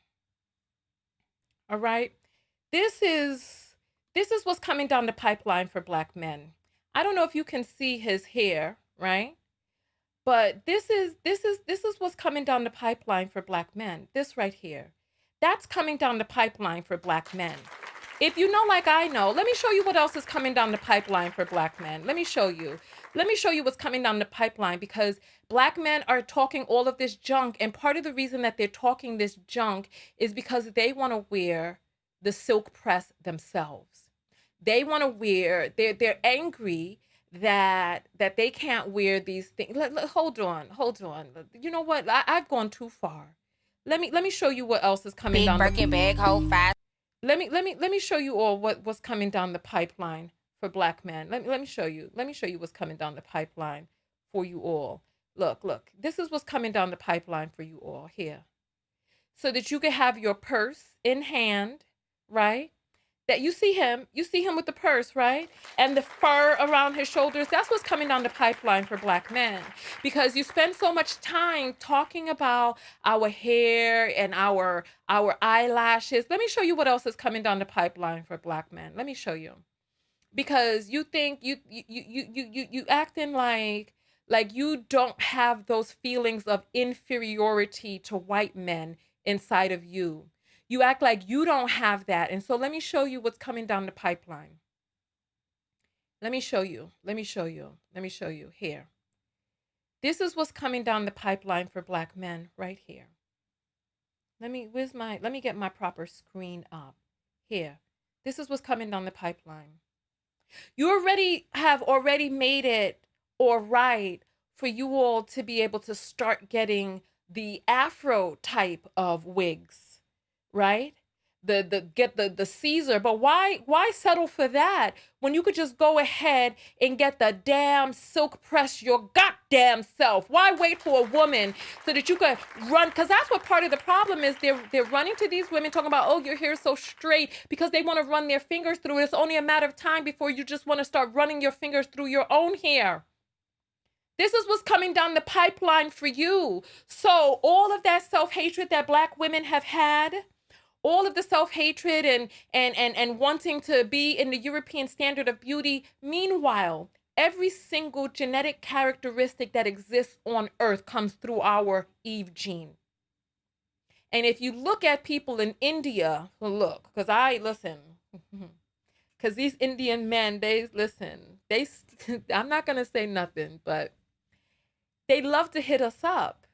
All right. This is what's coming down the pipeline for Black men. I don't know if you can see his hair, right? But this is what's coming down the pipeline for Black men. This right here. That's coming down the pipeline for Black men. If you know, like I know, let me show you what else is coming down the pipeline for Black men. Let me show you what's coming down the pipeline, because Black men are talking all of this junk. And part of the reason that they're talking this junk is because they want to wear the silk press themselves. They want to wear, they're angry that they can't wear these things. Hold on. You know what? I've gone too far. Let me show you what else is coming down. Big Birkin bag, hold fast. Let me show you all what's coming down the pipeline for Black men. Let me show you. Let me show you what's coming down the pipeline for you all. Look. This is what's coming down the pipeline for you all here. So that you can have your purse in hand, right? That you see him with the purse, right? And the fur around his shoulders. That's what's coming down the pipeline for Black men. Because you spend so much time talking about our hair and our eyelashes. Let me show you what else is coming down the pipeline for Black men. Let me show you. Because you think you acting like Like you don't have those feelings of inferiority to white men inside of you. You act like you don't have that. And so let me show you what's coming down the pipeline. Let me show you. Let me show you. Let me show you here. This is what's coming down the pipeline for black men right here. Let me get my proper screen up here. This is what's coming down the pipeline. You have already made it all right for you all to be able to start getting the Afro type of wigs, right? The Caesar, but why settle for that when you could just go ahead and get the damn silk press your goddamn self? Why wait for a woman so that you could run? Because that's what part of the problem is. They're running to these women talking about, oh, your hair is so straight, because they want to run their fingers through it. It's only a matter of time before you just want to start running your fingers through your own hair. This is what's coming down the pipeline for you. So all of that self-hatred that black women have had, all of the self-hatred and wanting to be in the European standard of beauty. Meanwhile, every single genetic characteristic that exists on Earth comes through our Eve gene. And if you look at people in India, look, because these Indian men, I'm not going to say nothing, but they love to hit us up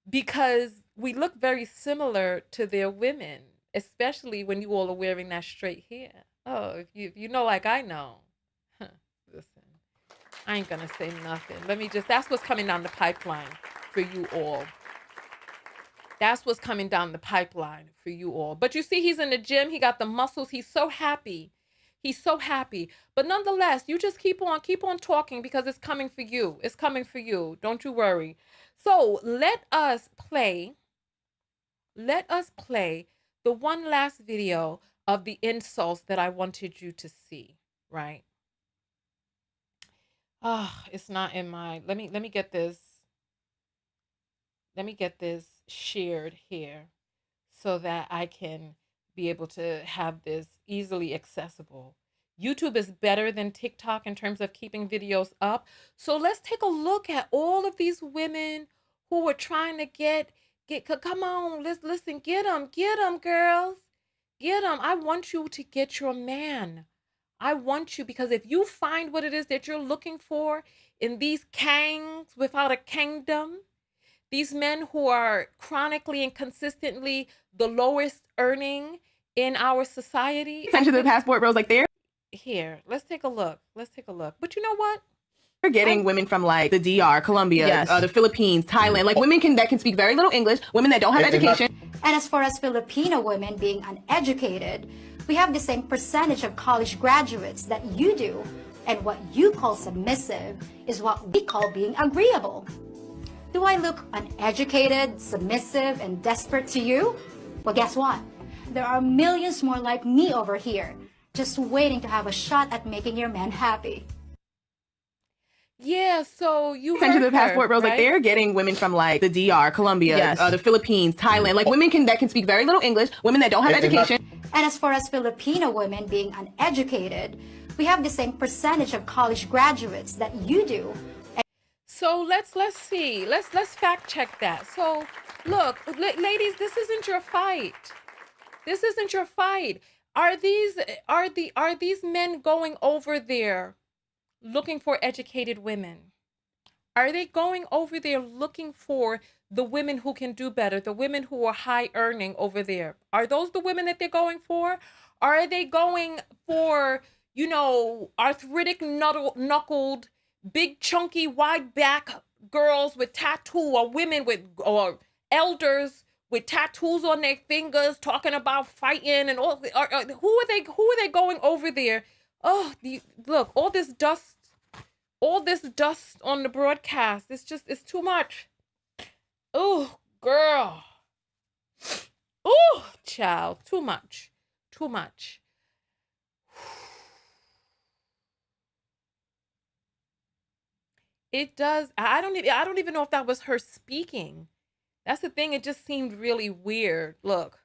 because we look very similar to their women, especially when you all are wearing that straight hair. Oh, if you know like I know. Listen, I ain't gonna say nothing. That's what's coming down the pipeline for you all. That's what's coming down the pipeline for you all. But you see, he's in the gym, he got the muscles, he's so happy. He's so happy. But nonetheless, you just keep on talking because it's coming for you. It's coming for you. Don't you worry. So let us play the one last video of the insults that I wanted you to see, right? It's not in my, let me get this shared here so that I can be able to have this easily accessible. YouTube is better than TikTok in terms of keeping videos up. So let's take a look at all of these women who are trying to get, come on, listen, get them, girls. Get them. I want you to get your man. I want you, because if you find what it is that you're looking for in these KANGS without a kingdom, these men who are chronically and consistently the lowest earning in our society. Attention to the passport bros, like they're here. Let's take a look. But you know what? We're getting women from like the DR, Colombia, the Philippines, Thailand, like women that can speak very little English, women that don't have education. And as far as Filipino women being uneducated, we have the same percentage of college graduates that you do. And what you call submissive is what we call being agreeable. Do I look uneducated, submissive, and desperate to you? Well, guess what? There are millions more like me over here, just waiting to have a shot at making your man happy. Yeah, so you Attention heard to the passport bros, right? like they're getting women from like the DR, Colombia, the Philippines, Thailand, like women that can speak very little English, women that don't have education. And as far as Filipino women being uneducated, we have the same percentage of college graduates that you do. So let's see. Let's fact check that. So look, ladies, this isn't your fight. This isn't your fight. Are these men going over there looking for educated women? Are they going over there looking for the women who can do better, the women who are high earning over there? Are those the women that they're going for? Are they going for, arthritic knuckled, big chunky wide back girls with tattoo, or elders with tattoos on their fingers talking about fighting and all? Who are they going over there? Oh, look, all this dust on the broadcast. It's too much. Oh, girl. Oh, child, too much. It does. I don't even know if that was her speaking. That's the thing. It just seemed really weird. Look,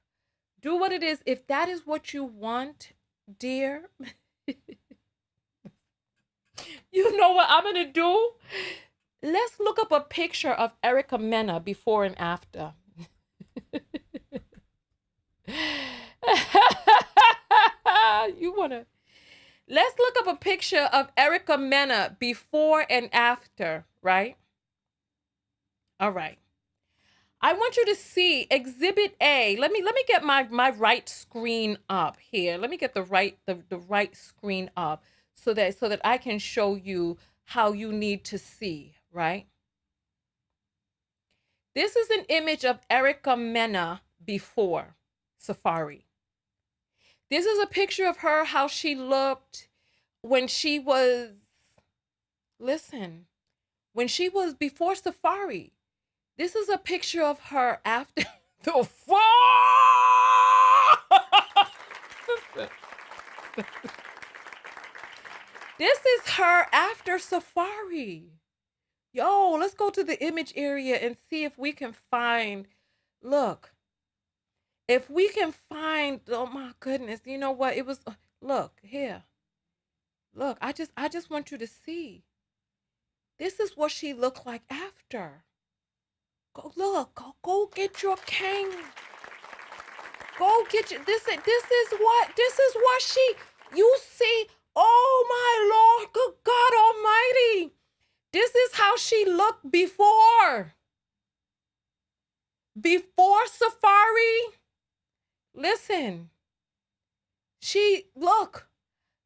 do what it is. If that is what you want, dear, you know what I'm going to do? let's look up a picture of Erica Mena before and after. Let's look up a picture of Erica Mena before and after, right? All right. I want you to see Exhibit A. Let me get my right screen up here. Let me get the right screen up so that I can show you how you need to see, right? This is an image of Erica Mena before Safari. This is a picture of her, how she looked when she was, listen, when she was before Safari. This is a picture of her after the fall. This is her after Safari. Yo, let's go to the image area and see if we can find, look. If we can find, oh my goodness, you know what? It was, look, here. Look, I just want you to see. This is what she looked like after. Go look, go get your king. Go get your, this is what she, you see, oh my Lord, good God Almighty. This is how she looked before. Before Safari. Listen. Look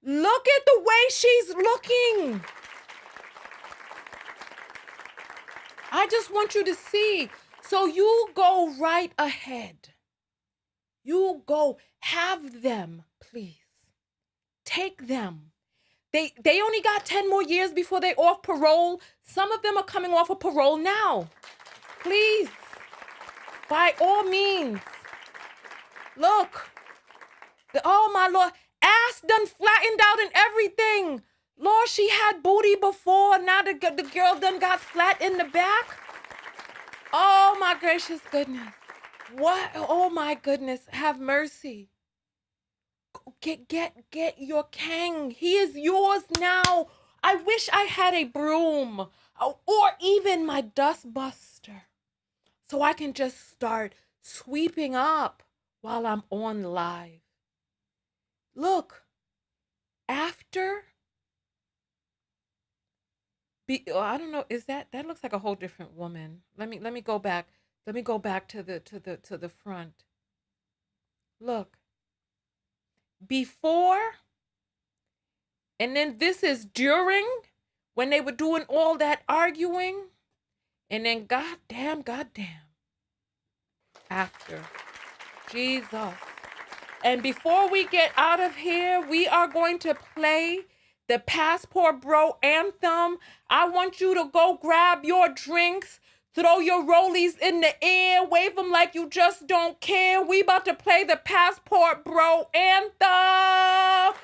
at the way she's looking. I just want you to see. So you go right ahead. You go, have them, please. Take them. They only got 10 more years before they off parole. Some of them are coming off of parole now. Please, by all means. Look. Oh my Lord. Ass done flattened out and everything. Lord, she had booty before. Now the girl done got flat in the back. Oh my gracious goodness. What? Oh my goodness. Have mercy. Get your king. He is yours now. I wish I had a broom or even my dust buster so I can just start sweeping up while I'm on live. Look, after, I don't know, is that looks like a whole different woman. Let me go back. Let me go back to the front. Look. Before, and then this is during, when they were doing all that arguing, and then goddamn, after. Jesus. And before we get out of here, we are going to play the Passport Bro anthem. I want you to go grab your drinks, throw your rollies in the air, wave them like you just don't care. We about to play the Passport Bro anthem.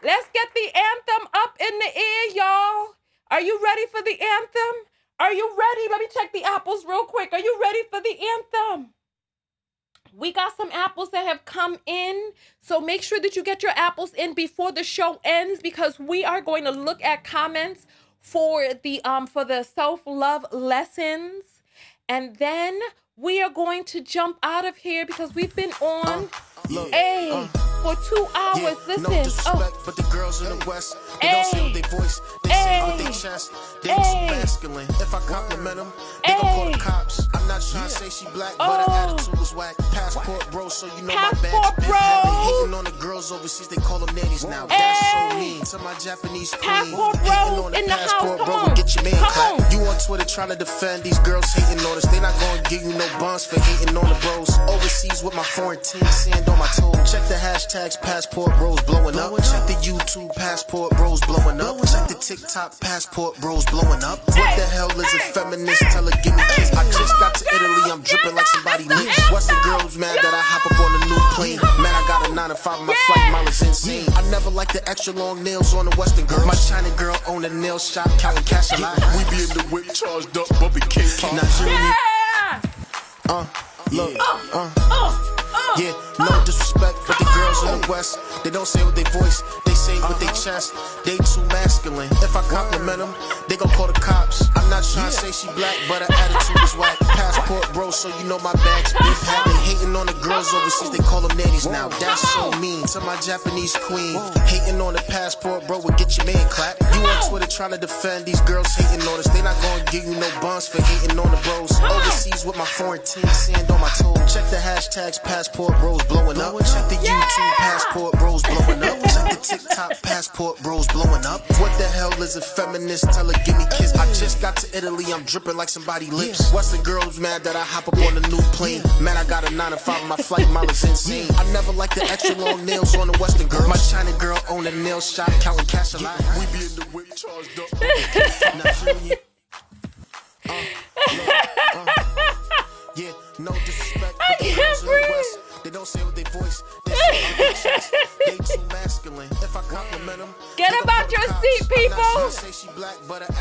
Let's get the anthem up in the air, y'all. Are you ready for the anthem? Are you ready? Let me check the apples real quick. Are you ready for the anthem? We got some apples that have come in, so make sure that you get your apples in before the show ends, because we are going to look at comments for the self-love lessons, and then we are going to jump out of here because we've been on for 2 hours. Listen, no disrespect, but the girls in the West, they don't say with their voice, they say it with their chest. They too masculine. If I compliment them, they gon' call the cops. I'm not trying to say she black, but her attitude was whack. Passport bro, so you know my badge been heavy. Hating on the girls overseas, they call them nannies now. That's so mean. To my Japanese queen, Passport hating bro on the in the passport house. bro, get your man clapped. You on Twitter trying to defend these girls hating on us. They not gonna give you no buns for hating on the bros. Overseas with my foreign team, sand on my toes. Check the hashtags, passport bros blowing up. Check the YouTube passport bros blowing up. Check the TikTok passport bros blowing up. What the hell is a feminist? Tell her give me kiss. I just got to Italy, I'm dripping like somebody licks. Western girls mad that I hop up on a new plane. Man, I got a 9 to 5, my flight mileage insane. I never like the extra long nails on the Western girl. My China girl own a nail shop, counting cash a lot. We be in the whip, charged up, bumpy cake pop. Nigerian. Look, yeah, no disrespect, but the girls in the West, they don't say it with their voice, they say it with their chest. chest. They too masculine. If I compliment them, they gon' call the cops. I'm not trying to say she black, but her attitude is whack. Passport bro, so you know my bag's big hat. They hating on the girls overseas, they call them nannies now. That's so mean to my Japanese queen. Hating on the passport bro would get your man clapped. You on Twitter trying to defend these girls hating on us. They not gonna give you no buns for hating on the bros. Overseas with my foreign team, sand on my toes. Check the hashtags, passport bros blowing up. Check the YouTube passport bros blowing up. Check the TikTok passport bros blowing up. What the hell is a feminist? Tell her give me kiss. I just got to Italy, I'm dripping like somebody lips. Western girls mad that I hop up on a new plane. Man, I got a 9 to 5, my flight mileage insane. I never like the extra long nails on the Western girl. My China girl own a nail shop, counting cash a lot. We be in the whip charged up. Yeah, no disrespect. I can't breathe. They don't say what they voice. They say I'm rich. They too masculine. If I compliment them, get about your seat, people.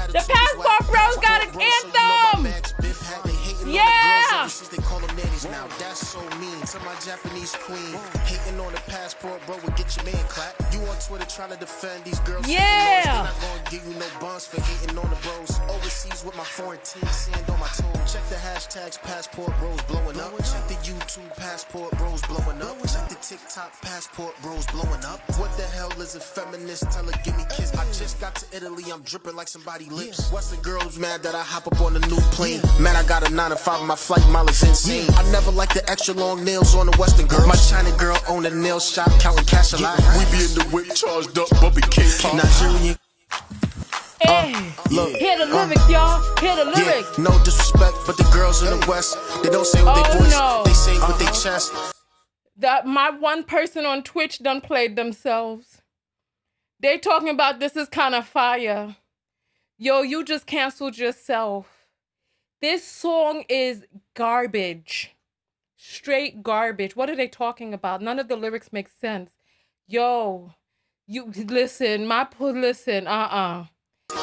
The passport bros got an anthem. Yeah. They call them nannies now. That's so mean to my Japanese queen. Hating on the passport bro would get your man clapped. You on Twitter trying to defend these girls. Yeah. They're not gonna give you no buns for hating on the bros. Overseas with my foreign team, sand on my toes. Check the hashtags, passport bros blowing up. Check the YouTube passport bros blowing up. Check the TikTok passport bros blowing up. What the hell is a feminist? Tell her give me kiss. I just got to Italy, I'm dripping like somebody lips. Western girls mad that I hop up on a new plane. Man, I got a 9 to 5, my flight mileage insane. I never like the extra long nails on the Western girl. My China girl own a nail shop, counting cash a lot. We be in the whip charged up, Bubby King. Nigerian. Hey, hear the lyrics, y'all. Hear the lyrics. No disrespect, but the girls in the West, they don't say what they voice. No. They say with their chest. That my one person on Twitch done played themselves. They talking about this is kind of fire. Yo, you just canceled yourself. This song is garbage. Straight garbage. What are they talking about? None of the lyrics make sense. Yo, you listen, listen,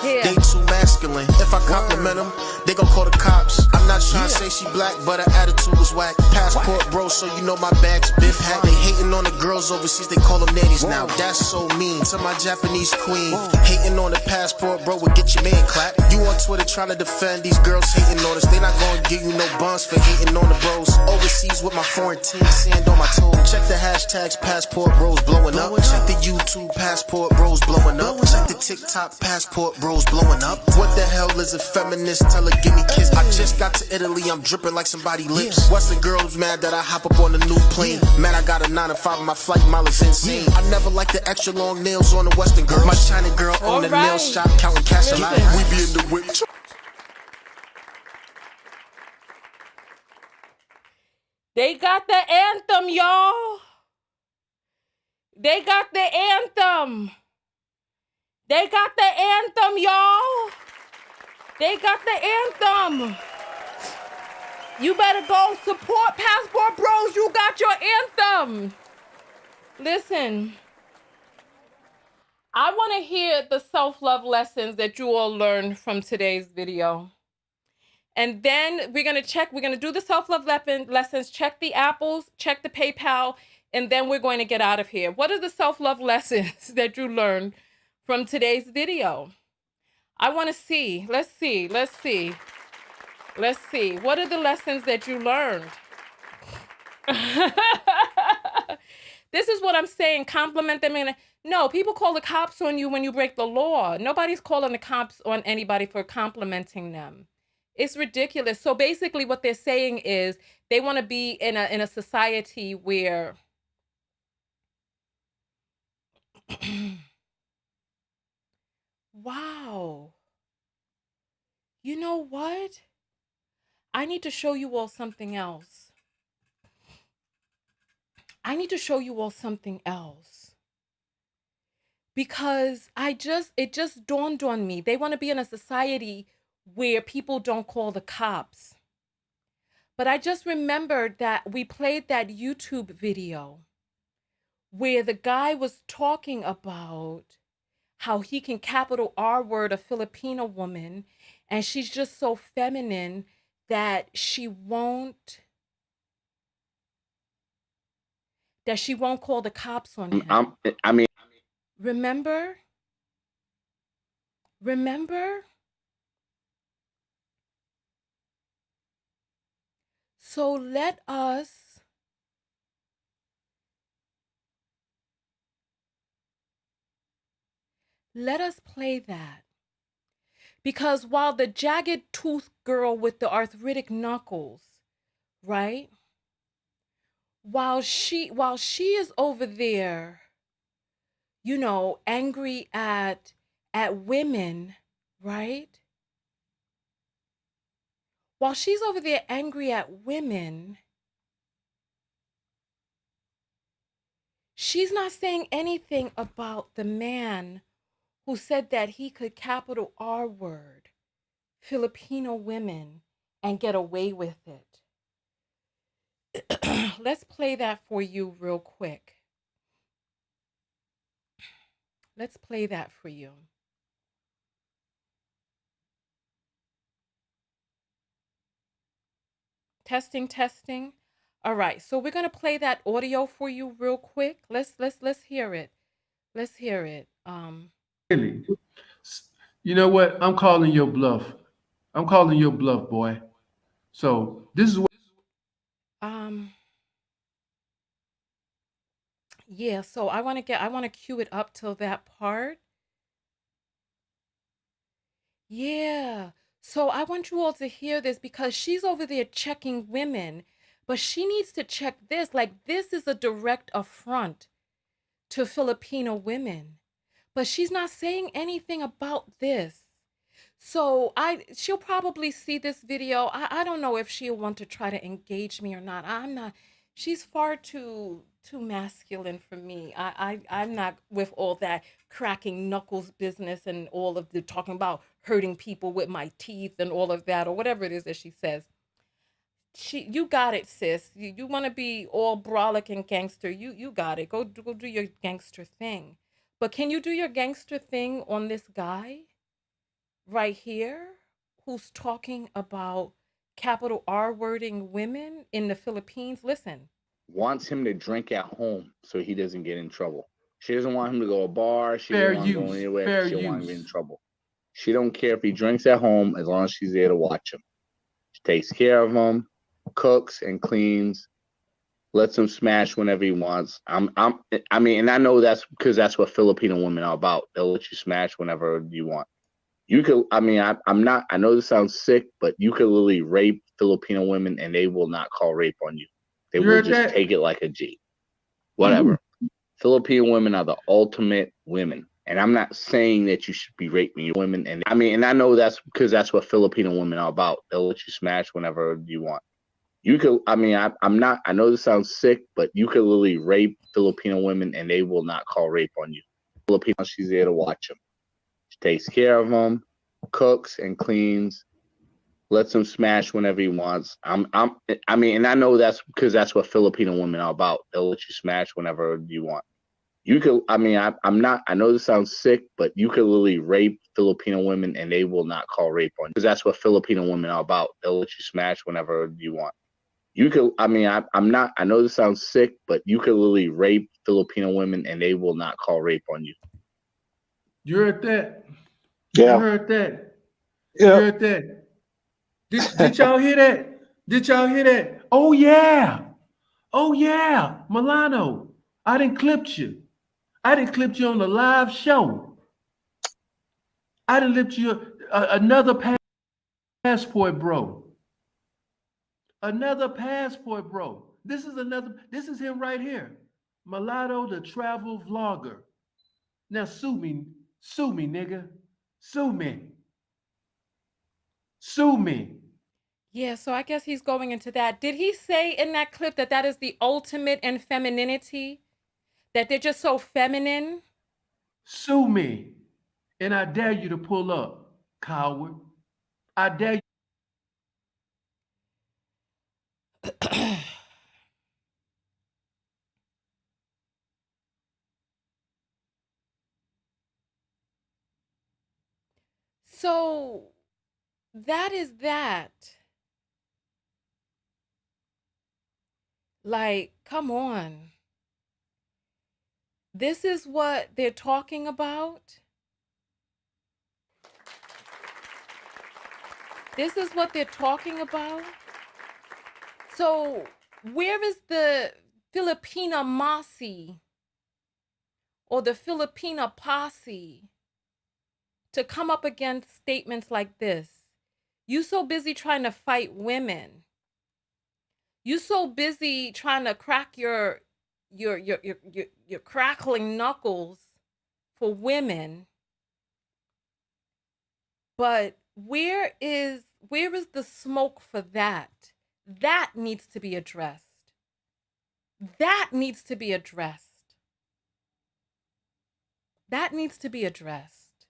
Here. They too masculine. If I compliment them, they gon' call the cops. I'm not trying to say she black, but her attitude is whack. Passport bro, so you know my bag's big hat. They hating on the girls overseas, they call them nannies now. That's so mean to my Japanese queen. Hating on the passport bro would get your man clapped. You on Twitter trying to defend these girls hating on us. They not gonna give you no buns for hating on the bros. Overseas with my foreign team, sand on my toes. Check the hashtags, passport bros blowing up. Check the YouTube passport bros blowing up. Check the TikTok passport bros blowing up. What the hell is a feminist? Tell her give me kiss. I just got to Italy, I'm dripping like somebody lips. Western girls mad that I hop up on a new plane. Man, I got a 9 to 5, my flight mileage insane. I never like the extra long nails on the Western girl. My China girl own a nail shop, counting cash a lot. We be in the whip. They got the anthem, y'all. They got the anthem. They got the anthem, y'all. They got the anthem. You better go support Passport Bros. You got your anthem. Listen, I want to hear the self-love lessons that you all learned from today's video. And then we're going to do the self-love lessons, check the apples, check the PayPal, and then we're going to get out of here. What are the self-love lessons that you learned from today's video? I want to see. Let's see. What are the lessons that you learned? This is what I'm saying. Compliment them. No, people call the cops on you when you break the law. Nobody's calling the cops on anybody for complimenting them. It's ridiculous. So basically what they're saying is they want to be in a society where wow. You know what? I need to show you all something else. Because it just dawned on me. They want to be in a society where people don't call the cops. But I just remembered that we played that YouTube video where the guy was talking about how he can capital R word a Filipino woman, and she's just so feminine that she won't call the cops on him. I mean, Remember? Remember? So let us play that. Because while the jagged tooth girl with the arthritic knuckles, right? While she is over there, you know, angry at women, right? While she's over there angry at women, she's not saying anything about the man who said that he could capital R word Filipino women and get away with it. Let's play that for you real quick. Let's play that for you. Testing, testing. All right, so we're gonna play that audio for you real quick. Let's hear it. Let's hear it. Really? You know what? I'm calling your bluff. I'm calling your bluff, boy. So this is what. Um, yeah, so I want to cue it up till that part. Yeah. So I want you all to hear this because she's over there checking women, but she needs to check this. Like, this is a direct affront to Filipino women. But she's not saying anything about this. So she'll probably see this video. I don't know if she'll want to try to engage me or not. I'm not, she's far too masculine for me. I'm not with all that cracking knuckles business and all of the talking about hurting people with my teeth and all of that or whatever it is that she says. You got it, sis. You want to be all brolic and gangster. You got it. Go do your gangster thing. But can you do your gangster thing on this guy right here who's talking about capital R wording women in the Philippines? Listen. Wants him to drink at home so he doesn't get in trouble. She doesn't want him to go to a bar. She Fair doesn't want him to go use. anywhere. Fair She don't want him to get in use. trouble. She don't care if he drinks at home as long as she's there to watch him. She takes care of him, cooks and cleans, lets him smash whenever he wants. I mean, and I know that's because that's what Filipino women are about. They'll let you smash whenever you want. You could, I mean, I'm not, I know this sounds sick, but you could literally rape Filipino women and they will not call rape on you. They You will heard just that? take it like a G. Whatever. Filipino women are the ultimate women. And I'm not saying that you should be raping women. And I mean, and I know that's because that's what Filipino women are about. They'll let you smash whenever you want. You could, I mean, I'm not, I know this sounds sick, but you could literally rape Filipino women and they will not call rape on you. Filipino, she's there to watch them. She takes care of them, cooks and cleans, lets him smash whenever he wants. I mean, and I know that's because that's what Filipino women are about. They'll let you smash whenever you want. You could, I mean, I'm not, I know this sounds sick, but you could literally rape Filipino women and they will not call rape on you because that's what Filipino women are about. They'll let you smash whenever you want. You could, I mean, I'm not, I know this sounds sick, but you could literally rape Filipino women and they will not call rape on you. You heard that? Yeah. You heard that? Yeah. You heard that? Did y'all hear that? Did y'all hear that? Oh yeah. Oh yeah. Milano. I didn't clip you. I didn't clip you on the live show. I didn't clip you another passport, bro. Another passport, bro. This is him right here. Mulatto, the travel vlogger. Now sue me, nigga. Sue me. Sue me. Yeah, so I guess he's going into that. Did he say in that clip that that is the ultimate in femininity? That they're just so feminine? Sue me. And I dare you to pull up, coward. I dare you. So that is that. Like, come on. This is what they're talking about. This is what they're talking about. So where is the Filipina Mossy or the Filipina posse to come up against statements like this? You so busy trying to fight women. You so busy trying to crack your crackling knuckles for women. But where is the smoke for that? That needs to be addressed. That needs to be addressed. That needs to be addressed.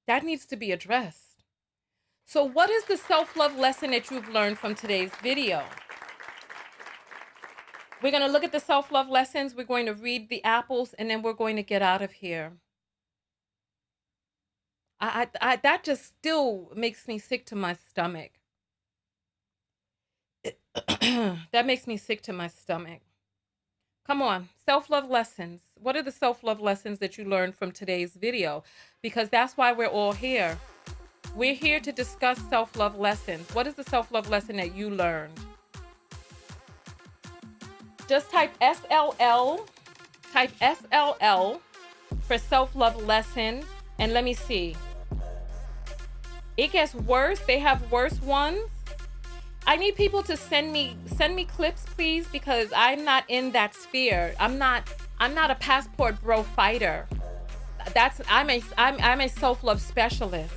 That needs to be addressed. So what is the self-love lesson that you've learned from today's video? We're going to look at the self-love lessons. We're going to read the apples, and then we're going to get out of here. That just still makes me sick to my stomach. That makes me sick to my stomach. Come on, self-love lessons. What are the self-love lessons that you learned from today's video? Because that's why we're all here. We're here to discuss self-love lessons. What is the self-love lesson that you learned? Just type SLL, for self-love lesson, and let me see. It gets worse. They have worse ones. I need people to send me clips, please, because I'm not in that sphere. I'm not a passport bro fighter. I'm a self-love specialist.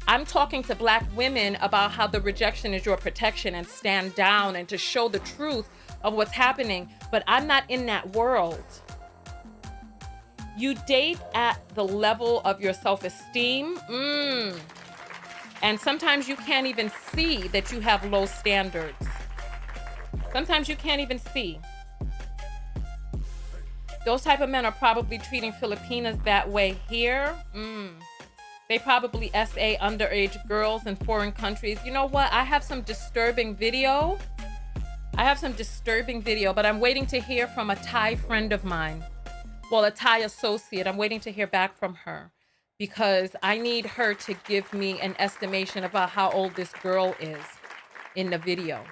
I'm talking to Black women about how the rejection is your protection and stand down and to show the truth of what's happening, but I'm not in that world. You date at the level of your self-esteem. And sometimes you can't even see that you have low standards. Sometimes you can't even see. Those type of men are probably treating Filipinas that way here. They probably SA underage girls in foreign countries. You know what? I have some disturbing video. But I'm waiting to hear from a Thai friend of mine. Well, a Thai associate. I'm waiting to hear back from her because I need her to give me an estimation about how old this girl is in the video,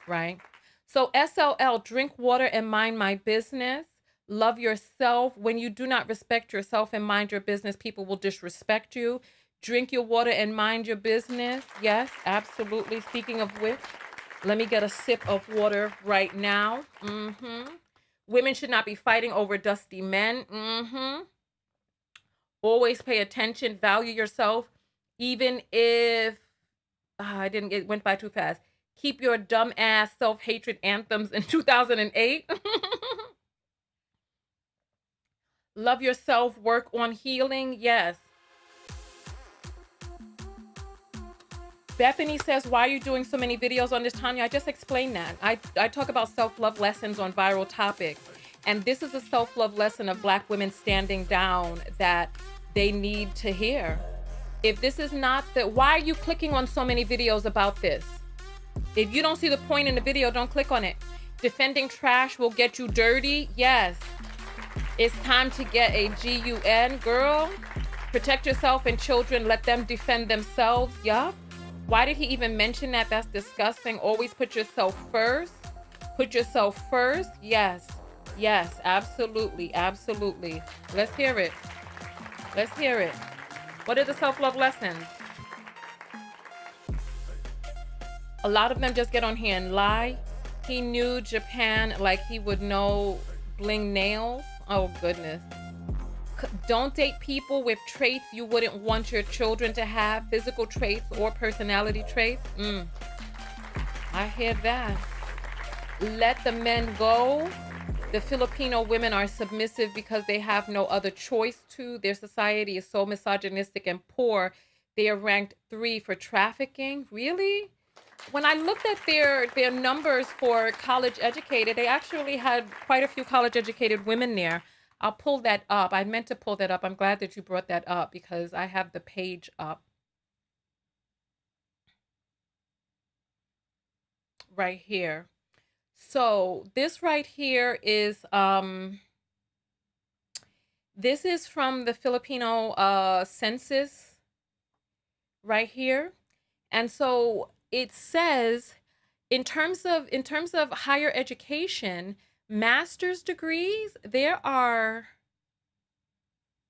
right? So SLL, drink water and mind my business. Love yourself. When you do not respect yourself and mind your business, people will disrespect you. Drink your water and mind your business. Yes, absolutely. Speaking of which, let me get a sip of water right now. Women should not be fighting over dusty men. Always pay attention, value yourself, even if it went by too fast. Keep your dumb ass self-hatred anthems in 2008. Love yourself, work on healing. Yes. Bethany says, why are you doing so many videos on this, Tonya? I just explained that. I talk about self-love lessons on viral topics. And this is a self-love lesson of Black women standing down that they need to hear. If this is not why are you clicking on so many videos about this? If you don't see the point in the video, don't click on it. Defending trash will get you dirty. Yes. It's time to get a GUN, girl. Protect yourself and children. Let them defend themselves. Yup. Why did he even mention that? That's disgusting. Always put yourself first. Put yourself first. Yes. Yes, absolutely. Absolutely. Let's hear it. Let's hear it. What are the self-love lessons? A lot of them just get on here and lie. He knew Japan like he would know bling nails. Oh, goodness. Don't date people with traits you wouldn't want your children to have, physical traits or personality traits. I hear that. Let the men go. The Filipino women are submissive because they have no other choice to. Their society is so misogynistic and poor. They are ranked 3 for trafficking. Really? When I looked at their numbers for college educated, they actually had quite a few college educated women there. I'll pull that up. I meant to pull that up. I'm glad that you brought that up because I have the page up right here. So this right here is This is from the Filipino census right here. And so it says in terms of higher education, master's degrees, there are,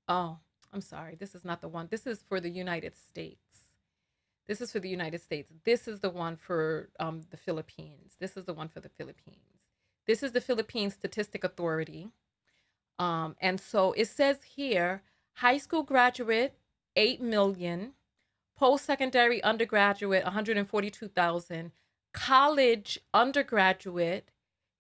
oh, I'm sorry, this is not the one. This is for the United States. This is for the United States. This is the one for the Philippines. This is the one for the Philippines. This is the Philippine Statistic Authority. And so it says here, high school graduate, 8 million, post-secondary undergraduate, 142,000, college undergraduate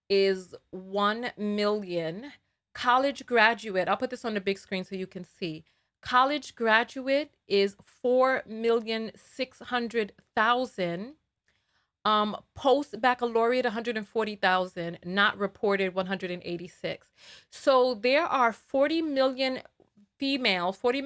is 1 million, college graduate, I'll put this on the big screen so you can see. College graduate is 4,600,000. Post baccalaureate 140,000, not reported 186. So there are 40 million females, 40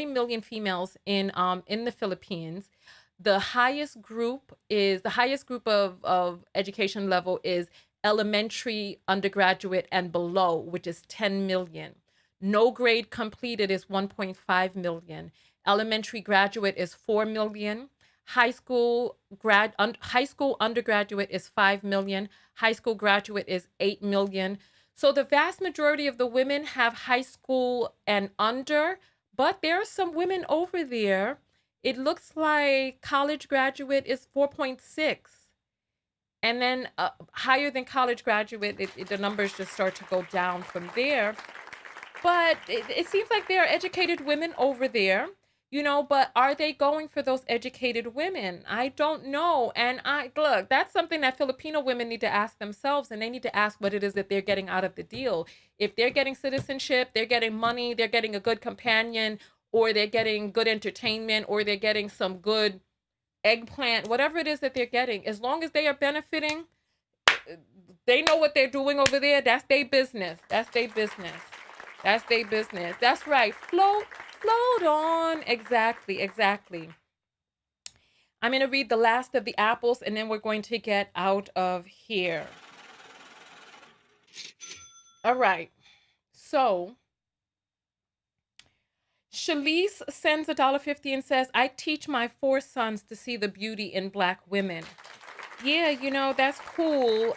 million females in the Philippines. The highest group of education level is elementary, undergraduate, and below, which is 10 million. No grade completed is 1.5 million. Elementary graduate is 4 million. High school undergraduate is 5 million. High school graduate is 8 million. So the vast majority of the women have high school and under, but there are some women over there. It looks like college graduate is 4.6. And then higher than college graduate, the numbers just start to go down from there. But it seems like there are educated women over there, but are they going for those educated women? I don't know. And look, that's something that Filipino women need to ask themselves, and they need to ask what it is that they're getting out of the deal. If they're getting citizenship, they're getting money, they're getting a good companion, or they're getting good entertainment, or they're getting some good eggplant, whatever it is that they're getting, as long as they are benefiting, they know what they're doing over there. That's their business. That's their business. That's their business. That's right. Float on. Exactly. I'm going to read the last of the apples, and then we're going to get out of here. All right. So Shalise sends $1.50 and says, I teach my 4 sons to see the beauty in Black women. Yeah, that's cool.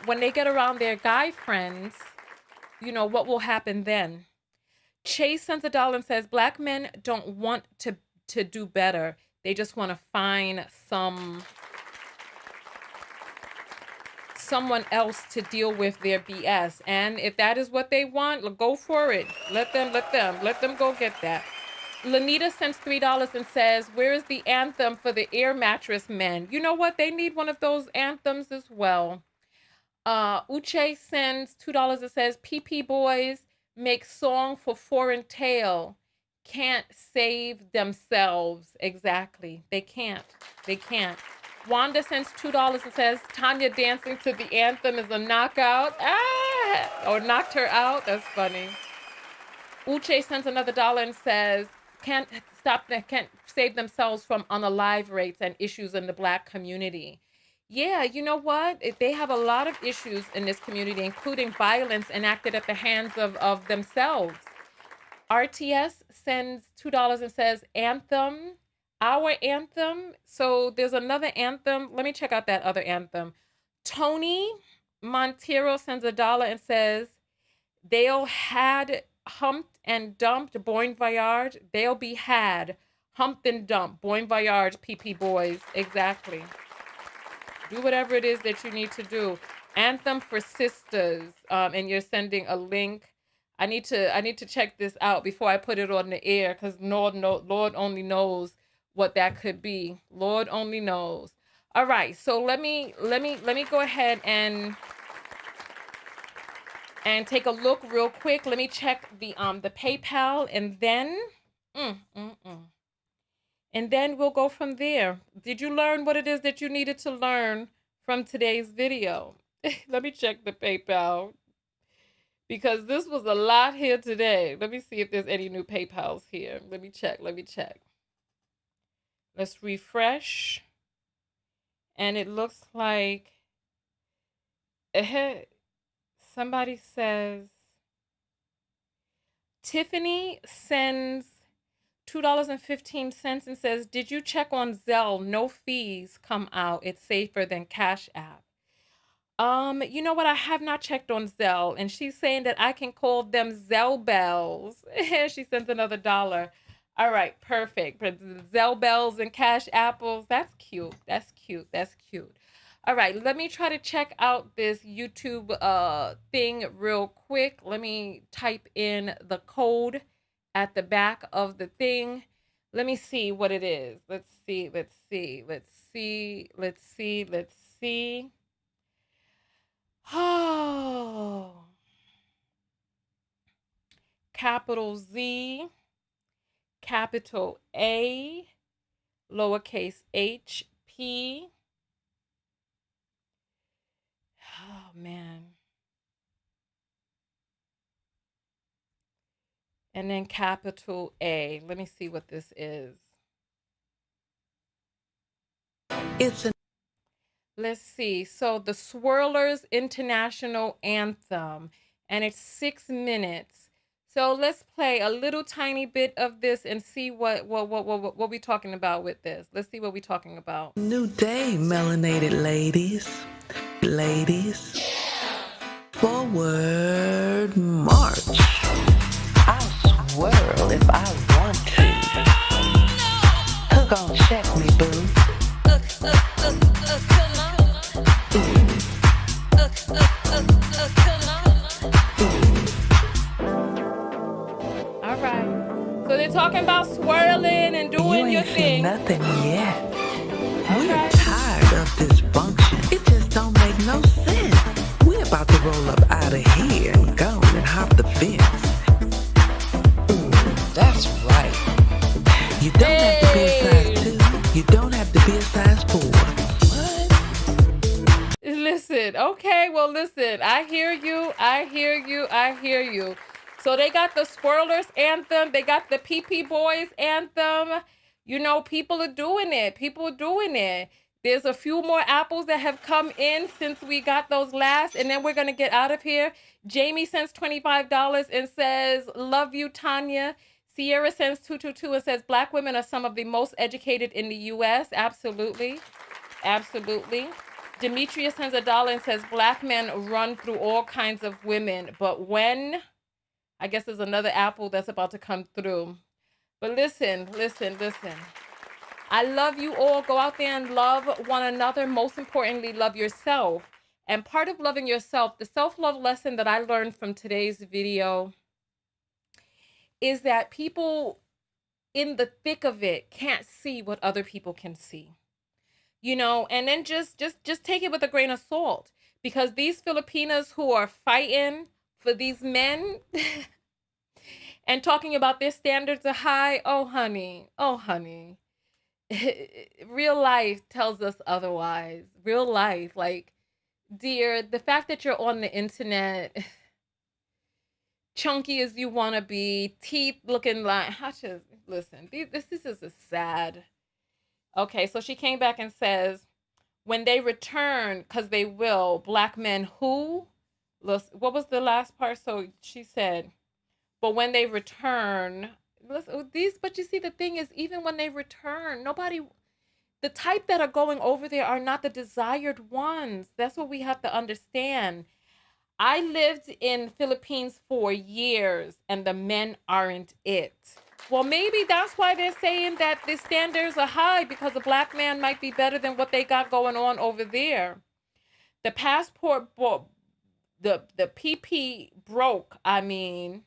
When they get around their guy friends, what will happen then? Chase sends $1 and says, Black men don't want to do better. They just want to find someone else to deal with their BS. And if that is what they want, go for it. Let them go get that. Lanita sends $3 and says, where is the anthem for the air mattress men? You know what? They need one of those anthems as well. Uche sends $2 and says, PP boys make song for foreign tale. Can't save themselves. Exactly. They can't. Wanda sends $2 and says, Tonya dancing to the anthem is a knockout. Or knocked her out. That's funny. Uche sends another $1 and says, can't save themselves from unalive rates and issues in the Black community. Yeah, you know what? They have a lot of issues in this community, including violence enacted at the hands of themselves. RTS sends $2 and says, anthem, our anthem. So there's another anthem. Let me check out that other anthem. Tony Montero sends $1 and says, they'll had humped and dumped, bon voyage. They'll be had humped and dumped, bon voyage, PP boys. Exactly. Do whatever it is that you need to do. Anthem for sisters. And you're sending a link. I need to check this out before I put it on the air, because Lord only knows what that could be. Lord only knows. All right, so let me go ahead and take a look real quick. Let me check the PayPal, and then and then we'll go from there. Did you learn what it is that you needed to learn from today's video? Let me check the PayPal, because this was a lot here today. Let me see if there's any new PayPals here. Let me check. Let's refresh. And it looks like somebody says Tiffany sends $2.15 and says, did you check on Zelle? No fees come out. It's safer than Cash App. You know what? I have not checked on Zelle, and she's saying that I can call them Zelle bells. She sends another $1. All right, perfect. But Zelle bells and Cash Apples. That's cute. That's cute. That's cute. All right, let me try to check out this YouTube thing real quick. Let me type in the code at the back of the thing. Let me see what it is. Let's see. Let's see. Let's see. Let's see. Let's see. Oh. Capital Z, capital A, lowercase h, P. Oh, man. And then capital A. Let me see what this is. Let's see. So the Swirlers International Anthem, and it's 6 minutes. So let's play a little tiny bit of this and see what we're talking about with this. Let's see what we're talking about. New day, melanated ladies. Ladies. Forward march. I'll swirl if I want to. Hook on, check me, boo. All right. So they're talking about swirling and doing your thing. Nothing yet. We're tired of this function. It just don't make no sense. We're about to roll up out of here and go and hop the fence. That's right. You don't have to be a size 2. You don't have to be a size 4. Listen, okay, well, listen. I hear you. I hear you. I hear you. So they got the Swirlers anthem. They got the PP Boys anthem. You know, people are doing it. People are doing it. There's a few more apples that have come in since we got those last, and then we're going to get out of here. Jamie sends $25 and says, love you, Tonya. Sierra sends 222 and says, Black women are some of the most educated in the U.S. Absolutely. Absolutely. Demetria sends $1 and says, Black men run through all kinds of women. But when, I guess there's another apple that's about to come through. But listen, listen, listen. I love you all. Go out there and love one another. Most importantly, love yourself. And part of loving yourself, the self-love lesson that I learned from today's video is that people in the thick of it can't see what other people can see. You know, and then just take it with a grain of salt, because these Filipinas who are fighting for these men and talking about their standards are high, oh honey, real life tells us otherwise. Real life, like, dear, the fact that you're on the internet, chunky as you want to be, teeth looking like, listen, this is a sad. Okay, so she came back and says, when they return, because they will, Black men who? What was the last part? So she said, but when they return, but you see, the thing is, even when they return, the type that are going over there are not the desired ones. That's what we have to understand. I lived in Philippines for years, and the men aren't it. Well, maybe that's why they're saying that the standards are high, because a Black man might be better than what they got going on over there. The passport, the PP broke. I mean,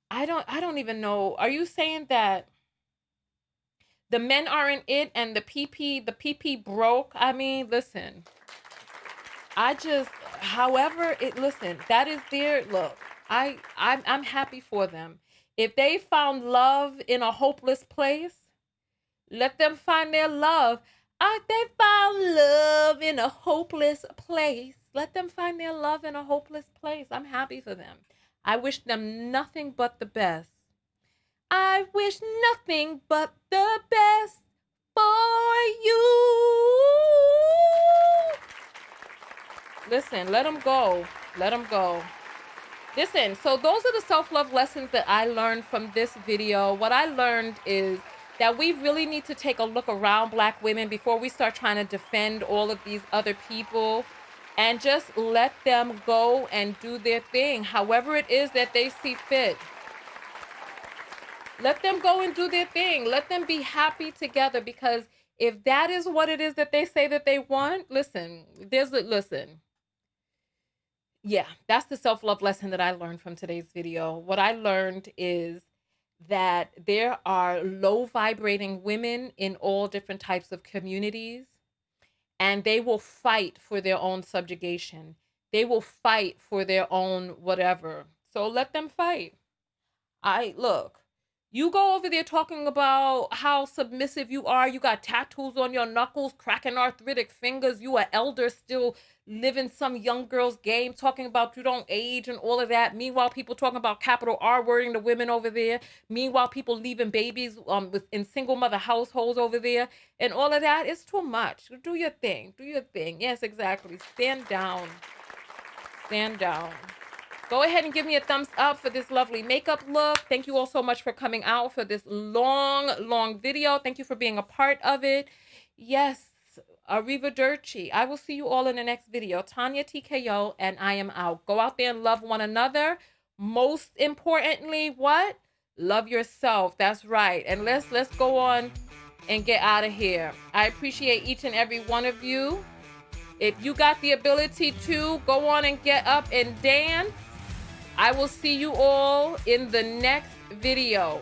I don't even know. Are you saying that the men aren't it and the PP broke? I mean, listen. However, listen, that is their look. I'm happy for them. If they found love in a hopeless place, let them find their love. They found love in a hopeless place. Let them find their love in a hopeless place. I'm happy for them. I wish them nothing but the best. I wish nothing but the best for you. Listen, let them go. Let them go. Listen, so those are the self-love lessons that I learned from this video. What I learned is that we really need to take a look around Black women before we start trying to defend all of these other people, and just let them go and do their thing, however it is that they see fit. Let them go and do their thing. Let them be happy together, because if that is what it is that they say that they want, listen, yeah, that's the self-love lesson that I learned from today's video. What I learned is that there are low vibrating women in all different types of communities, and they will fight for their own subjugation. They will fight for their own whatever. So let them fight. Look, you go over there talking about how submissive you are. You got tattoos on your knuckles, cracking arthritic fingers. You are elder still living some young girl's game, talking about you don't age and all of that. Meanwhile, people talking about capital R wording the women over there. Meanwhile, people leaving babies in single mother households over there. And all of that is too much. Do your thing. Do your thing. Yes, exactly. Stand down. Stand down. Go ahead and give me a thumbs up for this lovely makeup look. Thank you all so much for coming out for this long video. Thank you for being a part of it. Yes, arrivederci. I will see you all in the next video. Tonya TKO, and I am out. Go out there and love one another. Most importantly, what? Love yourself. That's right. And let's go on and get out of here. I appreciate each and every one of you. If you got the ability to, go on and get up and dance. I will see you all in the next video.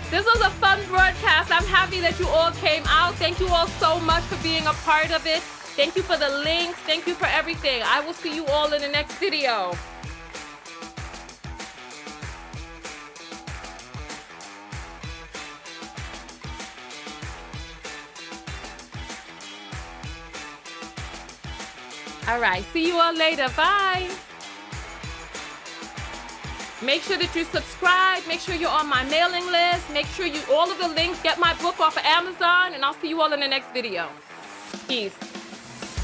This was a fun broadcast. I'm happy that you all came out. Thank you all so much for being a part of it. Thank you for the links. Thank you for everything. I will see you all in the next video. All right, see you all later. Bye. Make sure that you subscribe. Make sure you're on my mailing list. Make sure all of the links, get my book off of Amazon, and I'll see you all in the next video. Peace.